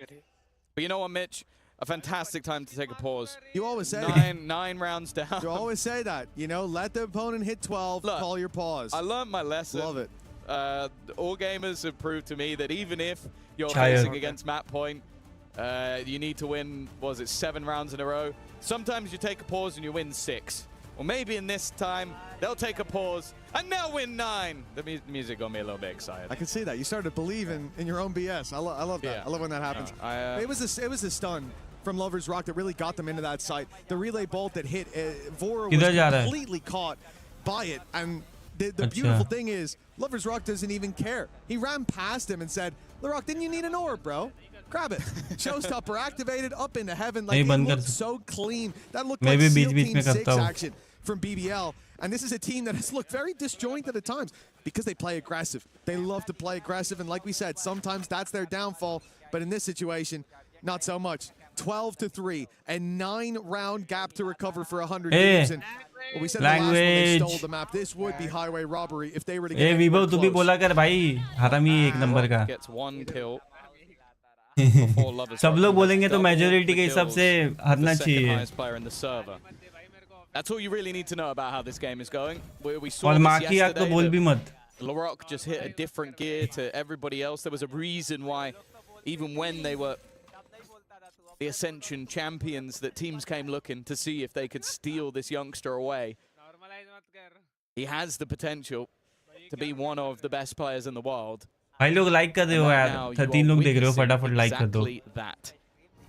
But you know what, Mitch? A fantastic time to take a pause. You always say 9 rounds down. You always say that. You know, let the opponent hit 12. Look, call your pause. I learned my lesson. Love it. All gamers have proved to me that even if you're facing against map point, you need to win. Was it 7 rounds in a row? Sometimes you take a pause and you win 6. Well, maybe in this time, they'll take a pause and they'll win 9. The music got me a little bit excited. I can see that. You started to believe in your own BS. I love that. Yeah. I love when that happens. No, it was a stun from Lovers Rock that really got them into that site. The relay bolt that hit Vora was completely caught by it. And the beautiful thing is, Lovers Rock doesn't even care. He ran past him and said, Larocque, didn't you need an orb, bro? grab it. Showstopper activated, up into heaven. Like, it looked so clean. That looked like SEAL Team Team 6 action from BBL. And this is a team that has looked very disjointed at times because they play aggressive. They love to play aggressive, and like we said, sometimes that's their downfall. But in this situation, not so much. 12-3, a 9-round gap to recover for 100 games. And we said the last one they stole the map. This would be highway robbery if they were to get Vivo, तू भी बोला कर भाई, हरामी एक number का. Gets one kill. सब लोग बोलेंगे तो majority के हिसाब से हारना चाहिए. That's all you really need to know about how this game is going. We saw और this माकी आग तो बोल भी मत. LaRock just hit a different gear to everybody else. There was a reason why, even when they were the Ascension champions, that teams came looking to see if they could steal this youngster away. He has the potential to be one of the best players in the world. भाई लोग like कर रहे हो यार, 13 लोग देख रहे हो, फटाफट like कर दो. That.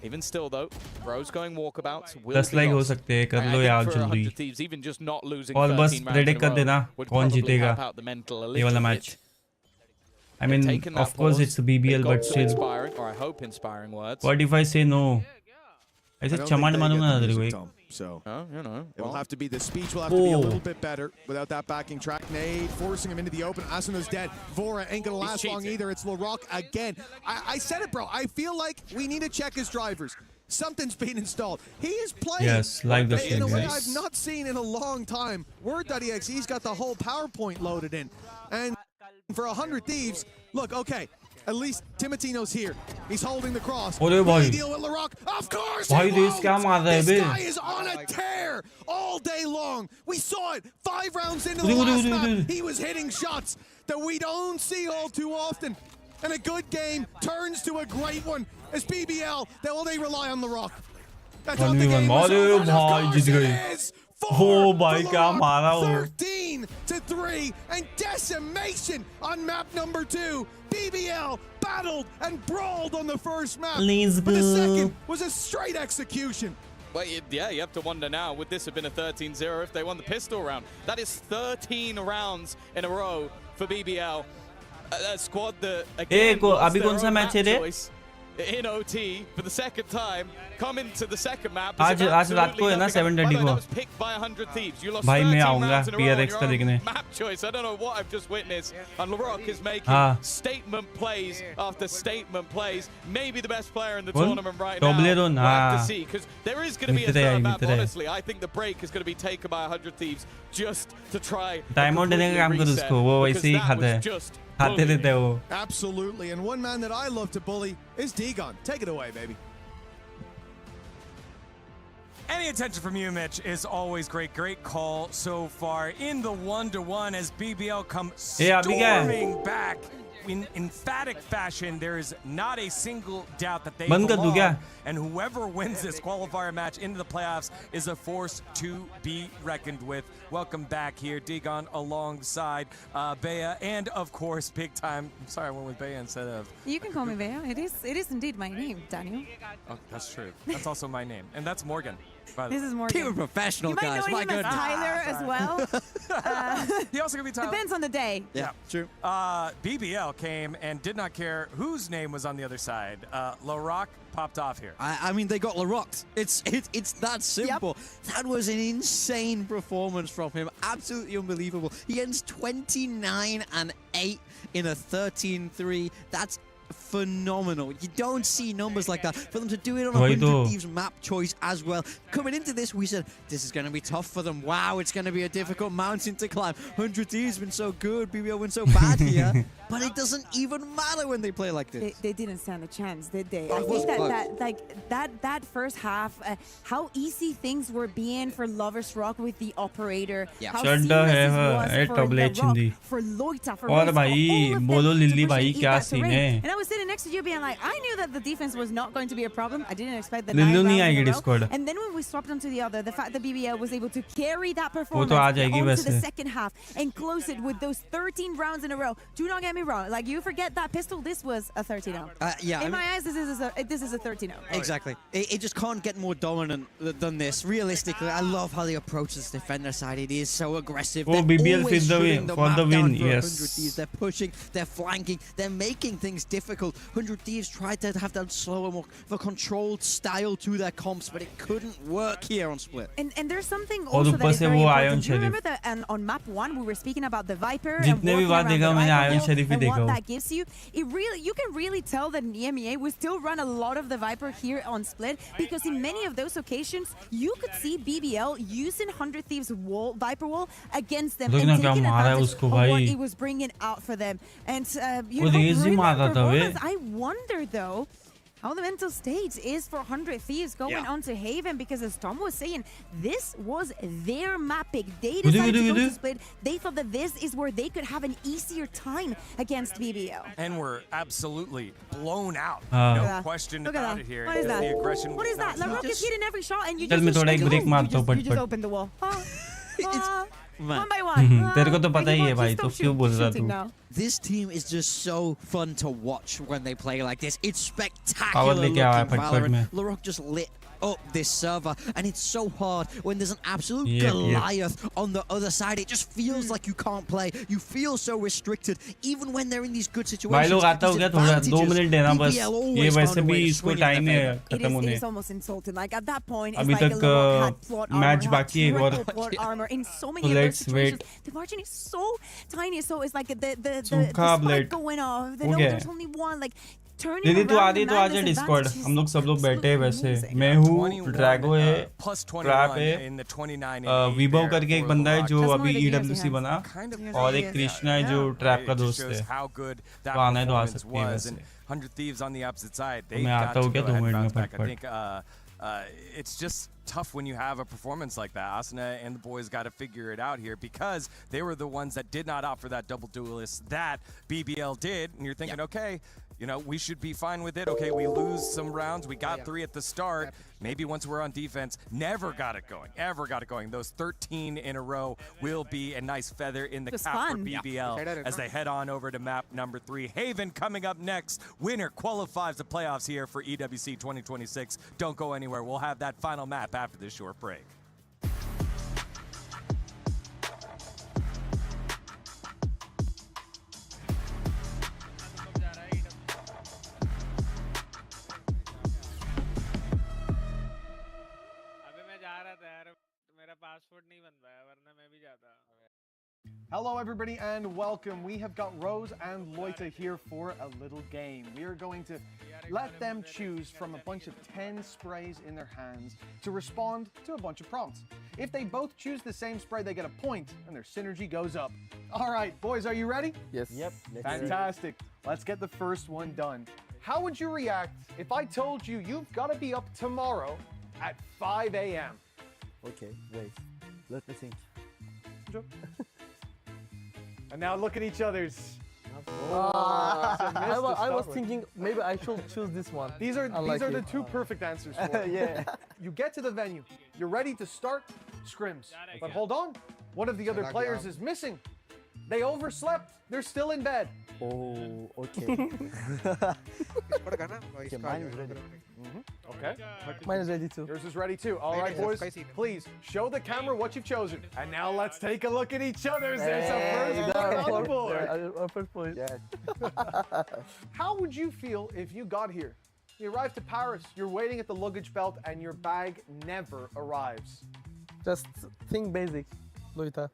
Even still though, Bro's going walkabouts. 10 like हो सकते हैं, कर लो यार जल्दी. Even just not losing और बस 13 rounds predict कर in a row देना कौन जीतेगा ये वाला match. I mean, of course it's a BBL, but still. Inspiring, or I hope inspiring words. What if I say no? I said चमाड़ मारूंगा ना तेरे को एक. So, you know, it'll have to be the speech will have to be a little bit better without that backing track. Nade forcing him into the open. Asuna's dead. Vora ain't gonna last long either. It's LaRock again. I said it, bro. I feel like we need to check his drivers. Something's been installed. He is playing like the in a way guys. I've not seen in a long time. Word.exe's got the whole PowerPoint loaded in. And for 100 Thieves, look, okay. At least Timotino's here. He's holding the cross. Deal with LaRock. Of course he won't. This guy is on a tear all day long. We saw it 5 rounds into the last map. He was hitting shots that we don't see all too often. And a good game turns to a great one. As BBL, they rely on LaRock. That's how the game was over. Of course it is. 13-3 and decimation on map number 2. BBL battled and brawled on the first map, but the second was a straight execution. Well, yeah, you have to wonder now, would this have been a 13-0 if they won the pistol round? That is 13 rounds in a row for BBL. A squad that, again, lost their own map choice in OT for the second time, come into the second map. आज रात को है ना 7:30 को. भाई मैं आऊँगा PRX का देखने. Map choice. I don't know what I've just witnessed. And LaRock is making statement plays after statement plays. Maybe the best player in the tournament right now. We'll have to see, because there is going to be a third map. Honestly, I think the break is going to be taken by 100 Thieves just to try. Diamond देने का काम करो उसको, वो वैसे ही खाता है. खाते रहते हैं वो. Absolutely, and one man that I love to bully is Degon. Take it away, baby. Any attention from you, Mitch, is always great. Great call so far in the 1-1 as BBL come storming back in emphatic fashion. There is not a single doubt that they belong, and whoever wins this qualifier match into the playoffs is a force to be reckoned with. Welcome back here, Degon, alongside Bea, and of course, big time. I'm sorry, I went with Bea instead of. You can call me Bea. It is indeed my name, Daniel. Oh, that's true. That's also my name, and that's Morgan. This is Morgan. Pure professional, guys. You might know him as Tyler as well. He also could be Tyler. Depends on the day. Yeah, true. BBL came and did not care whose name was on the other side. LaRock popped off here. I mean, they got LaRocked. It's that simple. Yep. That was an insane performance from him. Absolutely unbelievable. He ends 29-8 in a 13-3. That's phenomenal. You don't see numbers like that. For them to do it on 100 Thieves map choice as well. Coming into this, we said, this is going to be tough for them. Wow, it's going to be a difficult mountain to climb. 100 Thieves been so good. BBL went so bad here. But it doesn't even matter when they play like this. They didn't stand a chance, did they? I think that first half, how easy things were being for Lovers Rock with the operator. Yeah. How seamless it was for LaRock, for Loita, for Rose, and I was sitting next to you being like, I knew that the defense was not going to be a problem. I didn't expect the 9 rounds in a row. And then when we swapped onto the other, the fact that BBL was able to carry that performance onto the second half and close it with those 13 rounds in a row. Do not get me wrong. Like, you forget that pistol, this was a 13-0. Yeah. In my eyes, this is a 13-0. Exactly. It just can't get more dominant than this. Realistically, I love how they approach this defender side. It is so aggressive. Oh, BBL for the win. Yes. They're pushing, they're flanking, they're making things difficult difficult. 100 Thieves tried to have that slower, more of a controlled style to their comps, but it couldn't work here on Split. And there's something also that is very important. Do you remember that on map 1 we were speaking about the Viper and what that gives you? You can really tell that in EMEA we still run a lot of the Viper here on Split, because in many of those occasions you could see BBL using 100 Thieves Viper wall against them and taking advantage of what it was bringing out for them. And you know, I wonder though how the mental state is for 100 Thieves going on to Haven, because as Tom was saying, this was their map pick. They decided to go to Split. They thought that this is where they could have an easier time against BBL. And we're absolutely blown out. No question about it here. What is that? The aggression. What is that? LaRock is hitting every shot and you just open the wall. One by one. तेरे को तो पता ही है भाई, तो क्यों बोल रहा तू? This team is just so fun to watch when they play like this. It's spectacular looking Valorant. LaRock just lit up this server, and it's so hard when there's an absolute Goliath on the other side. It just feels like you can't play. You feel so restricted, even when they're in these good situations. भाई लोग आता हो क्या थोड़ा 2 minute देना बस. ये वैसे भी इसको टाइम है खत्म होने. It is almost insulting. Like at that point, अभी तक मैच बाकी है और armor in so many other situations. The margin is so tiny, so it's like the spike going off. There's only one like. दीदी तू आधी तो आजा डिस्कॉर्ड. हम लोग सब लोग बैठे हैं वैसे. मैं हूँ, ड्रैगो है, ट्रैप है, वीबो करके एक बंदा है जो अभी EWC बना, और एक कृष्णा है जो ट्रैप का दोस्त है. तो आना है तो आ सकते हैं वैसे. 100 Thieves on the opposite side. मैं आता हूँ क्या 2 मिनट में फटफट. It's just tough when you have a performance like that. Asuna and the boys got to figure it out here, because they were the ones that did not opt for that double duelist that BBL did. And you're thinking, okay, you know, we should be fine with it. Okay, we lose some rounds. We got 3 at the start. Maybe once we're on defense, never got it going. Ever got it going. Those 13 in a row will be a nice feather in the cap for BBL as they head on over to map number 3. Haven coming up next. Winner qualifies the playoffs here for EWC 2026. Don't go anywhere. We'll have that final map after this short break. Hello everybody and welcome. We have got Rose and Loita here for a little game. We are going to let them choose from a bunch of 10 sprays in their hands to respond to a bunch of prompts. If they both choose the same spray, they get a point and their synergy goes up. All right, boys, are you ready? Yes. Yep. Fantastic. Let's get the first one done. How would you react if I told you you've got to be up tomorrow at 5 a.m.? Okay, wait. Let me think. And now look at each other's. I was thinking maybe I should choose this one. These are the 2 perfect answers for it. Yeah. You get to the venue. You're ready to start scrims. But hold on. One of the other players is missing. They overslept. They're still in bed. Oh, okay. Okay, mine is ready. Okay. Mine is ready too. Yours is ready too. All right, boys. Please show the camera what you've chosen. And now let's take a look at each other's. There's a first point on the board. First point. Yeah. How would you feel if you got here? You arrived to Paris, you're waiting at the luggage belt, and your bag never arrives? Just think basic, Loita.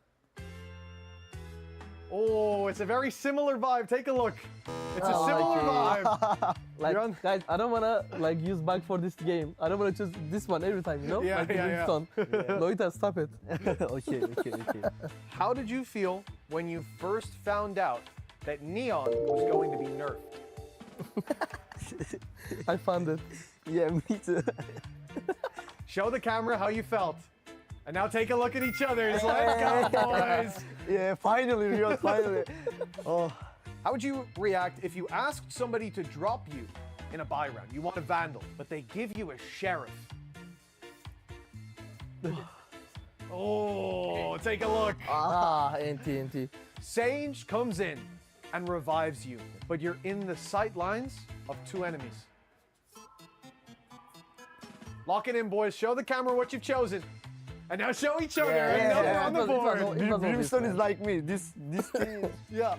Oh, it's a very similar vibe. Take a look. It's a similar vibe. Like, guys, I don't wanna like use bug for this game. I don't wanna choose this one every time, you know? Yeah, like yeah. Loita, stop it. Okay. How did you feel when you first found out that Neon was going to be nerfed? I found it. Yeah, me too. Show the camera how you felt. And now take a look at each other's. Let's go, boys. Yeah, finally, Rio, finally. Oh. How would you react if you asked somebody to drop you in a buy round? You want a Vandal, but they give you a Sheriff. Oh, take a look. NT. Sage comes in and revives you, but you're in the sight lines of 2 enemies. Lock it in, boys. Show the camera what you've chosen. And now show each other. Another on the board. Brimstone is like me. This thing. Yeah.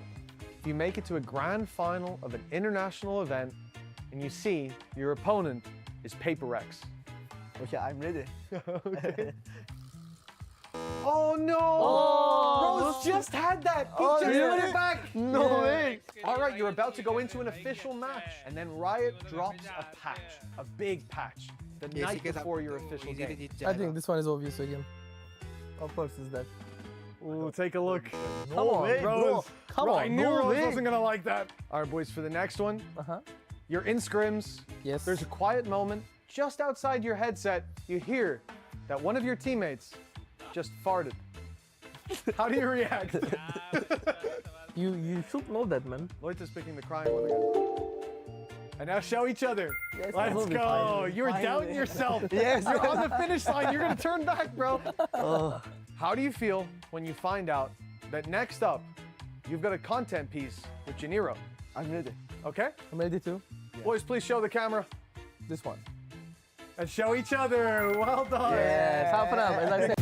if you make it to a grand final of an international event and you see your opponent is Paper X. Okay, I'm ready. Okay. Oh no! Rose just had that! He just put it back! No way! Alright, you're about to go into an official match. And then Riot drops a patch. A big patch. The night before your official game. I think this one is obvious again. Of course it's that. Ooh, take a look. Come on, Rose. bro. Come on, I knew no Rose way. wasn't gonna like that. Alright, boys, for the next one. You're in scrims. Yes. There's a quiet moment. Just outside your headset, you hear that one of your teammates just farted. How do you react? You should know that, man. Loita's picking the crying one again. And now show each other. Yes, Let's will be go. fine. You were Finally. doubting yourself. Yes. You're on the finish line. You're going to turn back, bro. Oh. How do you feel when you find out that next up, you've got a content piece with Janiro? I'm ready. Okay? I'm ready too. Boys, please show the camera. This one. And show each other. Well done. Yes, half an hour, as I said.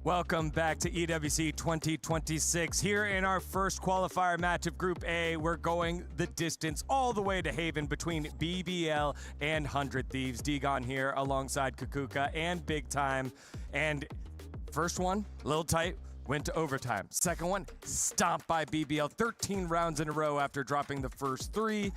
Welcome back to EWC 2026. Here in our first qualifier match of Group A, we're going the distance all the way to Haven between BBL and 100 Thieves. Degon here alongside Kukuka and Big Time. And first one, a little tight, went to overtime. Second one, stomped by BBL 13 rounds in a row after dropping the first 3.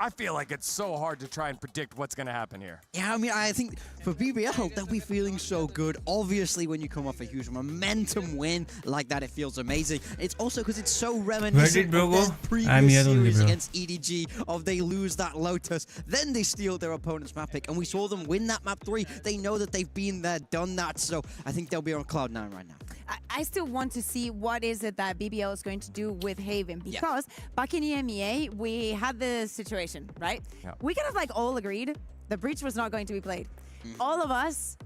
I feel like it's so hard to try and predict what's going to happen here. Yeah, I mean, I think for BBL, they'll be feeling so good. Obviously, when you come off a huge momentum win like that, it feels amazing. It's also because it's so reminiscent of their previous series against EDG of they lose that Lotus, then they steal their opponent's map pick, and we saw them win that map 3. They know that they've been there, done that, so I think they'll be on Cloud9 right now. I still want to see what is it that BBL is going to do with Haven, because back in EMEA, we had the situation, right? Yeah. We kind of like all agreed the breach was not going to be played. All of us,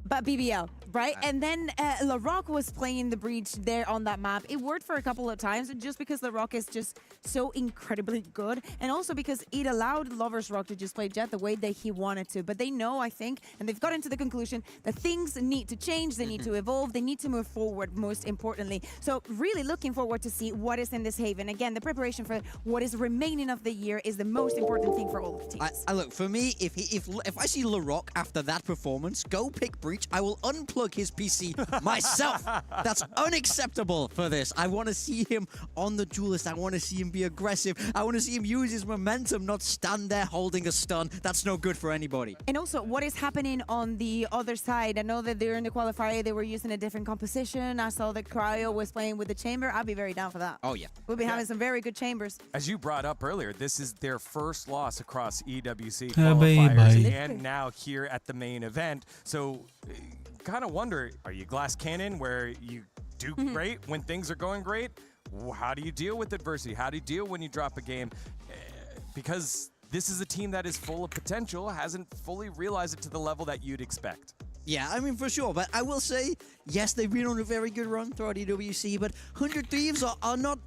but BBL, right? And then LaRock was playing the breach there on that map. It worked for a couple of times just because LaRock is just so incredibly good, and also because it allowed Lovers Rock to just play Jet the way that he wanted to. But they know, I think, and they've gotten to the conclusion that things need to change, they need to evolve, they need to move forward, most importantly. So really looking forward to see what is in this Haven. Again, the preparation for what is remaining of the year is the most important thing for all of the teams. Look, for me, if I see LaRock after that performance go pick breach, I will unplug his PC myself. That's unacceptable for this. I want to see him on the duelist. I want to see him be aggressive. I want to see him use his momentum, not stand there holding a stun. That's no good for anybody. And also, what is happening on the other side? I know that they're in the qualifier, they were using a different composition. I saw that Cryo was playing with the chamber. I'd be very down for that. Oh, yeah. We'll be having some very good chambers. As you brought up earlier, this is their first loss across EWC qualifiers and now here at the main event. So kind of wonder, are you glass cannon where you do great when things are going great? How do you deal with adversity? How do you deal when you drop a game? Because this is a team that is full of potential, hasn't fully realized it to the level that you'd expect. Yeah, I mean, for sure. But I will say, yes, they've been on a very good run throughout EWC, but 100 Thieves are not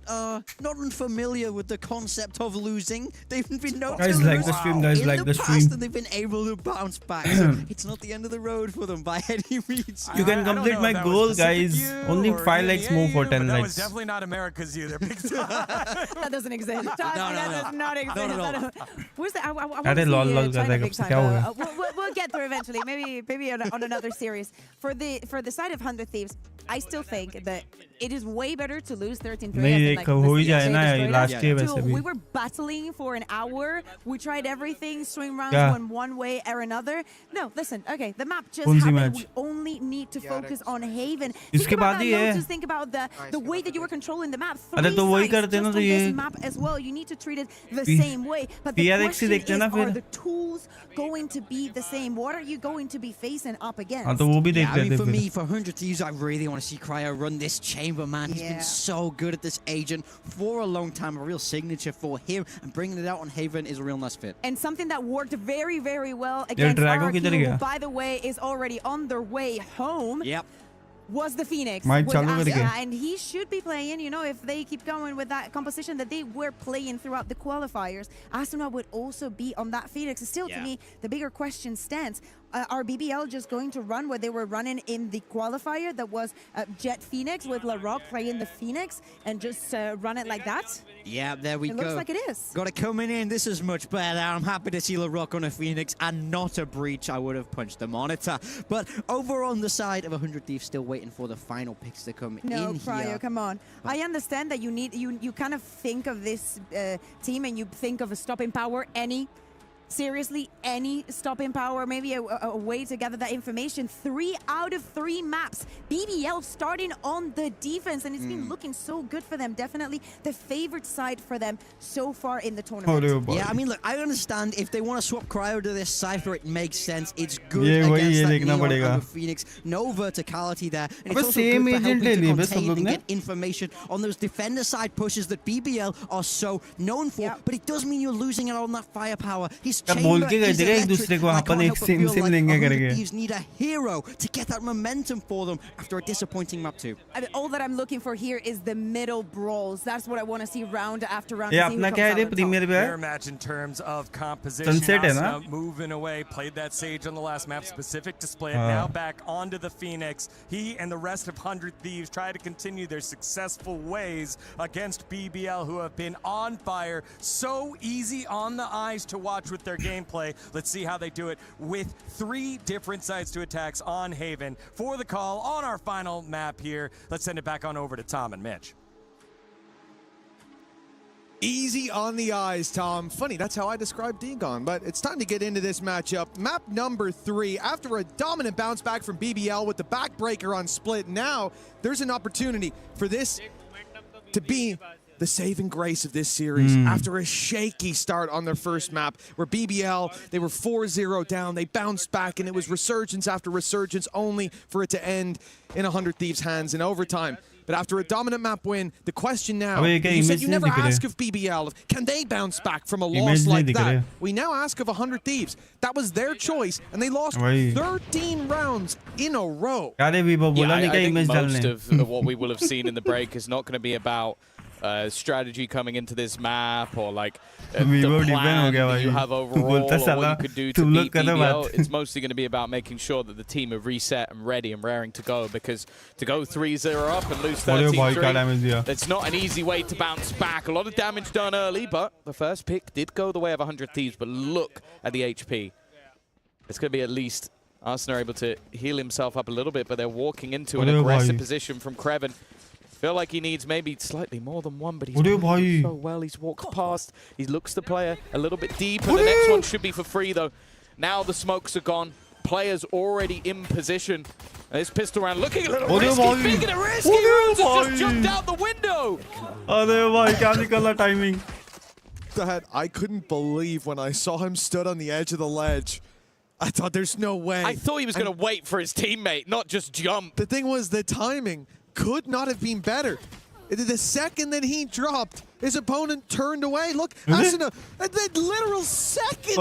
unfamiliar with the concept of losing. They've been known guys to like lose the stream, guys in like the past, stream. and they've been able to bounce back. So it's not the end of the road for them by any means. You can complete my goal, guys. Only 5 likes more for 10 That was likes. definitely not America's either. That doesn't exist. That does not exist. Not at all. Where's the? I want to अरे see lol lol China कर big देगा time. क्या होगा? We'll get there eventually. Maybe on another series. For the side of 100 Thieves, I still think that it is way better to lose 13-3. नहीं एक हो ही जाए ना last year वैसे भी. We were battling for an hour. We tried everything, swing rounds क्या? went one way or another. No, listen. Okay, the map just कौन सी happened. match? We only need to focus on Haven. इसके बाद ही है. Just think about the way that you were controlling the map. अरे तो वही करते ना तो ये. This map as well. You need to treat it the same way. But the question is, are the tools going to be the same? What are you going to be facing up against? हाँ तो वो भी देख I mean, लेते for फिर. me, for 100 Thieves, I really want to see Cryo run this chamber, man. He's been so good at this agent for a long time. A real signature for him, and bringing it out on Haven is a real nice fit. And something that worked very, very well against Drago RRQ, किधर who, गया? by the way, is already on their way home. Yep. was the Phoenix. And he should be playing, you know, if they keep going with that composition that they were playing throughout the qualifiers. Asuna would also be on that Phoenix. Still, to me, the bigger question stands. Are BBL just going to run what they were running in the qualifier that was Jet Phoenix with LaRock playing the Phoenix and just run it like that? Yeah, there we go. It looks like it is. Got it coming in. This is much better. I'm happy to see LaRock on a Phoenix and not a breach. I would have punched the monitor. But over on the side of 100 Thieves, still waiting for the final picks to come in No, here. Cryo, come on. I understand that you kind of think of this team and you think of a stopping power, seriously, any stopping power, maybe a way to gather that information. 3 out of 3 maps. BBL starting on the defense, and it's been looking so good for them. Definitely the favorite side for them so far in the tournament. Yeah, I mean, look, I understand if they want to swap Cryo to this Cypher, it makes sense. It's good against that Neon and Phoenix. No verticality there. And it's also good for helping to contain and get information on those defender side pushes that BBL are so known for. But it does mean you're losing out on that firepower. बोल के गए थे एक दूसरे को अपन एक SIM लेंगे करके. Thieves need a hero to get that momentum for them after a disappointing map 2. I mean, all that I'm looking for here is the middle brawls. That's what I want to see round after round. ये अपना क्या है premiere पे है? Fair match in terms of composition. Sunset है ना? Moving away, played that Sage on the last map, specific to split. Now back onto the Phoenix. He and the rest of 100 Thieves try to continue their successful ways against BBL, who have been on fire. So easy on the eyes to watch with their gameplay. Let's see how they do it with 3 different sides to attacks on Haven. For the call on our final map here, let's send it back on over to Tom and Mitch. Easy on the eyes, Tom. Funny, that's how I describe Degon, but it's time to get into this matchup. Map number 3, after a dominant bounce back from BBL with the backbreaker on split, now there's an opportunity for this to be the saving grace of this series after a shaky start on their first map where BBL, they were 4-0 down, they bounced back, and it was resurgence after resurgence only for it to end in 100 Thieves' hands in overtime. But after a dominant map win, the question now, you said you never ask of BBL, can they bounce back from a loss like that? We now ask of 100 Thieves. That was their choice, and they lost 13 rounds in a row. Yeah, I think most of what we will have seen in the break is not going to be about strategy coming into this map or like the plan that you have overall or what you could do to beat BBL. It's mostly going to be about making sure that the team are reset and ready and raring to go, because to go 3-0 up and lose 13-3, it's not an easy way to bounce back. A lot of damage done early, but the first pick did go the way of 100 Thieves, but look at the HP. It's going to be at least Arsenal are able to heal himself up a little bit, but they're walking into an aggressive position from Kreven. Feel like he needs maybe slightly more than one, but he's doing so well. He's walked past. He looks the player a little bit deep, and the next one should be for free, though. Now the smokes are gone. Players already in position. And this pistol round looking a little risky. Speaking of risky, Rose has just jumped out the window. Timing. I couldn't believe when I saw him stood on the edge of the ledge. I thought there's no way. I thought he was going to wait for his teammate, not just jump. The thing was, the timing could not have been better. The second that he dropped, his opponent turned away. Look, Asuna, the literal second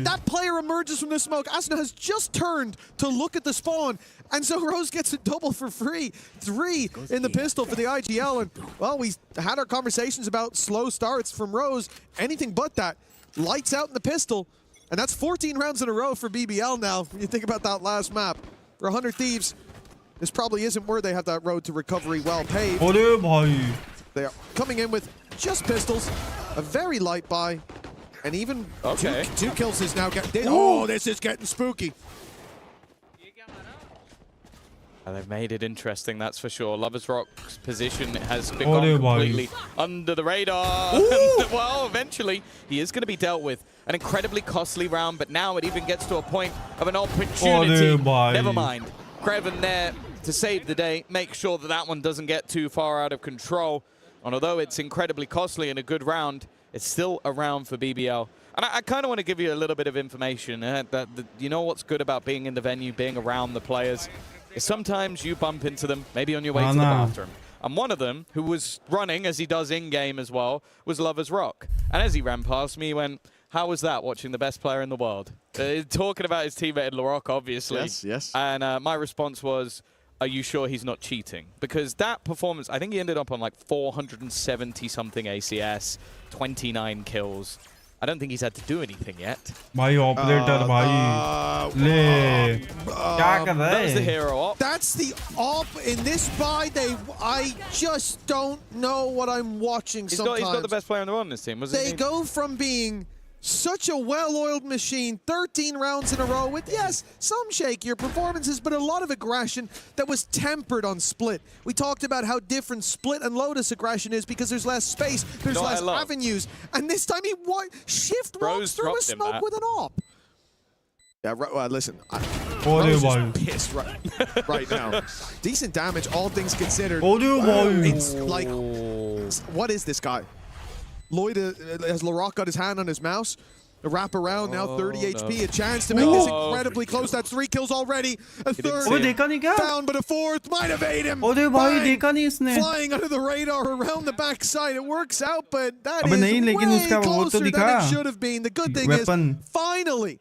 that player emerges from the smoke, Asuna has just turned to look at the spawn, and so Rose gets a double for free. 3 in the pistol for the IGL, and well, we had our conversations about slow starts from Rose. Anything but that. Lights out in the pistol, and that's 14 rounds in a row for BBL now. When you think about that last map. For 100 Thieves, this probably isn't where they have that road to recovery well paved. They are coming in with just pistols, a very light buy, and even two kills is now getting... Oh, this is getting spooky. They've made it interesting, that's for sure. Lovers Rock's position has been gone completely under the radar. Well, eventually, he is going to be dealt with. An incredibly costly round, but now it even gets to a point of an opportunity. Never mind. Kreven there to save the day, make sure that that one doesn't get too far out of control. And although it's incredibly costly and a good round, it's still a round for BBL. And I kind of want to give you a little bit of information. You know what's good about being in the venue, being around the players, is sometimes you bump into them, maybe on your way to the bathroom. And one of them, who was running, as he does in-game as well, was Lovers Rock. And as he ran past me, he went, how was that, watching the best player in the world? Talking about his teammate LaRock, obviously. Yes. And my response was, are you sure he's not cheating? Because that performance, I think he ended up on like 470-something ACS, 29 kills. I don't think he's had to do anything yet. भाई operator भाई ले क्या कर रहा है? That's the hero op. That's the op in this buy. I just don't know what I'm watching sometimes. He's got the best player in the world on this team. They go from being such a well-oiled machine, 13 rounds in a row with, yes, some shakier performances, but a lot of aggression that was tempered on Split. We talked about how different Split and Lotus aggression is because there's less space, there's less avenues, and this time he shift walks through a smoke with an op. Yeah, listen, Rose is pissed right now. Decent damage, all things considered. It's like, what is this guy? Lloyd has Larocque got his hand on his mouse. A wrap around now, 30 HP, a chance to make this incredibly close. That's 3 kills already. A third down, but a fourth might evade him. Flying under the radar around the backside. It works out, but that is way closer than it should have been. The good thing is, finally,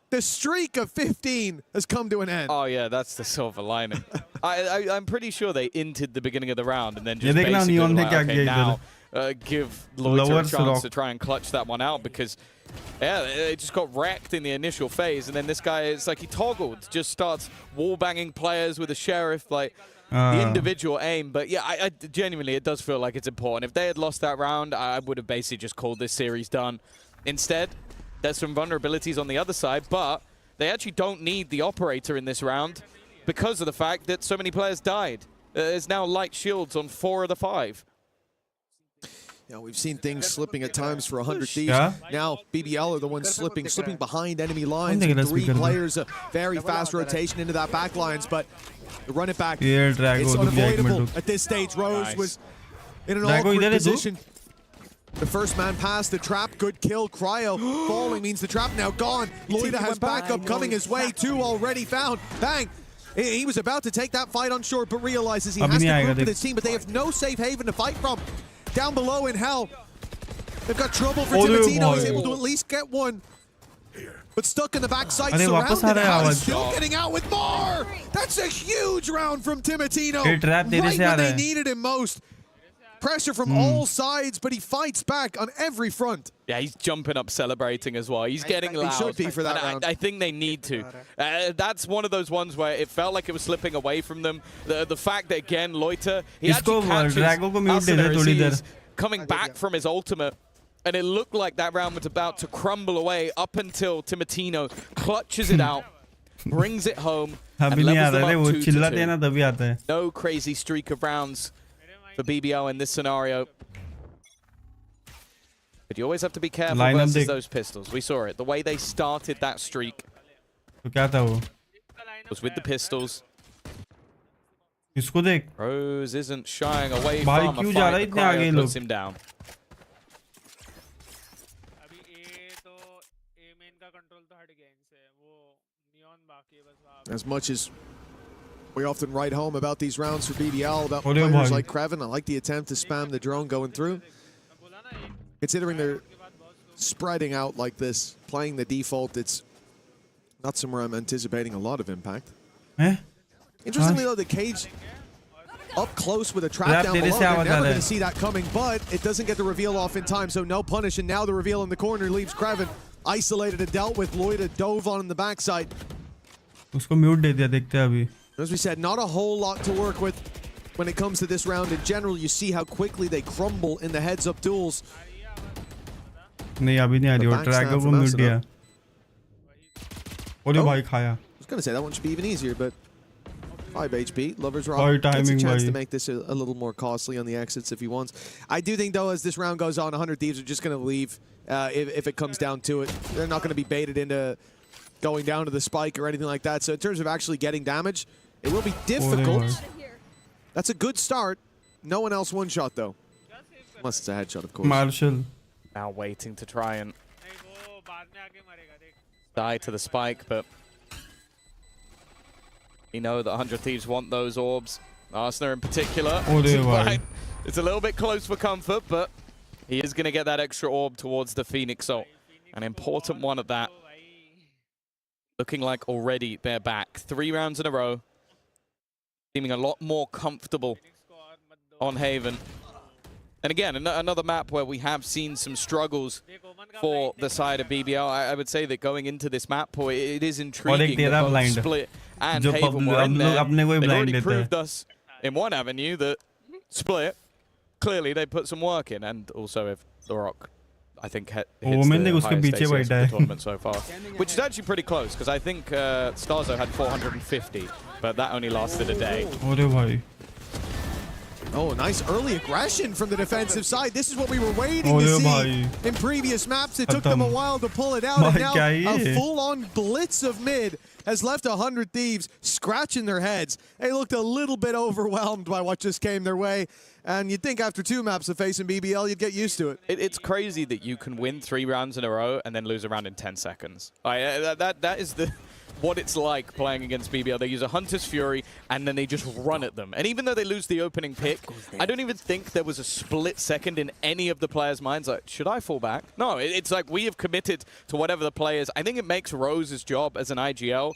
the streak of 15 has come to an end. Oh yeah, that's the silver lining. I'm pretty sure they inted the beginning of the round and then just basically like, okay, now give Lloyd a chance to try and clutch that one out because, yeah, it just got wrecked in the initial phase, and then this guy, it's like he toggled, just starts wall-banging players with a Sheriff, like the individual aim. But yeah, I genuinely, it does feel like it's important. If they had lost that round, I would have basically just called this series done. Instead, there's some vulnerabilities on the other side, but they actually don't need the operator in this round because of the fact that so many players died. There's now light shields on 4 of the 5. Yeah, we've seen things slipping at times for 100 Thieves. Now, BBL are the ones slipping behind enemy lines. 3 players, a very fast rotation into that back lines, but the run it back, it's unavoidable at this stage. Rose was in an awkward position. The first man past the trap, good kill. Cryo falling means the trap now gone. Loida has backup coming his way, 2 already found. Bang! He was about to take that fight on short, but realizes he has to group with his team, but they have no safe haven to fight from. Down below in hell, they've got trouble for Timotino. He's able to at least get one, but stuck in the backside, surrounded. He's still getting out with more. That's a huge round from Timotino. Right when they needed him most. Pressure from all sides, but he fights back on every front. Yeah, he's jumping up, celebrating as well. He's getting loud. He should be for that round. I think they need to. That's one of those ones where it felt like it was slipping away from them. The fact that, again, Loiter, he actually catches Acer as he is coming back from his ultimate, and it looked like that round was about to crumble away up until Timotino clutches it out, brings it home, and levels them up 2-2. No crazy streak of rounds for BBL in this scenario. But you always have to be careful versus those pistols. We saw it. The way they started that streak was with the pistols. Rose isn't shying away from a fight. Cryo puts him down. As much as we often write home about these rounds for BBL, about players like Kreven, I like the attempt to spam the drone going through. Considering they're spreading out like this, playing the default, it's not somewhere I'm anticipating a lot of impact. Interestingly though, the cage up close with a trap down below, they're never going to see that coming, but it doesn't get the reveal off in time, so no punish, and now the reveal in the corner leaves Kreven isolated and dealt with. Loida dove on the backside. As we said, not a whole lot to work with when it comes to this round. In general, you see how quickly they crumble in the heads-up duels. नहीं अभी नहीं आ रही वो ट्रैगो को mute किया ओरे भाई खाया I was going to say that one should be even easier, but 5 HP. Lovers Rock gets a chance to make this a little more costly on the exits if he wants. I do think, though, as this round goes on, 100 Thieves are just going to leave if it comes down to it. They're not going to be baited into going down to the spike or anything like that. So in terms of actually getting damage, it will be difficult. That's a good start. No one else one-shot, though. Unless it's a headshot, of course. Marshall. Now waiting to try and die to the spike, but you know that 100 Thieves want those orbs. Arsenal in particular. It's a little bit close for comfort, but he is going to get that extra orb towards the Phoenix ult. An important one at that. Looking like already they're back. 3 rounds in a row. seeming a lot more comfortable on Haven. And again, another map where we have seen some struggles for the side of BBL. I would say that going into this map, it is intriguing that both Split and Haven were in there. They've already proved us in one avenue that Split, clearly they put some work in. And also if The Rock, I think, hits the highest ACS of the tournament so far. Which is actually pretty close, because I think Starzo had 450, but that only lasted a day. Oh, nice early aggression from the defensive side. This is what we were waiting to see in previous maps. It took them a while to pull it out, and now a full-on blitz of mid has left 100 Thieves scratching their heads. They looked a little bit overwhelmed by what just came their way, and you'd think after 2 maps of facing BBL, you'd get used to it. It's crazy that you can win 3 rounds in a row and then lose a round in 10 seconds. That is what it's like playing against BBL. They use a Hunter's Fury, and then they just run at them. And even though they lose the opening pick, I don't even think there was a split second in any of the players' minds like, should I fall back? No, it's like we have committed to whatever the play is. I think it makes Rose's job as an IGL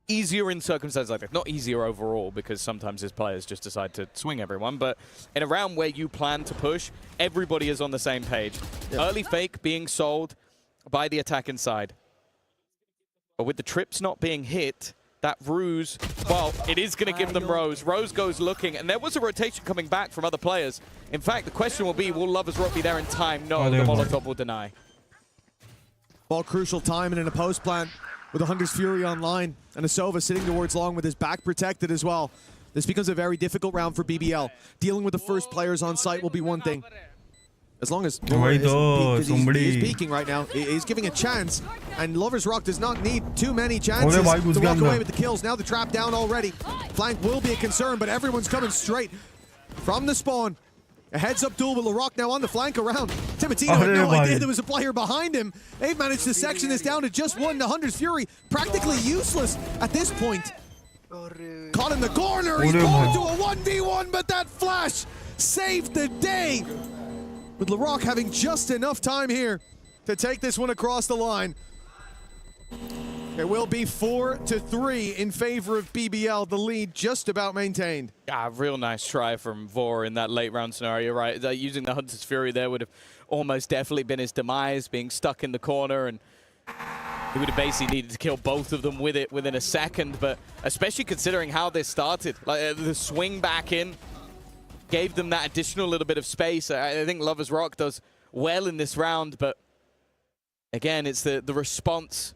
easier in circumstances like that. Not easier overall, because sometimes his players just decide to swing everyone, but in a round where you plan to push, everybody is on the same page. Yep. Early fake being sold by the attack inside. But with the trips not being hit, that ruse, well, it is going to give them Rose. Rose goes looking, and there was a rotation coming back from other players. In fact, the question will be, will Lovers Rock be there in time? No, the Molotov will deny. Ball crucial time and in a post plant with a Hunter's Fury online, and a Sova sitting towards long with his back protected as well. This becomes a very difficult round for BBL. Dealing with the first players on site will be one thing. As long as he's peeking right now, he's giving a chance, and Lovers Rock does not need too many chances to walk away with the kills. Now the trap down already. Flank will be a concern, but everyone's coming straight from the spawn. A heads-up duel with LaRock now on the flank around. Timotino had no idea there was a player behind him. They've managed to section this down to just one. The Hunter's Fury practically useless at this point. Caught in the corner. He's going to a 1v1, but that flash saved the day. With LaRock having just enough time here to take this one across the line. It will be 4-3 in favor of BBL. The lead just about maintained. Yeah, real nice try from Vor in that late round scenario, right? Using the Hunter's Fury there would have almost definitely been his demise, being stuck in the corner, and he would have basically needed to kill both of them with it within a second. But especially considering how this started, like the swing back in gave them that additional little bit of space. I think Lovers Rock does well in this round, but again, it's the response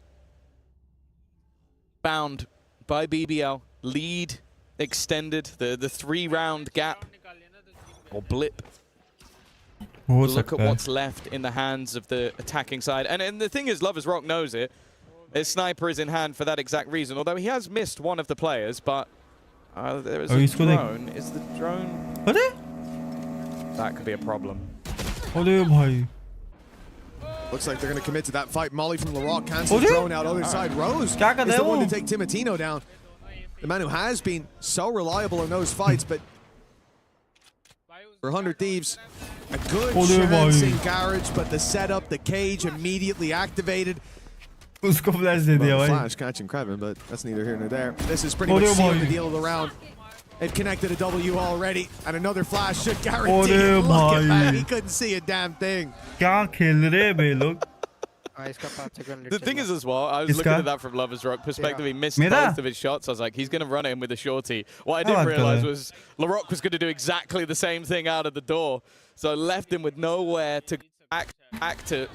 found by BBL. Lead extended, the 3-round gap, or blip. Look at what's left in the hands of the attacking side. And the thing is, Lovers Rock knows it. His sniper is in hand for that exact reason, although he has missed one of the players, but there is a drone. Is the drone... That could be a problem. Looks like they're going to commit to that fight. Molly from LaRock cancels drone out other side. Rose is the one to take Timotino down. The man who has been so reliable in those fights, but for 100 Thieves, a good chance in garage, but the setup, the cage immediately activated. Flash catching Krevin, but that's neither here nor there. This is pretty much sealed the deal of the round. They've connected a W already, and another flash should guarantee it. Look at that, he couldn't see a damn thing. The thing is as well, I was looking at that from Lovers Rock perspective. He missed both of his shots. I was like, he's going to run it in with a shorty. What I didn't realize was LaRock was going to do exactly the same thing out of the door. So I left him with nowhere to act to.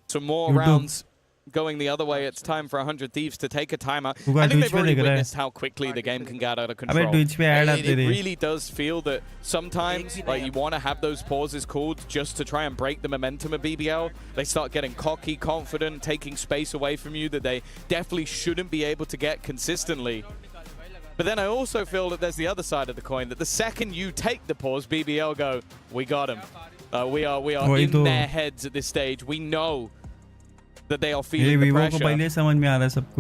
Some more rounds going the other way. It's time for 100 Thieves to take a timeout. I think they've already witnessed how quickly the game can get out of control. It really does feel that sometimes like you want to have those pauses called just to try and break the momentum of BBL. They start getting cocky, confident, taking space away from you that they definitely shouldn't be able to get consistently. But then I also feel that there's the other side of the coin, that the second you take the pause, BBL go, we got him. We are in their heads at this stage. We know that they are feeling the pressure. And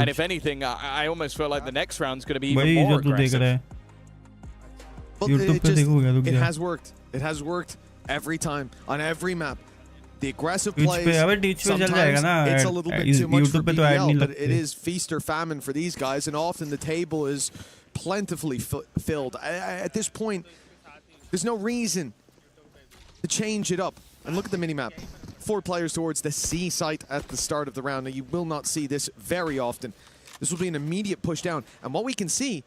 if anything, I almost feel like the next round's going to be even more aggressive. It has worked. It has worked every time, on every map. the aggressive Twitch plays, पे अबे Twitch पे चल जाएगा ना it's a little bit too much for YouTube पे तो add नहीं BBL, but लगती it is feast or famine for these guys, and often the table is plentifully filled. At this point, there's no reason to change it up. And look at the minimap. 4 players towards the C site at the start of the round. Now, you will not see this very often. This will be an immediate push down. And what we can see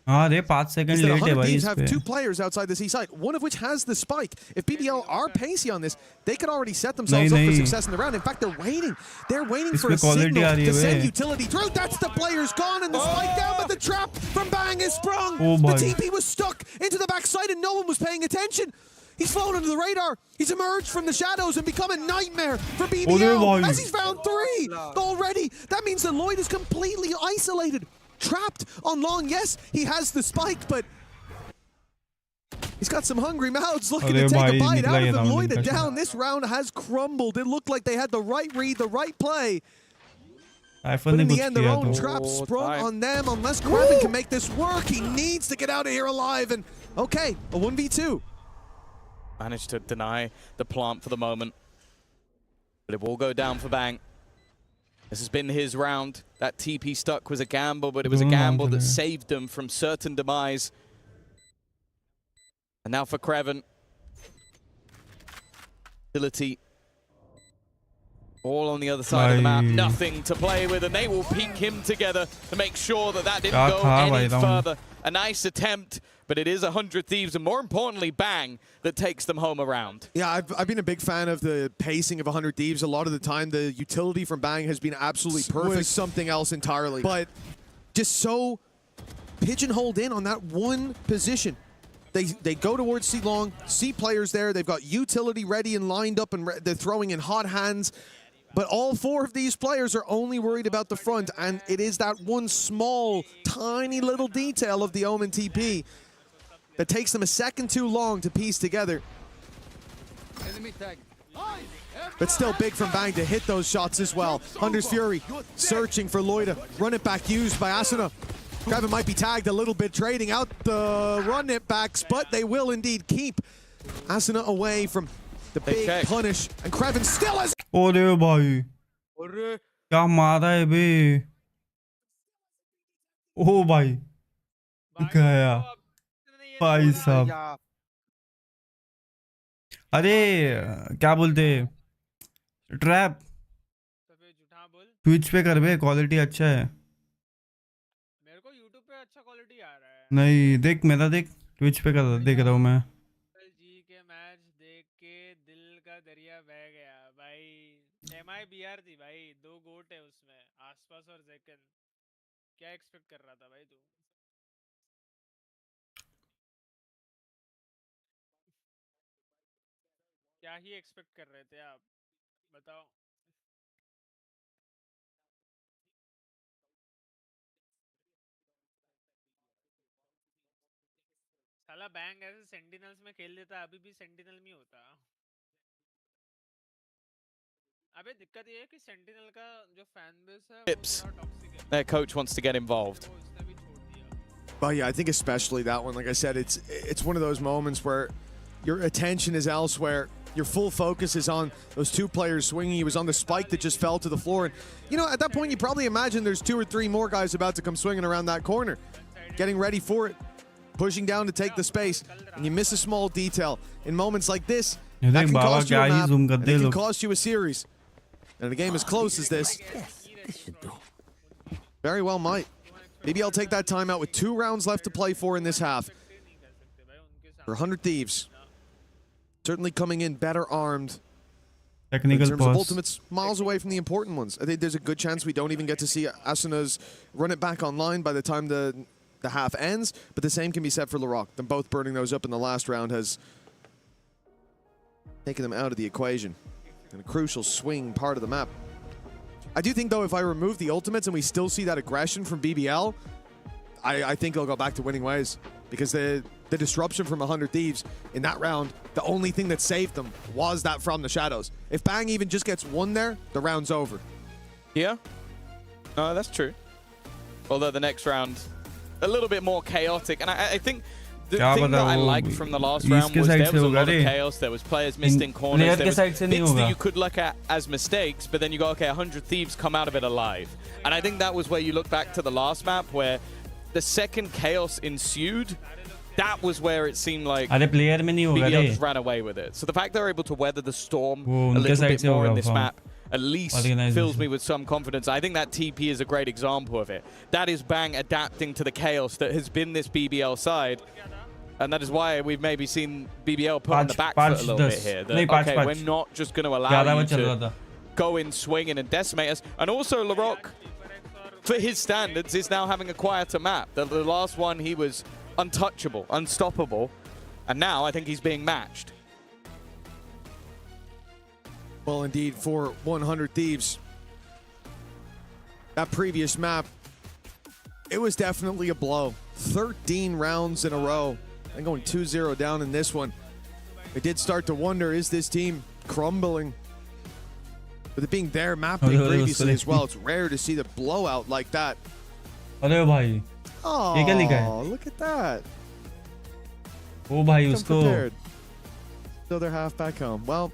हाँ रे 5 second late है भाई इस have पे 2 players outside the C site, one of which has the spike. If BBL are pacey on this, they could already set themselves up for success in the round. In fact, they're waiting. They're waiting for a signal to send utility through. That's the players gone, and the spike down, but the trap from Bang is sprung. The TP was stuck into the backside, and no one was paying attention. He's flown under the radar. He's emerged from the shadows and become a nightmare for BBL as he's found 3 already. That means that Lloyd is completely isolated. Trapped on long. Yes, he has the spike, but he's got some hungry mouths looking to take a bite out of him. Lloyd down. This round has crumbled. It looked like they had the right read, the right play. But in the end, their own trap sprung on them. Unless Kraven can make this work, he needs to get out of here alive. And okay, a 1v2. Managed to deny the plant for the moment. But it will go down for Bang. This has been his round. That TP stuck was a gamble, but it was a gamble that saved them from certain demise. And now for Kraven. Ability. All on the other side of the map. Nothing to play with, and they will peek him together to make sure that that didn't go any further. A nice attempt, but it is 100 Thieves, and more importantly, Bang, that takes them home around. Yeah, I've been a big fan of the pacing of 100 Thieves. A lot of the time, the utility from Bang has been absolutely perfect. Something else entirely. But just so pigeonholed in on that one position. They go towards C long, C players there. They've got utility ready and lined up, and they're throwing in hot hands. But all 4 of these players are only worried about the front, and it is that one small, tiny little detail of the Omen TP that takes them a second too long to piece together. But still big from Bang to hit those shots as well. Hunter's Fury searching for Loida. Run it back used by Asuna. Kraven might be tagged a little bit, trading out the run it backs, but they will indeed keep Asuna away from the big punish. And Kraven still has... अरे भाई क्या मारा है बे ओ भाई गया भाई साहब अरे क्या बोलते ट्रैप ट्विच पे कर बे क्वालिटी अच्छा है मेरे को यूट्यूब पे अच्छा क्वालिटी आ रहा है नहीं देख मेरा देख ट्विच पे कर देख रहा हूँ मैं जी के मैच देख के दिल का दरिया बह गया भाई MIBR थी भाई 2 गोट है उसमें आसपास और जेकन क्या एक्सपेक्ट कर रहा था भाई तू क्या ही एक्सपेक्ट कर रहे थे आप बताओ साला बैंग ऐसे सेंटिनल्स में खेल लेता अभी भी सेंटिनल में होता अबे दिक्कत ये है कि सेंटिनल का जो फैन बेस है वो टॉक्सिक है Their coach wants to get involved. Well, yeah, I think especially that one. Like I said, it's one of those moments where your attention is elsewhere. Your full focus is on those 2 players swinging. He was on the spike that just fell to the floor. And, you know, at that point, you probably imagine there's 2 or 3 more guys about to come swinging around that corner, getting ready for it, pushing down to take the space. And you miss a small detail. In moments like this, that can cost you a map, and it can cost you a series. And a game as close as this, very well might. BBL take that timeout with 2 rounds left to play for in this half. For 100 Thieves, certainly coming in better armed. Technical in terms of ultimates, miles away from the important ones. I think there's a good chance we don't even get to see Asuna's run it back online by the time the half ends, but the same can be said for Larocque. Them both burning those up in the last round has taken them out of the equation. And a crucial swing part of the map. I do think, though, if I remove the ultimates and we still see that aggression from BBL, I think they'll go back to winning ways. Because the disruption from 100 Thieves in that round, the only thing that saved them was that from the shadows. If Bang even just gets 1 there, the round's over. Yeah. No, that's true. Although the next round, a little bit more chaotic. And I think The thing that I liked from the last round was there was a lot of chaos. There was players missed in corners. There was bits that you could look at as mistakes, but then you go, okay, 100 Thieves come out of it alive. And I think that was where you look back to the last map where the second chaos ensued. That was where it seemed like BBL just ran away with it. So the fact they're able to weather the storm a little bit more in this map at least fills me with some confidence. I think that TP is a great example of it. That is Bang adapting to the chaos that has been this BBL side. And that is why we've maybe seen BBL put on the back foot a little bit here. That, okay, we're not just going to allow you to go in swinging and decimate us. And also, Larocque, for his standards, is now having a quieter map. The last one, he was untouchable, unstoppable. And now I think he's being matched. Well, indeed, for 100 Thieves. That previous map, it was definitely a blow. 13 rounds in a row. And going 2-0 down in this one. I did start to wonder, is this team crumbling? With it being their map previously as well, it's rare to see the blowout like that. Oh, look at that. Prepared. So they're half back home. Well,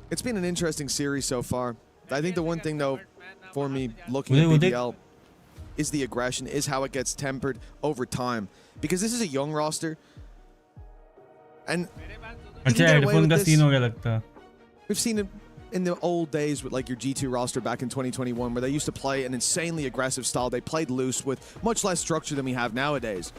it's been an interesting series so far. I think the one thing, though, for me looking at BBL is the aggression, is how it gets tempered over time. Because this is a young roster. And we've seen it in the old days with like your G2 roster back in 2021 where they used to play an insanely aggressive style. They played loose with much less structure than we have nowadays.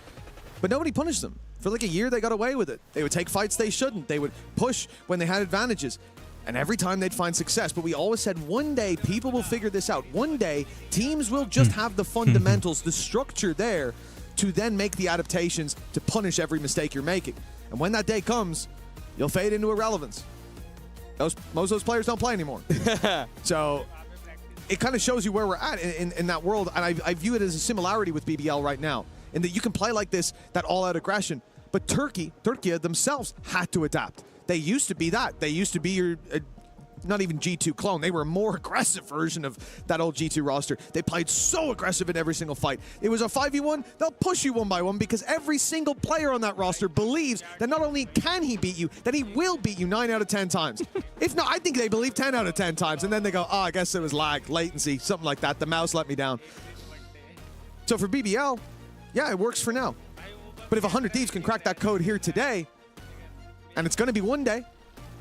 But nobody punished them. For like a year, they got away with it. They would take fights they shouldn't. They would push when they had advantages. And every time they'd find success. But we always said one day people will figure this out. One day teams will just have the fundamentals, the structure there to then make the adaptations to punish every mistake you're making. And when that day comes, you'll fade into irrelevance. Most of those players don't play anymore. So it kind of shows you where we're at in that world. And I view it as a similarity with BBL right now. In that you can play like this, that all-out aggression. But Turkey themselves had to adapt. They used to be that. They used to be your, not even G2 clone. They were a more aggressive version of that old G2 roster. They played so aggressive in every single fight. It was a 5v1. They'll push you one by one because every single player on that roster believes that not only can he beat you, that he will beat you 9 out of 10 times. If not, I think they believe 10 out of 10 times. And then they go, oh, I guess it was lag, latency, something like that. The mouse let me down. So for BBL, yeah, it works for now. But if 100 Thieves can crack that code here today, and it's going to be one day,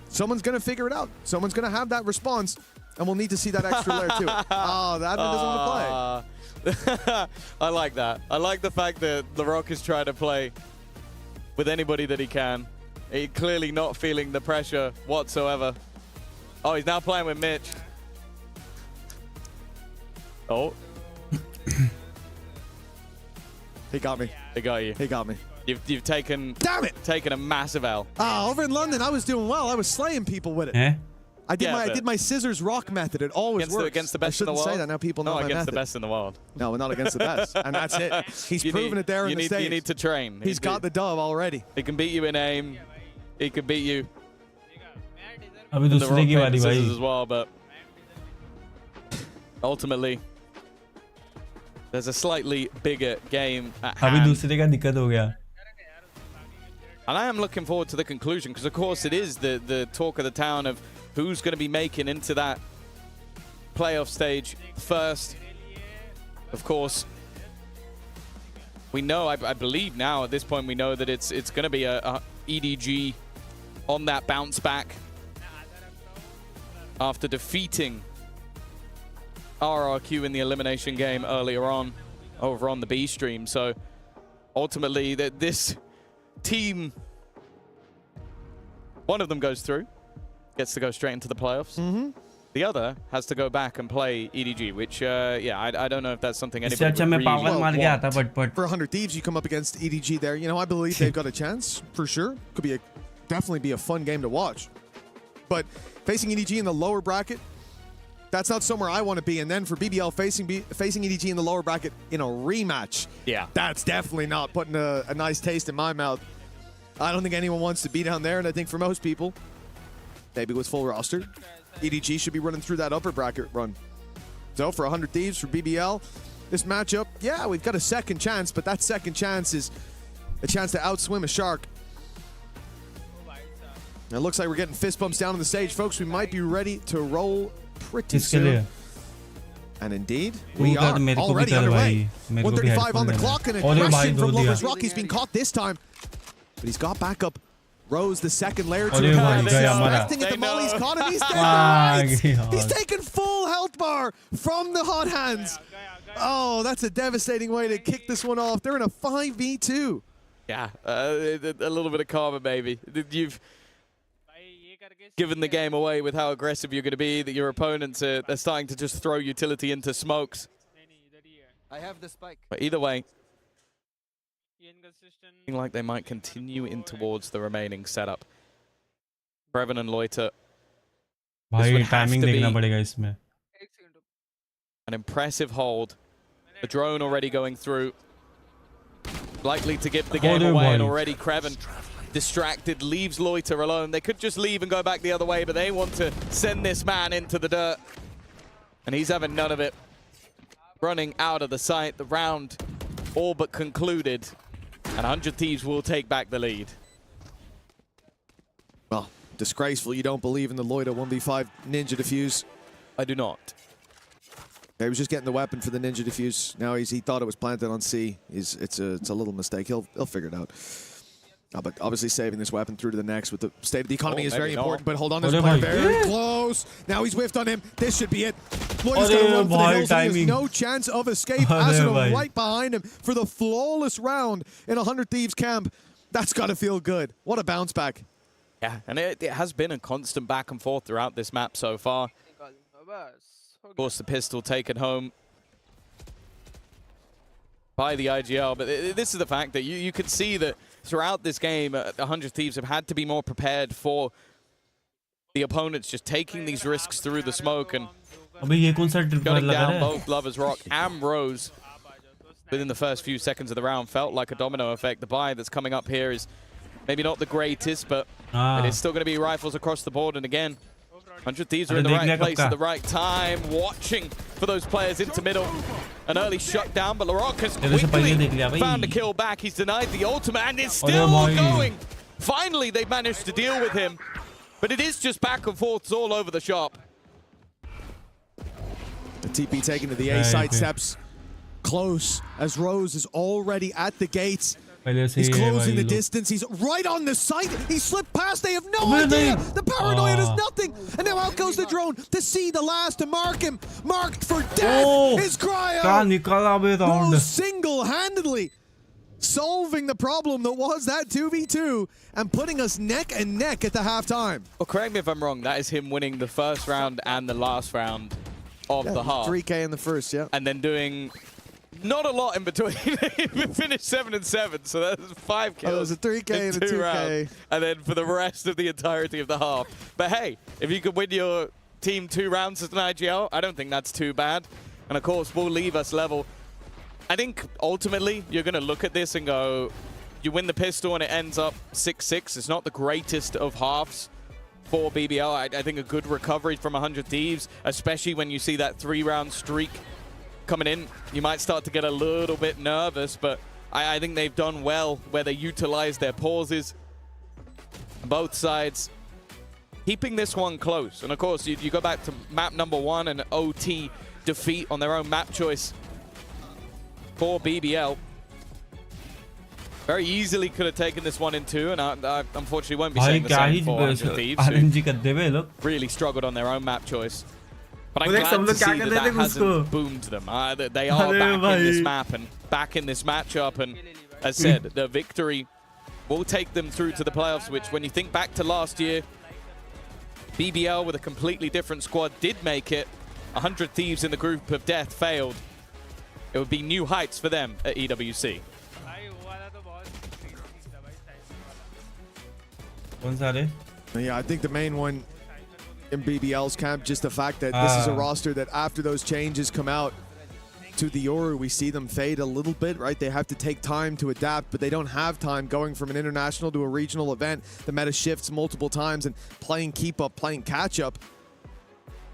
someone's going to figure it out. Someone's going to have that response, and we'll need to see that extra layer to it. Oh, that one doesn't want to play. I like that. I like the fact that Larocque is trying to play with anybody that he can. He's clearly not feeling the pressure whatsoever. Oh, he's now playing with Mitch. Oh. He got me. He got you. He got me. You've taken... Damn it! Taken a massive L. Over in London, I was doing well. I was slaying people with it. I did my scissors rock method. It always works. Against the best in the world? I shouldn't say that. Now people know my method. Against the best in the world. No, not against the best. And that's it. He's proven it there in the States. You need to train. He's got the dub already. He can beat you in aim. He can beat you in the rock, paper, scissors as well, but ultimately there's a slightly bigger game at hand. And I am looking forward to the conclusion because, of course, it is the talk of the town of who's going to be making into that playoff stage first. Of course, we know, I believe now at this point, we know that it's going to be a EDG on that bounce back after defeating RRQ in the elimination game earlier on over on the B stream. So ultimately, this team, one of them goes through, gets to go straight into the playoffs. The other has to go back and play EDG, which, yeah, I don't know if that's something anybody would really want. For 100 Thieves, you come up against EDG there. You know, I believe they've got a chance, for sure. Could be definitely be a fun game to watch. But facing EDG in the lower bracket, that's not somewhere I want to be. And then for BBL facing EDG in the lower bracket in a rematch, yeah, that's definitely not putting a nice taste in my mouth. I don't think anyone wants to be down there. And I think for most people, maybe with full roster, EDG should be running through that upper bracket run. So for 100 Thieves, for BBL, this matchup, yeah, we've got a second chance, but that second chance is a chance to outswim a shark. Now it looks like we're getting fist bumps down on the stage, folks. We might be ready to roll pretty soon. And indeed, we are already underway. 135 on the clock, and aggression from Lovers Rock. He's been caught this time, but he's got backup. Rose, the second layer to expecting it. The Molly's caught him. He's dead. He's taken full health bar from the hot hands. Oh, that's a devastating way to kick this one off. They're in a 5v2. Yeah, a little bit of karma, baby. You've given the game away with how aggressive you're going to be, that your opponents are starting to just throw utility into smokes. I have the spike. But either way, looking like they might continue in towards the remaining setup. Brevin and Loiter. This would have to be an impressive hold. The drone already going through. Likely to give the game away, and already Kreven distracted, leaves Loiter alone. They could just leave and go back the other way, but they want to send this man into the dirt. And he's having none of it. Running out of the site, the round all but concluded. And 100 Thieves will take back the lead. Well, disgraceful you don't believe in the Loiter 1v5 Ninja Defuse. I do not. He was just getting the weapon for the Ninja Defuse. Now he thought it was planted on C. It's a little mistake. He'll figure it out. But obviously saving this weapon through to the next with the state of the economy is very important. But hold on, there's player very close. Now he's whiffed on him. This should be it. Loiter's going to run for the hills. He has no chance of escape. Acer right behind him for the flawless round in 100 Thieves camp. That's got to feel good. What a bounce back. Yeah, and it has been a constant back and forth throughout this map so far. Of course, the pistol taken home by the IGL, but this is the fact that you can see that throughout this game, 100 Thieves have had to be more prepared for the opponents just taking these risks through the smoke and gunning down both Lovers Rock and Rose within the first few seconds of the round. Felt like a domino effect. The buy that's coming up here is maybe not the greatest, but it is still going to be rifles across the board. And again, 100 Thieves are in the right place at the right time, watching for those players into middle. An early shutdown, but Larocque has quickly found a kill back. He's denied the ultimate and is still going. Finally, they managed to deal with him, but it is just back and forths all over the shop. The TP taken to the A side, steps close as Rose is already at the gates. He's closing the distance. He's right on the site. He slipped past. They have no idea. The paranoia does nothing. And now out goes the drone to see the last, to mark him. Marked for death is Cryo. Rose single-handedly solving the problem that was that 2v2 and putting us neck and neck at the halftime. Well, correct me if I'm wrong. That is him winning the first round and the last round of the half. 3K in the first, yeah. And then doing not a lot in between. We finished 7-7, so that's 5 kills. Oh, it was a 3K and a 2K. Rounds, and then for the rest of the entirety of the half. But hey, if you could win your team 2 rounds as an IGL, I don't think that's too bad. And of course, will leave us level. I think ultimately, you're going to look at this and go, you win the pistol and it ends up 6-6. It's not the greatest of halves for BBL. I think a good recovery from 100 Thieves, especially when you see that 3-round streak coming in. You might start to get a little bit nervous, but I think they've done well where they utilize their pauses. Both sides keeping this one close. And of course, you go back to map number 1 and OT defeat on their own map choice for BBL. Very easily could have taken this one in 2, and I unfortunately won't be saying the same for 100 Thieves, who really struggled on their own map choice. But I'm glad to see that hasn't boomed them. They are back in this map and back in this matchup. And as said, the victory will take them through to the playoffs, which when you think back to last year, BBL with a completely different squad did make it. 100 Thieves in the group of death failed. It would be new heights for them at EWC. Yeah, I think the main one in BBL's camp, just the fact that this is a roster that after those changes come out to the Yoru, we see them fade a little bit, right? They have to take time to adapt, but they don't have time going from an international to a regional event. The meta shifts multiple times, and playing keep up, playing catch up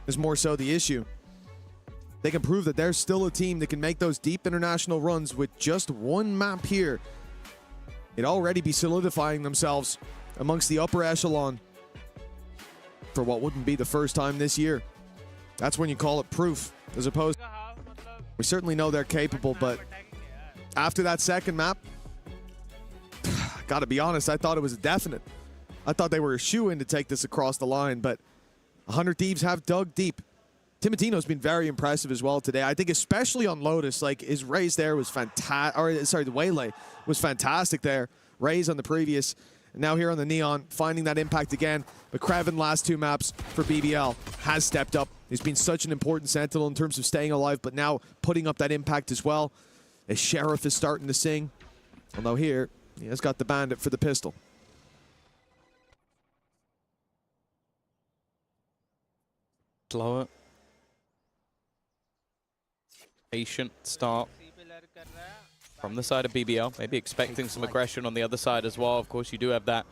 is more so the issue. they can prove that they're still a team that can make those deep international runs with just one map here. It'd already be solidifying themselves amongst the upper echelon for what wouldn't be the first time this year. That's when you call it proof, as opposed. We certainly know they're capable, but after that second map, gotta be honest, I thought it was a definite. I thought they were a shoo-in to take this across the line, but 100 Thieves have dug deep. Timotino's been very impressive as well today. I think especially on Lotus, like his raise there was fantastic, or sorry, the Waylay was fantastic there. Raise on the previous, and now here on the Neon, finding that impact again. But Kraven last 2 maps for BBL has stepped up. He's been such an important sentinel in terms of staying alive, but now putting up that impact as well. As Sheriff is starting to sing. Although here, he has got the Bandit for the pistol. Slower. Patient start from the side of BBL. Maybe expecting some aggression on the other side as well. Of course, you do have that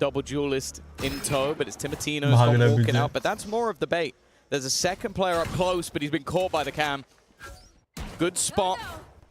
double duelist in tow, but it's Timotino's not walking out. But that's more of the bait. There's a second player up close, but he's been caught by the cam. Good spot.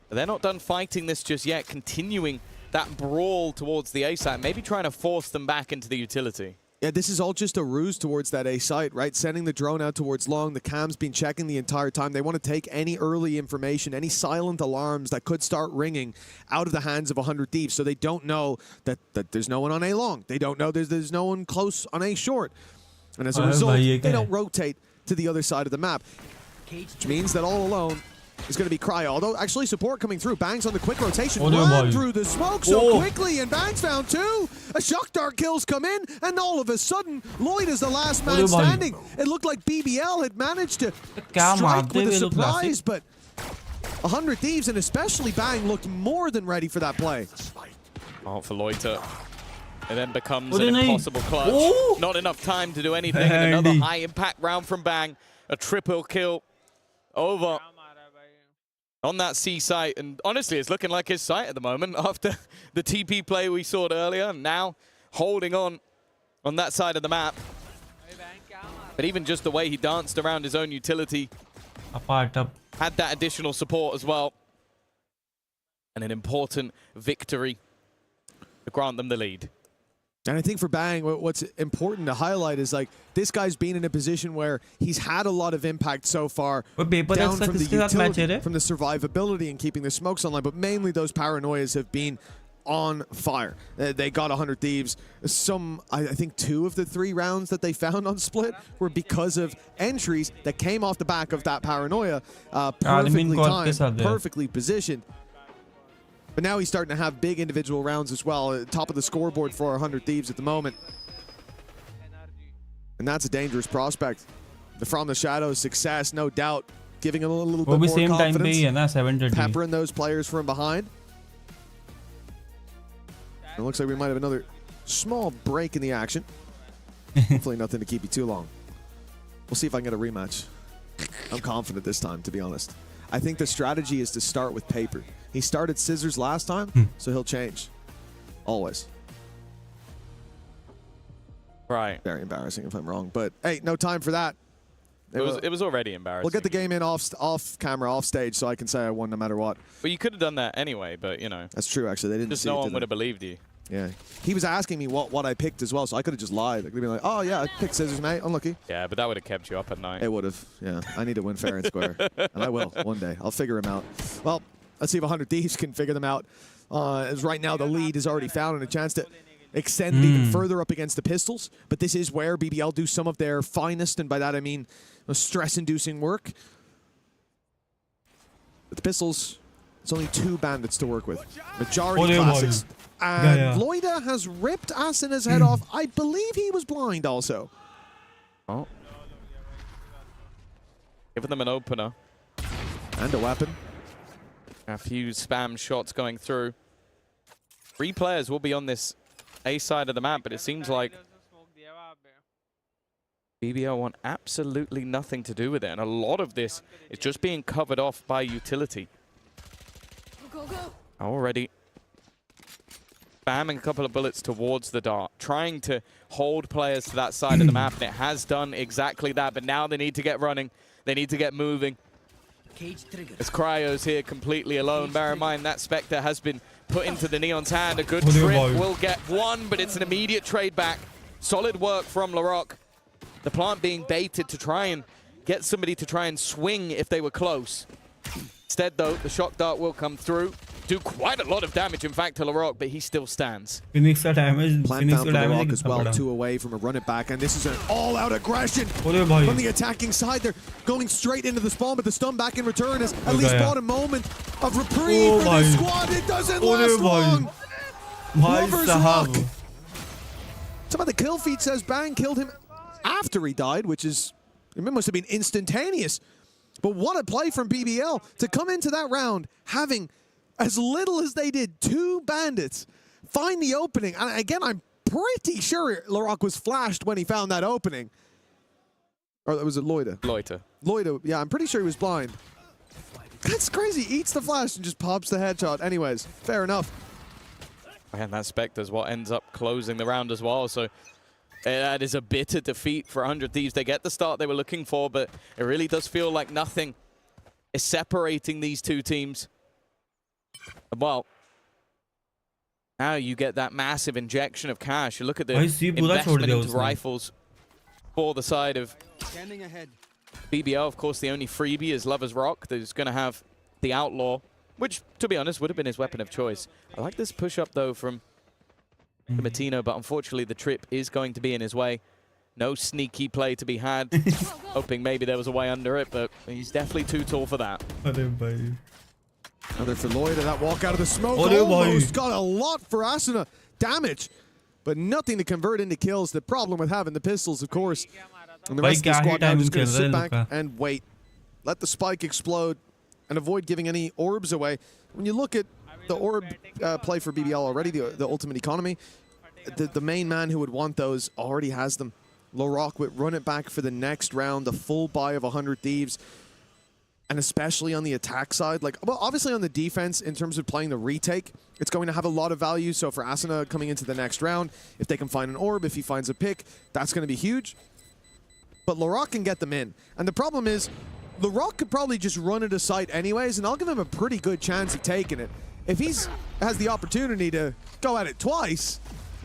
But they're not done fighting this just yet. Continuing that brawl towards the A site. Maybe trying to force them back into the utility. Yeah, this is all just a ruse towards that A site, right? Sending the drone out towards long. The cam's been checking the entire time. They want to take any early information, any silent alarms that could start ringing out of the hands of 100 Thieves, so they don't know that there's no one on A long. They don't know there's no one close on A short. And as a result, they don't rotate to the other side of the map, which means that all alone is going to be Cry. Although, actually, support coming through. Bangs on the quick rotation. Run through the smoke so quickly, and Bangs found 2. A shock dart kills come in, and all of a sudden, Lloyd is the last man standing. It looked like BBL had managed to strike with a surprise, but 100 Thieves, and especially Bang, looked more than ready for that play. Oh, for Loiter. It then becomes an impossible clutch. Not enough time to do anything. And another high-impact round from Bang. A triple kill over on that C site, and honestly, it's looking like his site at the moment after the TP play we saw earlier. Now holding on that side of the map. But even just the way he danced around his own utility had that additional support as well. And an important victory to grant them the lead. And I think for Bang, what's important to highlight is like this guy's been in a position where he's had a lot of impact so far, down from the utility, from the survivability and keeping the smokes online, but mainly those paranoias have been on fire. They got 100 Thieves. I think 2 of the 3 rounds that they found on Split were because of entries that came off the back of that paranoia, perfectly timed, perfectly positioned. But now he's starting to have big individual rounds as well. Top of the scoreboard for 100 Thieves at the moment. And that's a dangerous prospect. The From the Shadows success, no doubt, giving him a little bit more confidence. Peppering those players from behind. It looks like we might have another small break in the action. Hopefully nothing to keep you too long. We'll see if I can get a rematch. I'm confident this time, to be honest. I think the strategy is to start with paper. He started scissors last time, so he'll change. Always. Right. Very embarrassing if I'm wrong, but hey, no time for that. It was already embarrassing. We'll get the game in off camera, off stage, so I can say I won no matter what. But you could have done that anyway, but you know. That's true, actually. They didn't just see no it, one would have believed you. Yeah. He was asking me what I picked as well, so I could have just lied. I could have been like, oh yeah, I picked scissors, mate. Unlucky. Yeah, but that would have kept you up at night. It would have, yeah. I need to win fair and square. And I will, one day. I'll figure him out. Well, let's see if 100 Thieves can figure them out. As right now, the lead is already found and a chance to extend it even further up against the Pistols. But this is where BBL do some of their finest, and by that I mean stress-inducing work. But the Pistols, it's only 2 bandits to work with. Majority classics. And Loida has ripped Asina's head off. I believe he was blind also. Oh. Giving them an opener. And a weapon. A few spam shots going through. 3 players will be on this A side of the map, but it seems like BBL want absolutely nothing to do with it. And a lot of this is just being covered off by utility. Already spamming a couple of bullets towards the dart, trying to hold players to that side of the map, and it has done exactly that. But now they need to get running. They need to get moving. As Cryo's here completely alone. Bear in mind that Spectre has been put into the Neon's hand. A good trip will get one, but it's an immediate trade back. Solid work from Larocque. The plant being baited to try and get somebody to try and swing if they were close. Instead, though, the shock dart will come through. Do quite a lot of damage, in fact, to Larocque, but he still stands. Phoenix damage. Plan found for Larocque as well, 2 away from a run it back, and this is an all-out aggression from the attacking side. They're going straight into the spawn, but the stun back in return has at least bought a moment of reprieve for this squad. It doesn't last long. Lover's Rock. Some of the kill feed says Bang killed him after he died, which is, it must have been instantaneous. But what a play from BBL to come into that round having as little as they did, 2 bandits find the opening. And again, I'm pretty sure Larocque was flashed when he found that opening. Or was it Loida? Loida, yeah, I'm pretty sure he was blind. That's crazy. Eats the flash and just pops the headshot. Anyways, fair enough. And that Spectre's what ends up closing the round as well. So that is a bitter defeat for 100 Thieves. They get the start they were looking for, but it really does feel like nothing is separating these 2 teams. Well, now you get that massive injection of cash. You look at the investment into rifles for the side of BBL. Of course, the only freebie is Lover's Rock. There's going to have the Outlaw, which, to be honest, would have been his weapon of choice. I like this push-up, though, from Matino, but unfortunately the trip is going to be in his way. No sneaky play to be had. Hoping maybe there was a way under it, but he's definitely too tall for that. Another for Loida, that walk out of the smoke almost got a lot for Asuna. Damage, but nothing to convert into kills. The problem with having the pistols, of course. And the rest of the squad now just going to sit back and wait. Let the spike explode and avoid giving any orbs away. When you look at the orb play for BBL already, the ultimate economy, the main man who would want those already has them. Larocque would run it back for the next round, the full buy of 100 Thieves. And especially on the attack side, like, well, obviously on the defense, in terms of playing the retake, it's going to have a lot of value. So for Asuna coming into the next round, if they can find an orb, if he finds a pick, that's going to be huge. But Larocque can get them in. And the problem is, Larocque could probably just run it aside anyways, and I'll give him a pretty good chance of taking it. If he has the opportunity to go at it twice,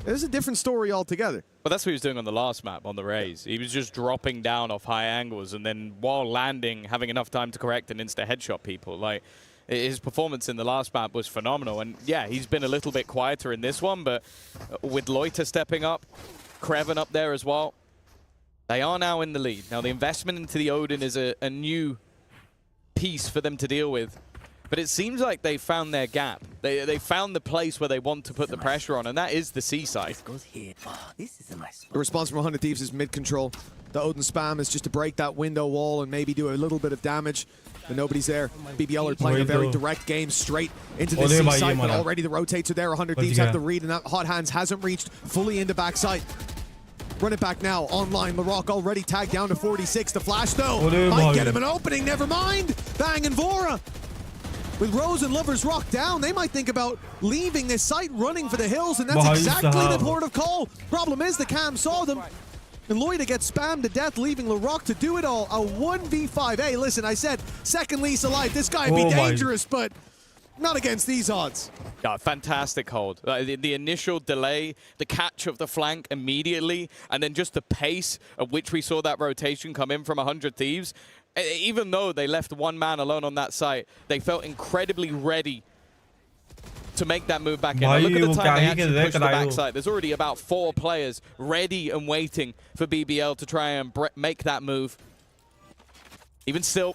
it's a different story altogether. Well, that's what he was doing on the last map, on the Rays. He was just dropping down off high angles and then while landing, having enough time to correct and insta-headshot people. Like, his performance in the last map was phenomenal. And yeah, he's been a little bit quieter in this one, but with Loiter stepping up, Kreven up there as well, they are now in the lead. Now, the investment into the Odin is a new piece for them to deal with. But it seems like they found their gap. They found the place where they want to put the pressure on, and that is the seaside. The response from 100 Thieves is mid-control. The Odin spam is just to break that window wall and maybe do a little bit of damage, but nobody's there. BBL are playing a very direct game straight into the seaside, but already the rotates are there. 100 Thieves have the read, and that Hot Hands hasn't reached fully into backside. Run it back now, online. Larocque already tagged down to 46. The flash, though, might get him an opening. Never mind. Bang and Vora. With Rose and Lover's Rock down, they might think about leaving this site, running for the hills, and that's exactly the port of call. Problem is, the cam saw them, and Loida gets spammed to death, leaving Larocque to do it all. A 1v5. Hey, listen, I said second lease of life. This guy would be dangerous, but not against these odds. Yeah, fantastic hold. The initial delay, the catch of the flank immediately, and then just the pace at which we saw that rotation come in from 100 Thieves. Even though they left one man alone on that site, they felt incredibly ready to make that move back in. Now look at the time they actually pushed the backside. There's already about 4 players ready and waiting for BBL to try and make that move. Even still,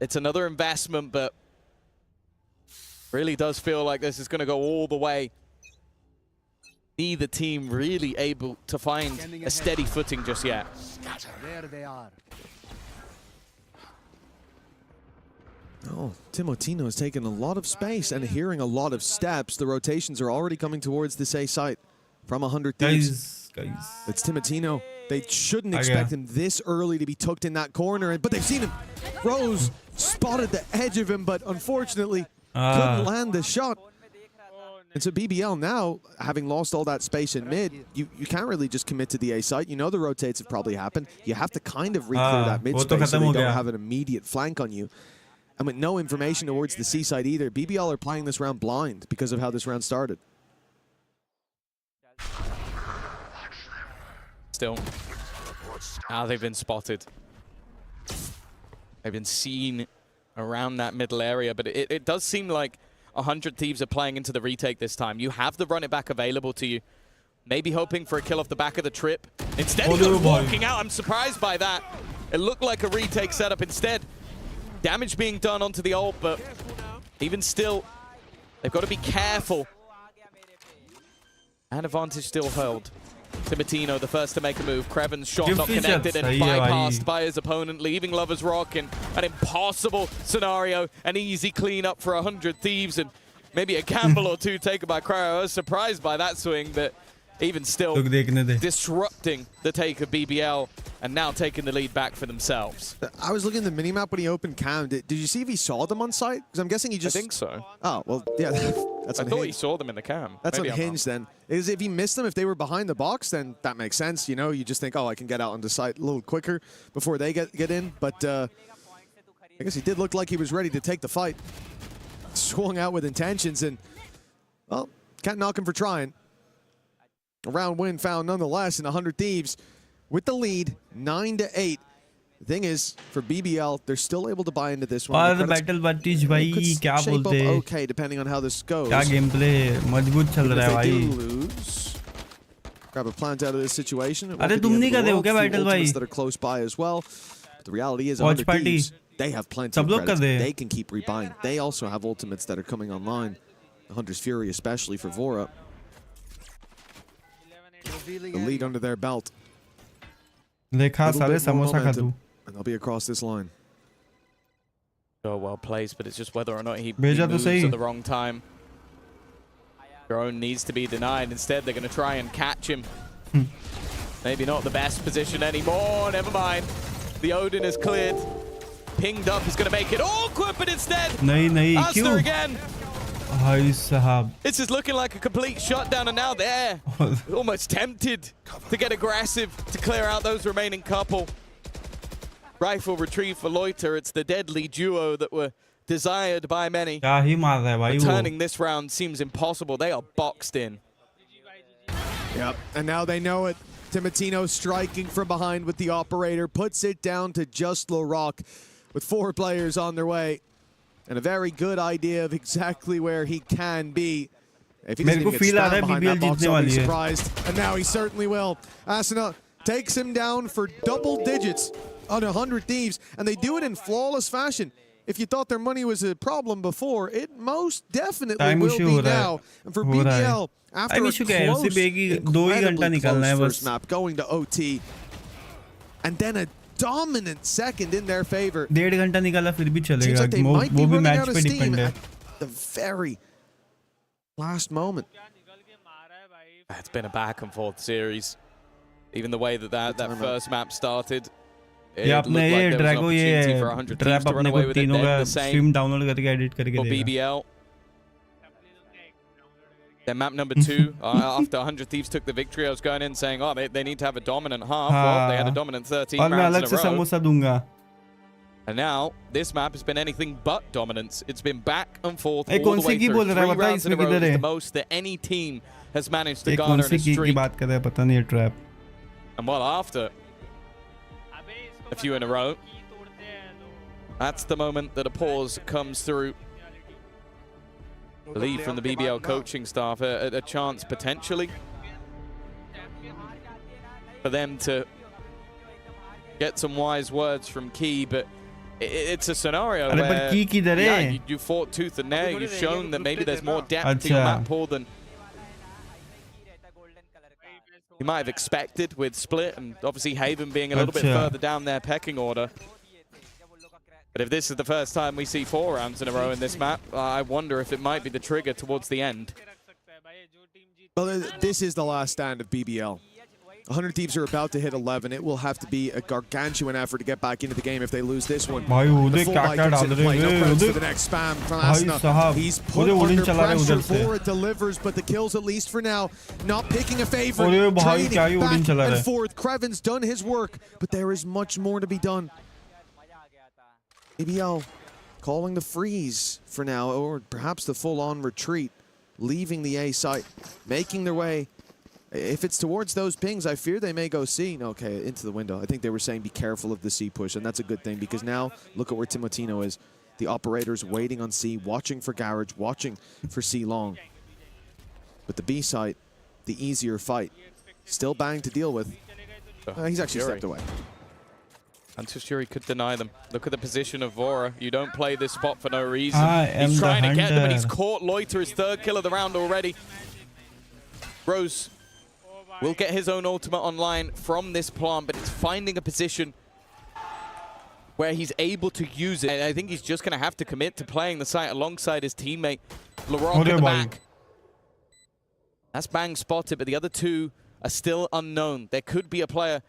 it's another investment, but really does feel like this is going to go all the way. Neither team really able to find a steady footing just yet. There they are. Oh, Timotino has taken a lot of space and hearing a lot of steps. The rotations are already coming towards this A site from 100 Thieves. Guys. It's Timotino. They shouldn't expect him this early to be tucked in that corner, but they've seen him. Rose spotted the edge of him, but unfortunately couldn't land the shot. And so BBL now, having lost all that space in mid, you can't really just commit to the A site. You know the rotates have probably happened. You have to kind of re-clear that mid space so they don't have an immediate flank on you. And with no information towards the C side either, BBL are playing this round blind because of how this round started. Still, now they've been spotted. They've been seen around that middle area, but it does seem like 100 Thieves are playing into the retake this time. You have the run it back available to you. Maybe hoping for a kill off the back of the trip. Instead, he goes walking out. I'm surprised by that. It looked like a retake setup. Instead, damage being done onto the ult, but even still, they've got to be careful. And advantage still held. Timotino, the first to make a move. Kreven's shot not connected and bypassed by his opponent, leaving Lover's Rock in an impossible scenario. An easy cleanup for 100 Thieves and maybe a gamble or two taken by Cryo. I was surprised by that swing, but even still disrupting the take of BBL and now taking the lead back for themselves. I was looking at the minimap when he opened cam. Did you see if he saw them on site? Because I'm guessing he just... I think so. Oh, well, yeah. That's I thought he saw them in the cam. That's Maybe unhinged then. Is if he missed them, if they were behind the box, then that makes sense. You know, you just think, oh, I can get out on the site a little quicker before they get in. But I guess he did look like he was ready to take the fight. Swung out with intentions and, well, can't knock him for trying. A round win found nonetheless in 100 Thieves with the lead, 9-8. The thing is, for BBL, they're still able to buy into this one. और battle बत्तीस भाई क्या बोलते हैं? Okay, depending on how this goes. क्या gameplay मजबूत चल रहा है भाई. Grab a plant out of this situation. अरे तुम नहीं कर रहे हो क्या battle भाई? That are close by as well. But the reality is, 100 Thieves, they have plenty of credits. They can keep rebuying. They also have ultimates that are coming online. The Hunter's Fury, especially for Vora. The lead under their belt. देखा सारे समोसा खा दूँ. And they'll be across this line. So well placed, but it's just whether or not he moves at the wrong time. Drone needs to be denied. Instead, they're going to try and catch him. Maybe not the best position anymore. Never mind. The Odin is cleared. Pinged up is going to make it awkward, but instead, Aster again. This is looking like a complete shutdown, and now they're almost tempted to get aggressive to clear out those remaining couple. Rifle retrieve for Loiter. It's the deadly duo that were desired by many. Turning this round seems impossible. They are boxed in. Yep, and now they know it. Timotino striking from behind with the operator, puts it down to just LaRock with 4 players on their way. And a very good idea of exactly where he can be. If he doesn't even get spammed behind that box, I'll be surprised. And now he certainly will. Asuna takes him down for double digits on 100 Thieves, and they do it in flawless fashion. If you thought their money was a problem before, it most definitely will be now. And for BBL, after a close, incredibly close first map, going to OT, and then a dominant second in their favor. 1.5 घंटा निकाला फिर भी चलेगा. Seems like they might be running match out of पे steam depend है. at the very last moment. It's been a back and forth series. Even the way that first map started. ये अपने ये ड्रैगो ये trap अपने को तीनों का स्ट्रीम डाउनलोड करके एडिट करके देगा. BBL. Then map number 2, after 100 Thieves took the victory, I was going in saying, oh, they need to have a dominant half. Well, they had a dominant 13 rounds in a row. And now, this map has been anything but dominance. It's been back and forth all the way through. 3 rounds in a row is the most that any team has managed to garner in a streak. And well, after a few in a row, that's the moment that a pause comes through. The lead from the BBL coaching staff, a chance potentially for them to get some wise words from Key, but it's a scenario where you fought tooth and nail. You've shown that maybe there's more depth to your map pool than you might have expected with Split, and obviously Haven being a little bit further down their pecking order. But if this is the first time we see 4 rounds in a row in this map, I wonder if it might be the trigger towards the end. Well, this is the last stand of BBL. 100 Thieves are about to hit 11. It will have to be a gargantuan effort to get back into the game if they lose this one. The full bike comes into play. No credits for the next spam from Asuna. He's put under pressure. Vora delivers, but the kills, at least for now, not picking a favorite. Trading back and forth. Kreven's done his work, but there is much more to be done. BBL calling the freeze for now, or perhaps the full-on retreat, leaving the A site, making their way. If it's towards those pings, I fear they may go C. No, okay, into the window. I think they were saying be careful of the C push, and that's a good thing because now look at where Timotino is. The operator's waiting on C, watching for Garage, watching for C long. But the B site, the easier fight. Still Bang to deal with. He's actually stepped away. Fury could deny them. Look at the position of Vora. You don't play this spot for no reason. He's trying to get them, and he's caught Loiter, his third kill of the round already. Rose will get his own ultimate online from this plant, but it's finding a position where he's able to use it. And I think he's just going to have to commit to playing the site alongside his teammate, Laroc in the back. That's Bang spotted, but the other two are still unknown. There could be a player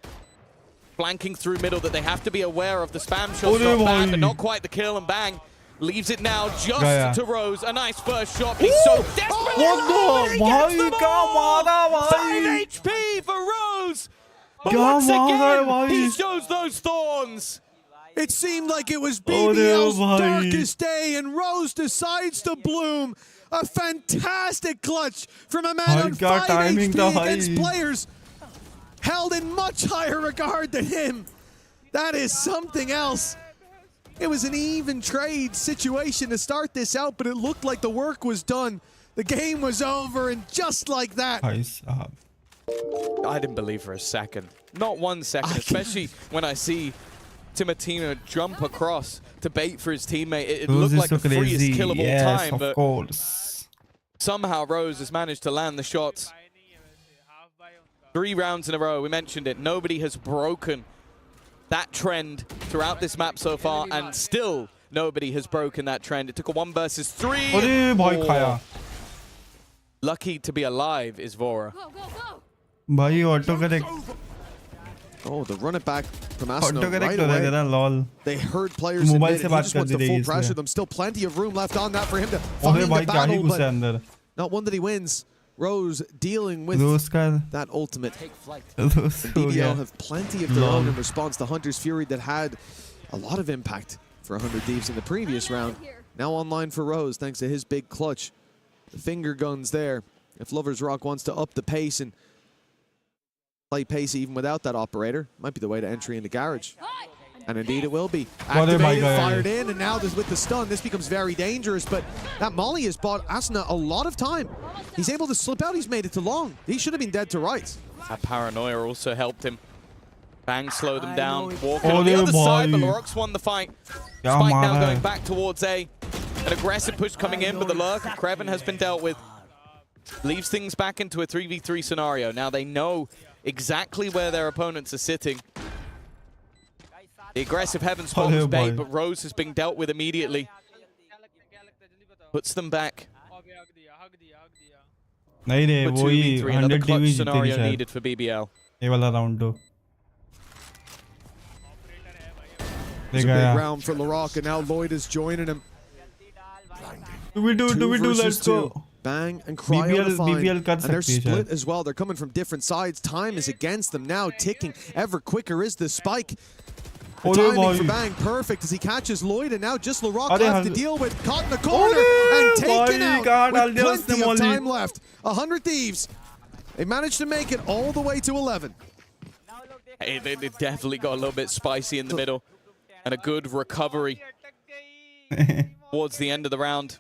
flanking through middle that they have to be aware of. The spam shot's not bad, but not quite the kill, and Bang leaves it now just to Rose. A nice first shot. He's so desperate. He gets them all. 5 HP for Rose. But once again, he shows those thorns. It seemed like it was BBL's darkest day, and Rose decides to bloom. A fantastic clutch from a man on 5 HP against players held in much higher regard than him. That is something else. It was an even trade situation to start this out, but it looked like the work was done. The game was over, and just like that. I didn't believe for a second. Not 1 second, especially when I see Timotino jump across to bait for his teammate. It looked like the freest kill of all time, but somehow Rose has managed to land the shots. 3 rounds in a row, we mentioned it. Nobody has broken that trend throughout this map so far, and still nobody has broken that trend. It took a 1 versus 3. Lucky to be alive is Vora. Oh, the run it back from Asno right away. They heard players in mid, he just wants to full pressure them. Still plenty of room left on that for him to find the battle, but not one that he wins. Rose dealing with that ultimate. BBL have plenty of their own in response to Hunter's Fury that had a lot of impact for 100 Thieves in the previous round. Now online for Rose thanks to his big clutch. The finger guns there. If Lover's Rock wants to up the pace and play pace even without that operator, might be the way to entry into Garage. And indeed it will be. Activated, fired in, and now with the stun, this becomes very dangerous, but that Molly has bought Asna a lot of time. He's able to slip out, he's made it to long. He should have been dead to rights. That paranoia also helped him. Bang slowed them down, walking on the other side, but Laroc's won the fight. Spike now going back towards A. An aggressive push coming in, but the lurk of Kreven has been dealt with. Leaves things back into a 3v3 scenario. Now they know exactly where their opponents are sitting. The aggressive Heaven spawns bait, but Rose has been dealt with immediately. Puts them back. But 2v3, another clutch scenario needed for BBL. It's a big round for Laroc, and now Lloyd is joining him. Do we do, let's go. Bang and Cryo BBL and they're split as well. They're coming from different sides. Time is against them now, ticking. Ever quicker is the spike. The timing for Bang perfect as he catches Lloyd, and now just Laroc left to deal with. Caught in the corner and taken out with plenty of time left. 100 Thieves. They managed to make it all the way to 11. Hey, they definitely got a little bit spicy in the middle, and a good recovery towards the end of the round.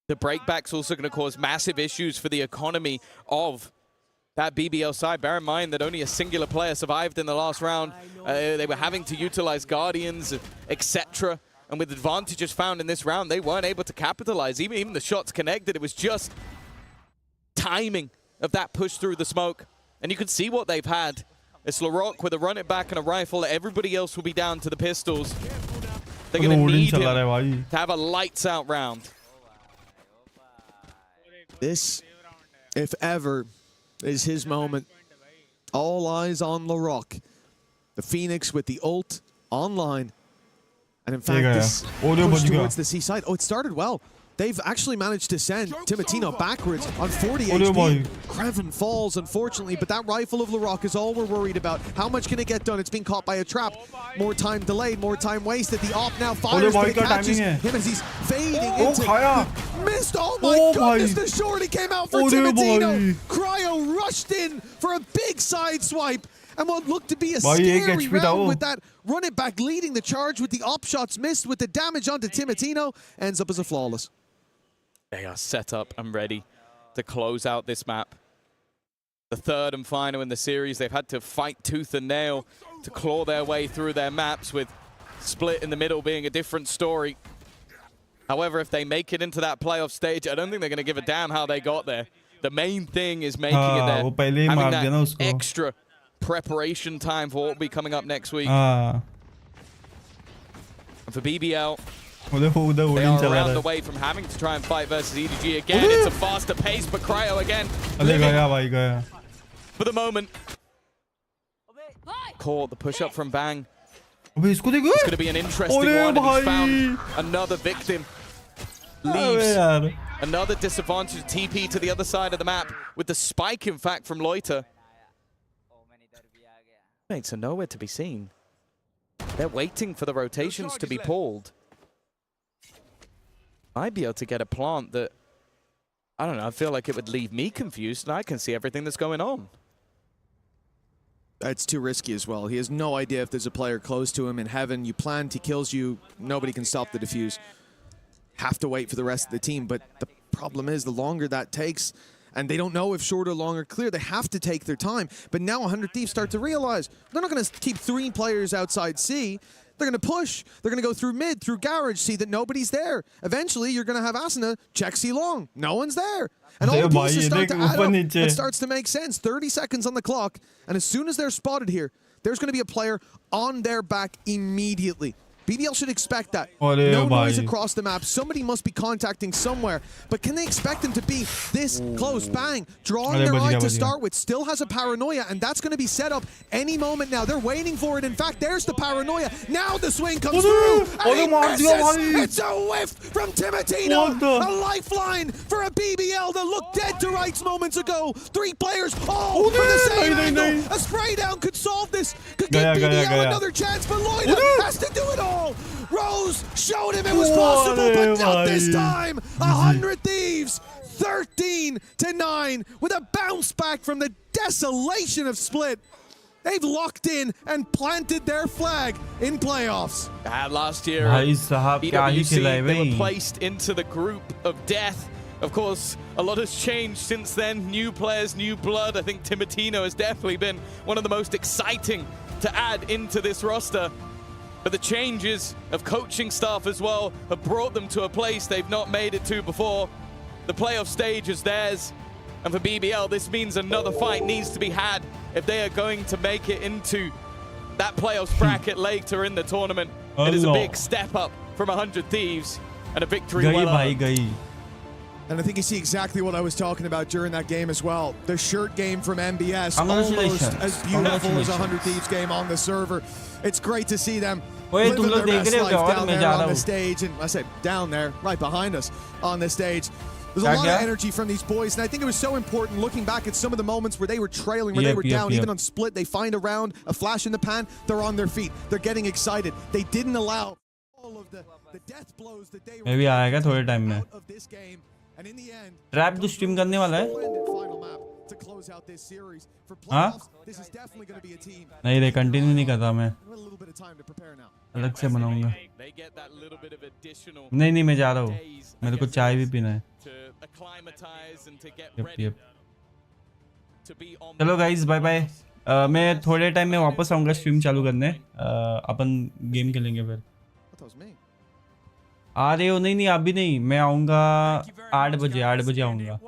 The breakback's also going to cause massive issues for the economy of that BBL side. Bear in mind that only a singular player survived in the last round. They were having to utilize Guardians, etc. And with advantages found in this round, they weren't able to capitalize. Even the shots connected, it was just timing of that push through the smoke. And you can see what they've had. It's Laroc with a run it back and a rifle. Everybody else will be down to the pistols. They're going to need him to have a lights out round. This, if ever, is his moment. All eyes on Laroc. The Phoenix with the ult online. And in fact, this push towards the C side. Oh, it started well. They've actually managed to send Timotino backwards on 40 HP. Creven falls, unfortunately, but that rifle of Larocque is all we're worried about. How much can it get done? It's being caught by a trap. More time delayed, more time wasted. The op now fires, but it catches him as he's fading into... Missed! Oh my goodness, the shorty came out for Timotino. Cryo rushed in for a big side swipe. And what looked to be a scary round with that run it back leading the charge with the op shots missed with the damage onto Timotino ends up as a flawless. They are set up and ready to close out this map. The third and final in the series. They've had to fight tooth and nail to claw their way through their maps, with Split in the middle being a different story. However, if they make it into that playoff stage, I don't think they're going to give a damn how they got there. The main thing is making it there, having that extra preparation time for what will be coming up next week. And for BBL, they are around the way from having to try and fight versus EDG again. It's a faster pace, but Cryo again. For the moment. Caught the push-up from Bang. It's going to be an interesting one, and he's found another victim. Leaves another disadvantage TP to the other side of the map, with the spike, in fact, from Loiter. Mates are nowhere to be seen. They're waiting for the rotations to be pulled. Might be able to get a plant that, I don't know, I feel like it would leave me confused, and I can see everything that's going on. It's too risky as well. He has no idea if there's a player close to him in heaven. You plant, he kills you, nobody can stop the defuse. Have to wait for the rest of the team, but the problem is the longer that takes, and they don't know if short or long are clear, they have to take their time. But now 100 Thieves start to realize they're not going to keep 3 players outside C. They're going to push. They're going to go through mid, through garage, see that nobody's there. Eventually, you're going to have Asuna check C long. No one's there. And all the pieces start to add up. It starts to make sense. 30 seconds on the clock. And as soon as they're spotted here, there's going to be a player on their back immediately. BBL should expect that. No noise across the map. Somebody must be contacting somewhere. But can they expect them to be this close? Bang. Drawing their eye to start with. Still has a paranoia, and that's going to be set up any moment now. They're waiting for it. In fact, there's the paranoia. Now the swing comes through. And he misses. It's a whiff from Timotino. A lifeline for a BBL that looked dead to rights moments ago. 3 players all for the same angle. A spray down could solve this. Could give BBL another chance, but Lloyd has to do it all. Rose showed him it was possible, but not this time. 100 Thieves, 13-9, with a bounce back from the desolation of Split. They've locked in and planted their flag in playoffs. Last year, EWC, they were placed into the group of death. Of course, a lot has changed since then. New players, new blood. I think Timotino has definitely been one of the most exciting to add into this roster. But the changes of coaching staff as well have brought them to a place they've not made it to before. The playoff stage is theirs. And for BBL, this means another fight needs to be had if they are going to make it into that playoffs bracket later in the tournament. It is a big step up from 100 Thieves and a victory well earned. And I think you see exactly what I was talking about during that game as well. The shirt game from MBS, almost as beautiful as 100 Thieves game on the server. It's great to see them living their best life down there on the stage. And I say down there, right behind us on the stage. There's a lot of energy from these boys, and I think it was so important looking back at some of the moments where they were trailing, where they were down, even on Split. They find a round, a flash in the pan, they're on their feet. They're getting excited. They didn't allow all of the death blows that they were out of this game. And in the end, trap तो stream करने वाला है हाँ नहीं रे continue नहीं करता मैं अलग से बनाऊंगा नहीं मैं जा रहा हूँ मेरे को चाय भी पीना है यप चलो गाइस बाय बाय मैं थोड़े टाइम में वापस आऊंगा स्ट्रीम चालू करने अपन गेम खेलेंगे फिर आ रहे हो नहीं अभी नहीं मैं आऊंगा 8 बजे आऊंगा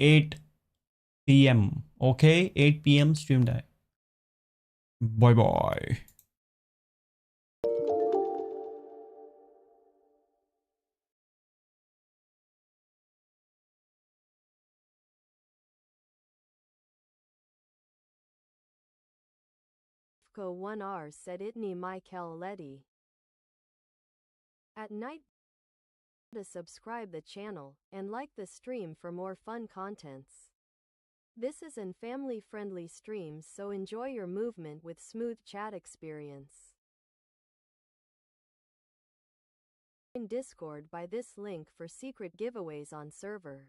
8 PM okay 8 PM stream time bye bye Go 1R said Itni Michael Letty. at night. To subscribe the channel and like the stream for more fun contents. This is an family-friendly stream, so enjoy your movement with smooth chat experience. In Discord by this link for secret giveaways on server.